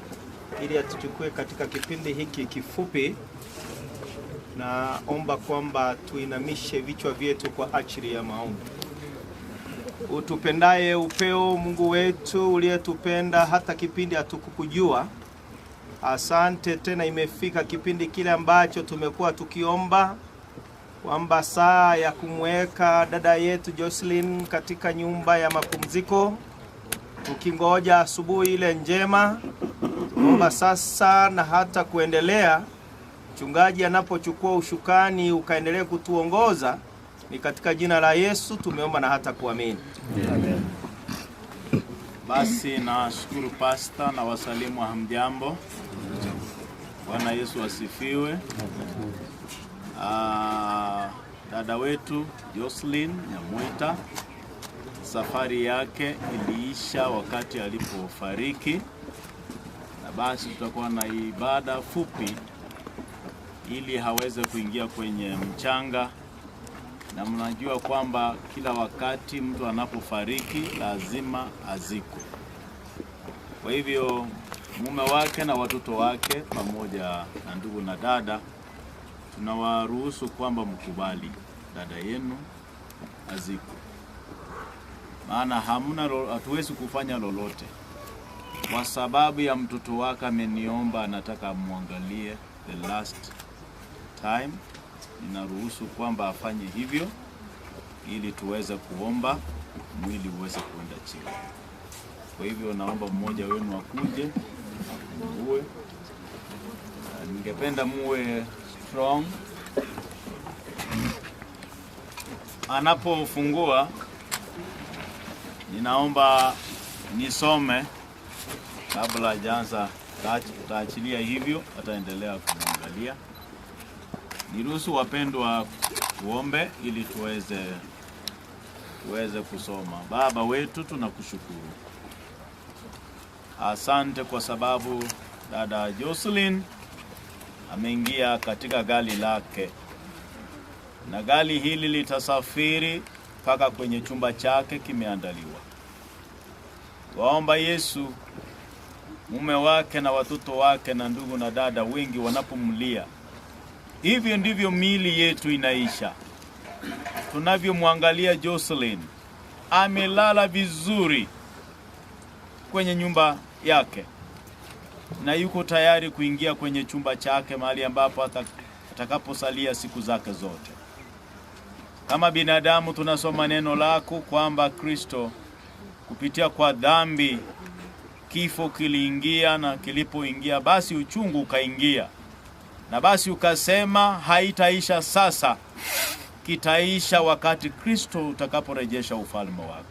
ili atuchukue katika kipindi hiki kifupi. Naomba kwamba tuinamishe vichwa vyetu kwa ajili ya maombi. Utupendaye upeo Mungu wetu uliyetupenda hata kipindi hatukukujua. Asante tena imefika kipindi kile ambacho tumekuwa tukiomba kwamba saa ya kumweka dada yetu Jocelyn katika nyumba ya mapumziko. Tukingoja asubuhi ile njema. Tunaomba sasa na hata kuendelea mchungaji anapochukua ushukani ukaendelee kutuongoza, ni katika jina la Yesu tumeomba na hata kuamini. Amen. Basi na shukuru pasta na wasalimu wa hamjambo. Bwana Yesu asifiwe. Dada wetu Jocelyn Nyamwita safari yake iliisha wakati alipofariki, na basi tutakuwa na ibada fupi ili haweze kuingia kwenye mchanga. Na mnajua kwamba kila wakati mtu anapofariki lazima azikwe. Kwa hivyo mume wake na watoto wake pamoja na ndugu na dada tunawaruhusu kwamba mkubali dada yenu azikwe. Maana hatuwezi kufanya lolote. Kwa sababu ya mtoto wake ameniomba anataka muangalie the last time, ninaruhusu kwamba afanye hivyo ili tuweze kuomba mwili uweze kwenda chini. Kwa hivyo naomba mmoja wenu akuje uwe. Ningependa muwe strong. Anapofungua ninaomba nisome kabla hajaanza. Tutaachilia hivyo, ataendelea kuangalia. Niruhusu wapendwa kuombe ili tuweze kusoma. Baba wetu, tunakushukuru. Asante kwa sababu dada Jocelyn ameingia katika gari lake, na gari hili litasafiri mpaka kwenye chumba chake kimeandaliwa. Waomba Yesu, mume wake na watoto wake na ndugu na dada wengi wanapomlia, hivyo ndivyo miili yetu inaisha. Tunavyomwangalia Jocelyn amelala vizuri kwenye nyumba yake na yuko tayari kuingia kwenye chumba chake, mahali ambapo atakaposalia siku zake zote. Kama binadamu tunasoma neno lako kwamba Kristo kupitia kwa dhambi kifo kiliingia, na kilipoingia basi uchungu ukaingia. Na basi ukasema haitaisha sasa, kitaisha wakati Kristo utakaporejesha ufalme wako.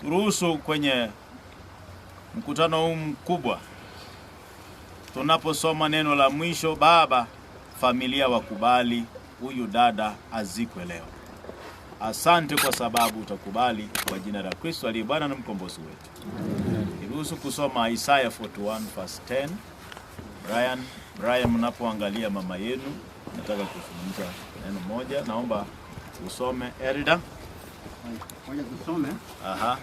Turuhusu kwenye mkutano huu mkubwa, tunaposoma neno la mwisho, Baba, familia wakubali huyu dada azikwe leo. Asante kwa sababu utakubali, kwa jina la Kristo aliye Bwana na mkombozi wetu. Niruhusu kusoma Isaiah 41 verse 10. Brian, mnapoangalia mama yenu, nataka kuzungumza neno moja. Naomba usome Elda. Moja tusome. Aha.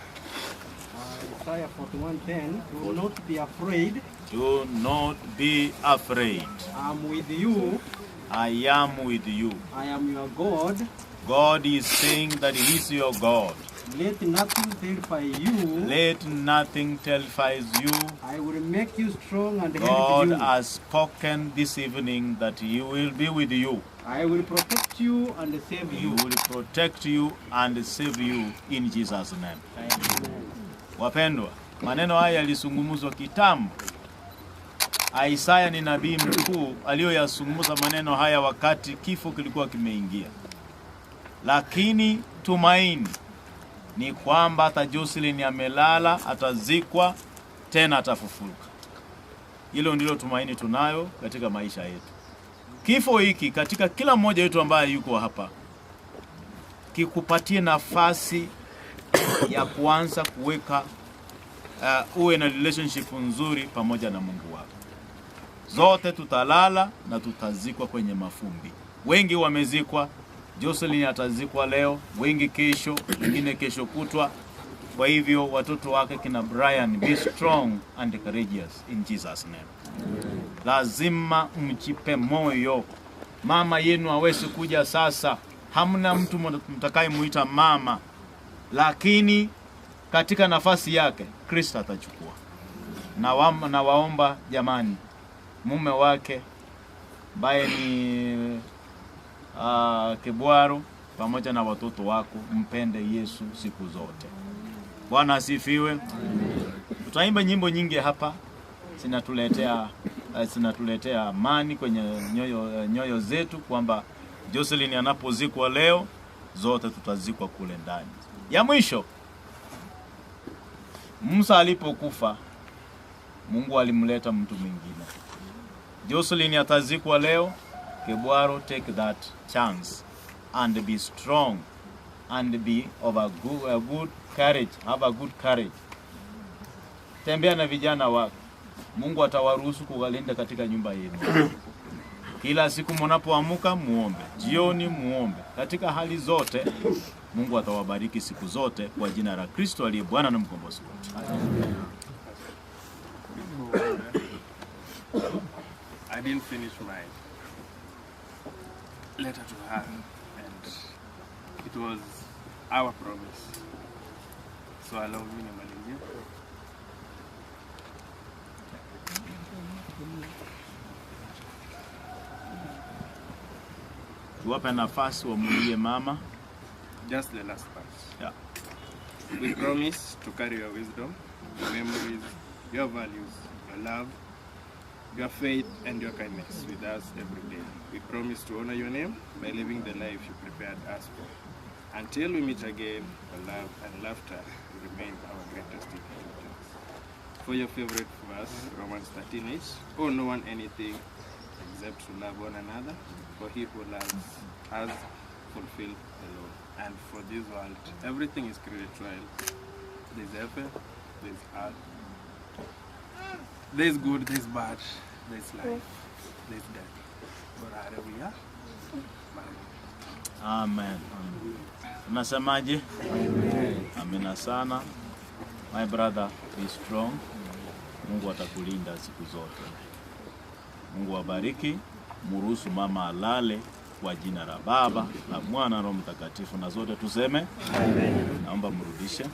Isaiah 41:10. Do not be afraid. Do not be afraid. I am with you. I am with you. I am your God. God is saying that He is your God. Let nothing terrify you. Let nothing terrifies you. I will make you strong and help God you. has spoken this evening that He will be with you. I will protect you and save you. He will protect you and save you in Jesus' name. Amen. Wapendwa, maneno haya yalizungumzwa kitambo. Isaya ni nabii mkuu aliyoyazungumza maneno haya wakati kifo kilikuwa kimeingia. Lakini tumaini ni kwamba hata Jocelyn amelala, atazikwa, tena atafufuka. Hilo ndilo tumaini tunayo katika maisha yetu. Kifo hiki katika kila mmoja wetu ambaye yuko hapa kikupatie nafasi ya kuanza kuweka uwe na relationship nzuri pamoja na Mungu wako. Zote tutalala na tutazikwa kwenye mafumbi. Wengi wamezikwa, Jocelyn atazikwa leo, wengi kesho, wengine kesho kutwa. Kwa hivyo watoto wake kina Brian, be strong and courageous in Jesus name. Lazima mchipe moyo. Mama yenu hawezi kuja sasa. Hamna mtu mtakayemuita mama. Lakini katika nafasi yake Kristo atachukua. Na waomba jamani, mume wake ambaye ni Kibwaro pamoja na watoto wako, mpende Yesu siku zote. Bwana asifiwe. Tutaimba nyimbo nyingi hapa zinatuletea amani kwenye nyoyo zetu, kwamba Jocelyn anapozikwa leo, zote tutazikwa kule ndani. Ya mwisho, Musa alipokufa, Mungu alimleta mtu mwingine. Jocelyn atazikwa leo. Kibwaro, take that chance and be strong and be of a good courage. Have a good courage. Tembea na vijana wako. Mungu atawaruhusu kuwalinda katika nyumba yenu. Kila siku mnapoamka muombe, jioni muombe. Katika hali zote Mungu atawabariki siku zote kwa jina la Kristo aliye Bwana na mkombozi wetu. I didn't finish my letter to her, and it was our promise. So allow me to malizie. Tuwape nafasi wamulie mama. Just the last part. Yeah. We promise to carry your wisdom, your memories, your values, your love, your faith and your kindness with us every day. We promise to honor your name by living the life you prepared us for. Until we meet again, your love and laughter will remain our greatest inheritance. For your favorite verse, Romans 13:8, owe no one anything except to love one another, for he who loves has fulfilled the law. And for this world, everything is created trial. There's heaven, there's earth, there's good, there's bad, there's life, there's death. But hallelujah. Amen. Unasemaje? Amina sana. My brother, be strong. Mungu atakulinda siku zote. Mungu abariki. Muruhusu mama alale kwa jina la Baba, la Mwana na Roho Mtakatifu, na zote tuseme amen. Naomba mrudishe.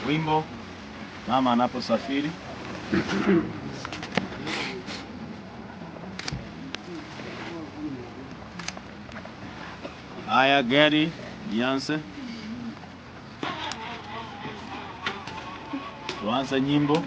Wimbo mama anaposafiri. Aya, Gary, Beyonce. Tuanze nyimbo.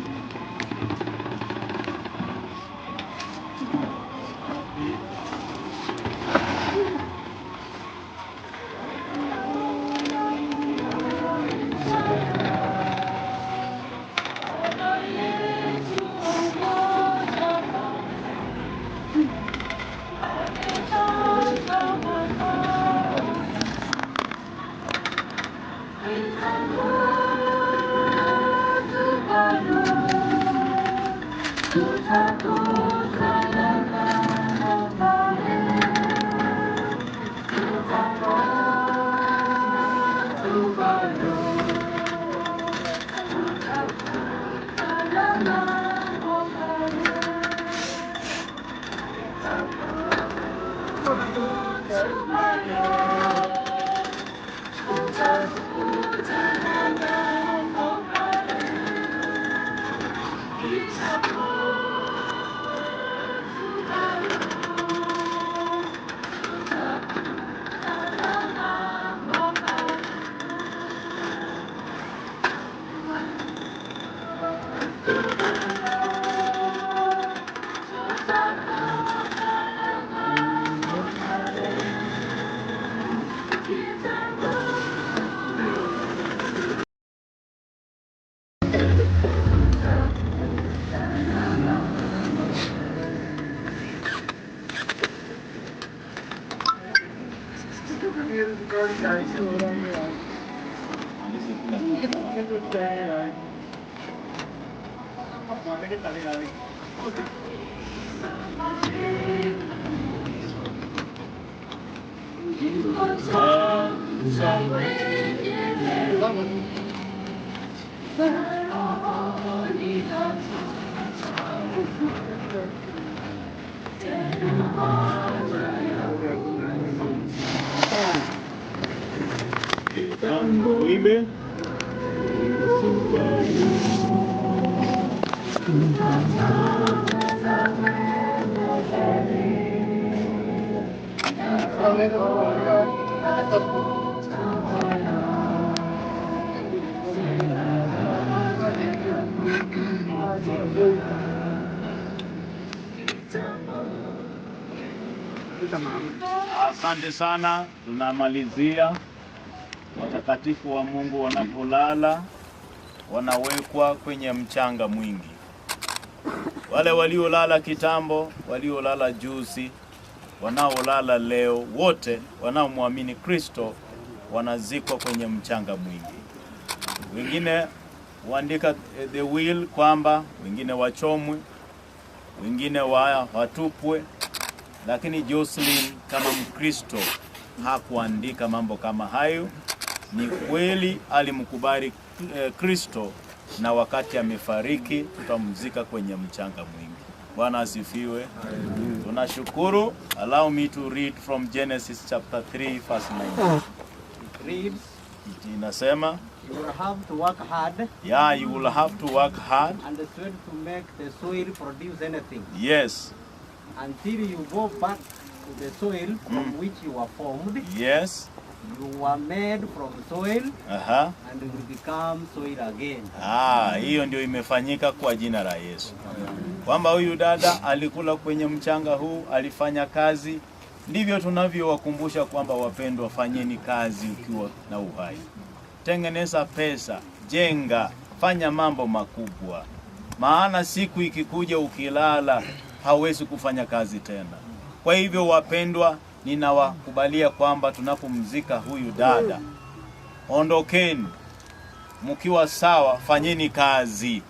Uimbe. Asante sana, tunamalizia. Watakatifu wa Mungu wanapolala wanawekwa kwenye mchanga mwingi. Wale waliolala kitambo, waliolala juzi, wanaolala leo, wote wanaomwamini Kristo wanazikwa kwenye mchanga mwingi. Wengine waandika the will kwamba wengine wachomwe, wengine watupwe, lakini Jocelyn kama Mkristo hakuandika mambo kama hayo. Ni kweli alimkubali Kristo, na wakati amefariki tutamzika kwenye mchanga mwingi. Bwana asifiwe. Tunashukuru. Allow me to read from Genesis chapter 3 verse 9. It reads, inasema, you will have to work hard. Yeah, you will have to work hard. And sweat to make the soil produce anything. Yes. Until you go back to the soil from which you were formed. Yes. You were made from soil. And will become soil again. Hiyo ndio imefanyika kwa jina la Yesu. Kwamba huyu dada alikula kwenye mchanga huu, alifanya kazi. Ndivyo tunavyowakumbusha kwamba wapendwa, fanyeni kazi ukiwa na uhai. Tengeneza pesa, jenga, fanya mambo makubwa. Maana siku ikikuja ukilala, hauwezi kufanya kazi tena. Kwa hivyo wapendwa, ninawakubalia kwamba tunapomzika huyu dada, ondokeni mkiwa sawa, fanyeni kazi.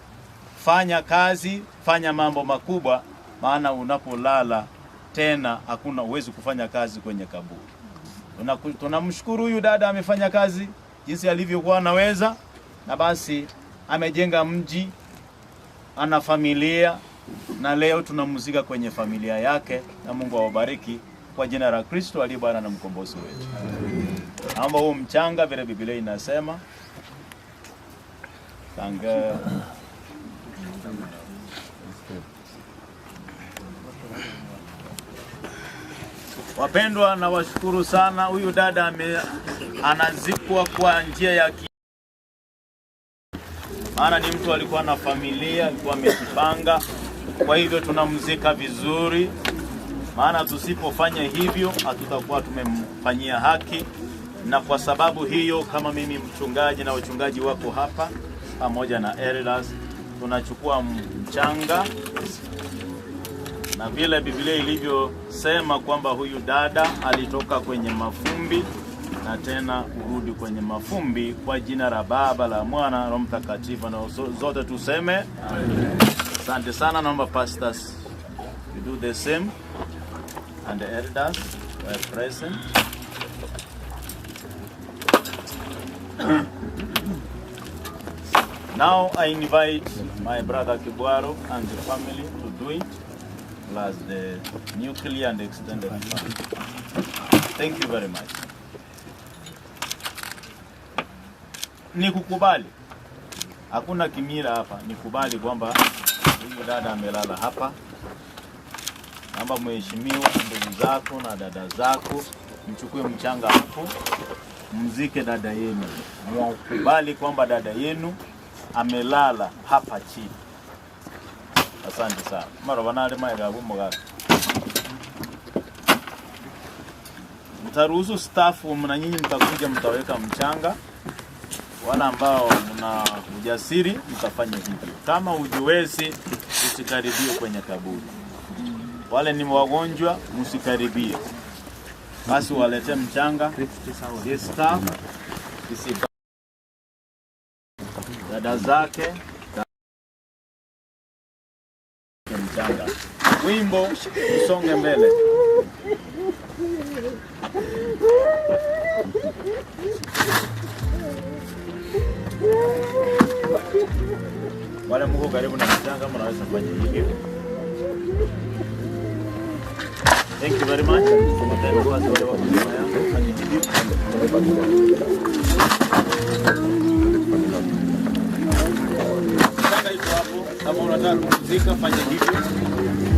Fanya kazi, fanya mambo makubwa, maana unapolala tena hakuna uwezo kufanya kazi kwenye kaburi. Tunamshukuru huyu dada, amefanya kazi jinsi alivyokuwa anaweza, na basi amejenga mji, ana familia, na leo tunamzika kwenye familia yake, na Mungu awabariki kwa jina la Kristo aliye Bwana na mkombozi wetu. Naomba huu mchanga, vile Biblia inasema, tanga wapendwa, na washukuru sana. Huyu dada anazikwa kwa njia ya maana ni mtu alikuwa na familia, alikuwa amejipanga. Kwa hivyo tunamzika vizuri, maana tusipofanya hivyo hatutakuwa tumemfanyia haki. Na kwa sababu hiyo, kama mimi mchungaji na wachungaji wako hapa pamoja na elders, tunachukua mchanga, na vile Biblia ilivyosema kwamba huyu dada alitoka kwenye mafumbi na tena urudi kwenye mafumbi, kwa jina la Baba, la Mwana na Roho Mtakatifu, na zote tuseme amen. Asante sana. Naomba pastors you do the same, and the elders were present. Now I invite my brother Kibwaro and the family to do it, plus the nuclear and extended family. Thank you very much. Nikukubali. Hakuna kimira hapa. Nikubali kwamba huyu dada amelala hapa. Naomba mheshimiwa, ndugu zako na dada zako mchukue mchanga hapo, mzike dada yenu. Mkubali kwamba dada yenu amelala hapa chini. Asante sana. Mara wanale maigabu mugaka. Mtaruhusu staff na nyinyi mtakuja mtaweka mchanga. Wala ambao mna ujasiri mtafanya hivyo. Kama hujiwezi usikaribie kwenye kaburi. Wale ni wagonjwa msikaribie. Basi walete mchanga. Yes, staff. Dada zake mchanga. Wimbo usonge mbele. Wale mko karibu na mchanga mnaweza kufanya hivyo. Thank you very much. Tunataka kuanza wale wa nyuma yangu fanye hivyo. Sasa hizo hapo kama unataka kupumzika fanya hivyo.